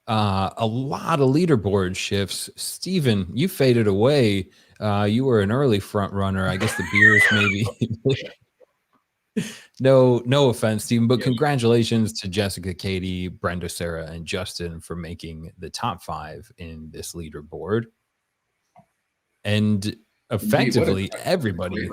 A lot of leaderboard shifts. Steven, you faded away. You were an early front runner. I guess the beers maybe. No offense, Steven, but congratulations to Jessica, Katie, Brenda, Sarah, and Justin for making the top 5 in this leaderboard. And effectively, everybody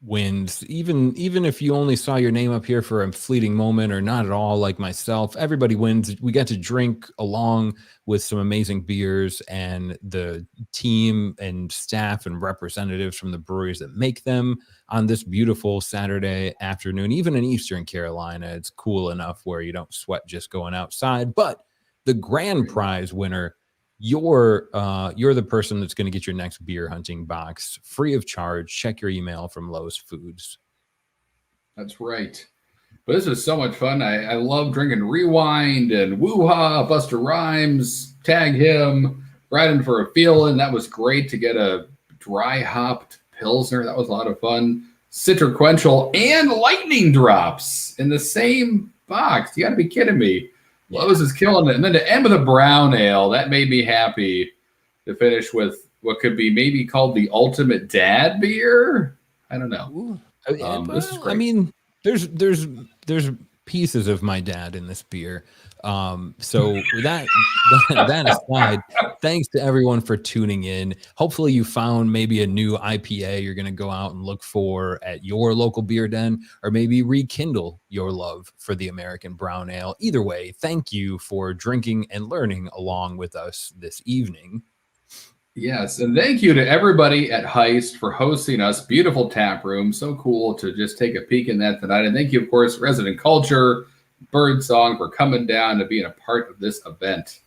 wins. Even if you only saw your name up here for a fleeting moment or not at all, like myself, everybody wins. We got to drink along with some amazing beers, and the team and staff and representatives from the breweries that make them on this beautiful Saturday afternoon. Even in Eastern Carolina, it's cool enough where you don't sweat just going outside. But the grand prize winner, you're the person that's going to get your next beer hunting box free of charge. Check your email from Lowe's Foods. That's right. But this is so much fun. I love drinking Rewind and Woo-Ha, Buster Rhymes, Tag Him, riding for a feeling. That was great to get a dry hopped Pilsner. That was a lot of fun. Citriquential and Lightning Drops in the same box. You got to be kidding me. Lowe's is killing it. And then to end with a brown ale, that made me happy to finish with what could be maybe called the ultimate dad beer. I don't know. This is great. I mean, there's pieces of my dad in this beer. So with that aside, thanks to everyone for tuning in. Hopefully you found maybe a new IPA you're going to go out and look for at your local beer den, or maybe rekindle your love for the American brown ale. Either way, thank you for drinking and learning along with us this evening. Yes, and thank you to everybody at Heist for hosting us. Beautiful tap room. So cool to just take a peek in that tonight. And thank you, of course, Resident Culture, Birdsong, for coming down and being a part of this event.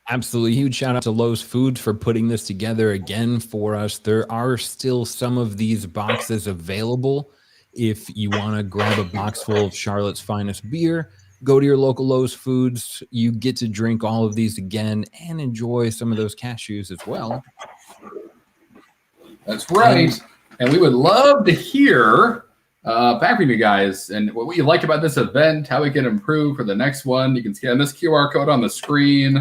Absolutely. Huge shout out to Lowe's Foods for putting this together again for us. There are still some of these boxes available. If you want to grab a box full of Charlotte's finest beer, go to your local Lowe's Foods. You get to drink all of these again and enjoy some of those cashews as well. That's right. And we would love to hear back from you guys and what you like about this event, how we can improve for the next one. You can scan this QR code on the screen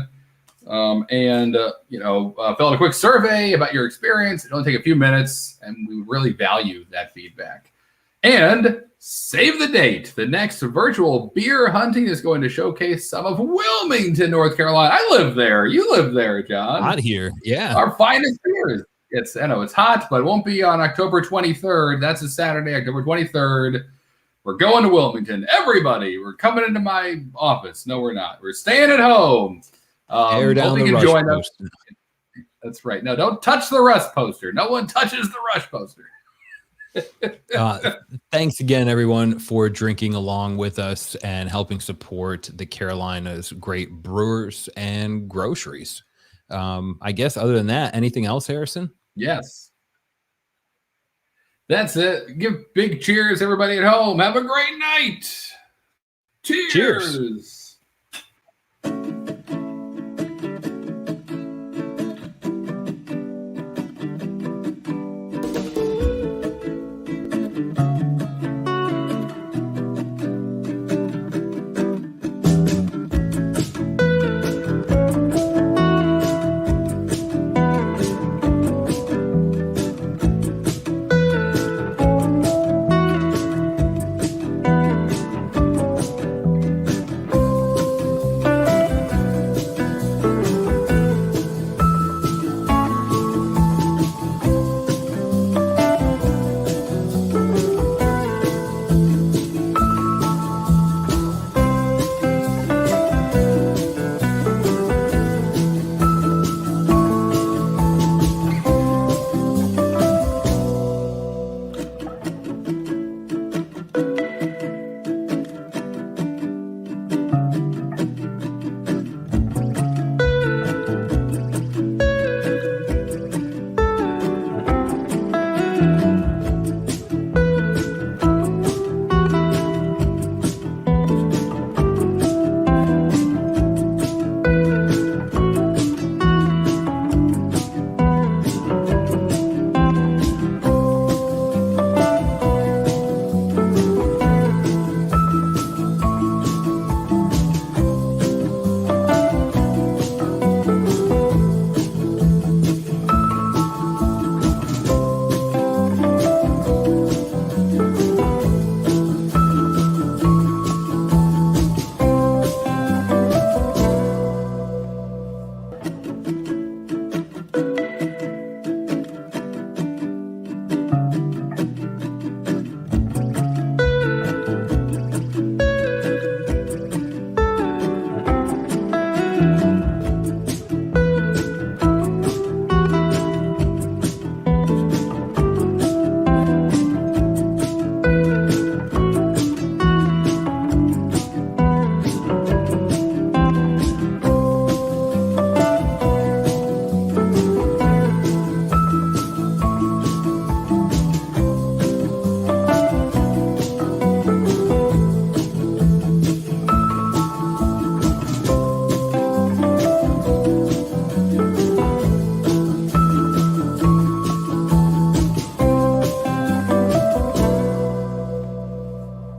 and fill out a quick survey about your experience. It'll only take a few minutes, and we really value that feedback. And save the date. The next virtual beer hunting is going to showcase some of Wilmington, North Carolina. I live there. You live there, John. Hot here. Yeah. Our finest beers. I know it's hot, but it won't be on October 23rd. That's a Saturday, October 23rd. We're going to Wilmington. Everybody, we're coming into my office. No, we're not. We're staying at home. Air down the Rush poster. That's right. No, don't touch the Rush poster. No one touches the Rush poster. Thanks again, everyone, for drinking along with us and helping support the Carolinas' great brewers and groceries. I guess other than that, anything else, Harrison? Yes. That's it. Give big cheers, everybody at home. Have a great night. Cheers.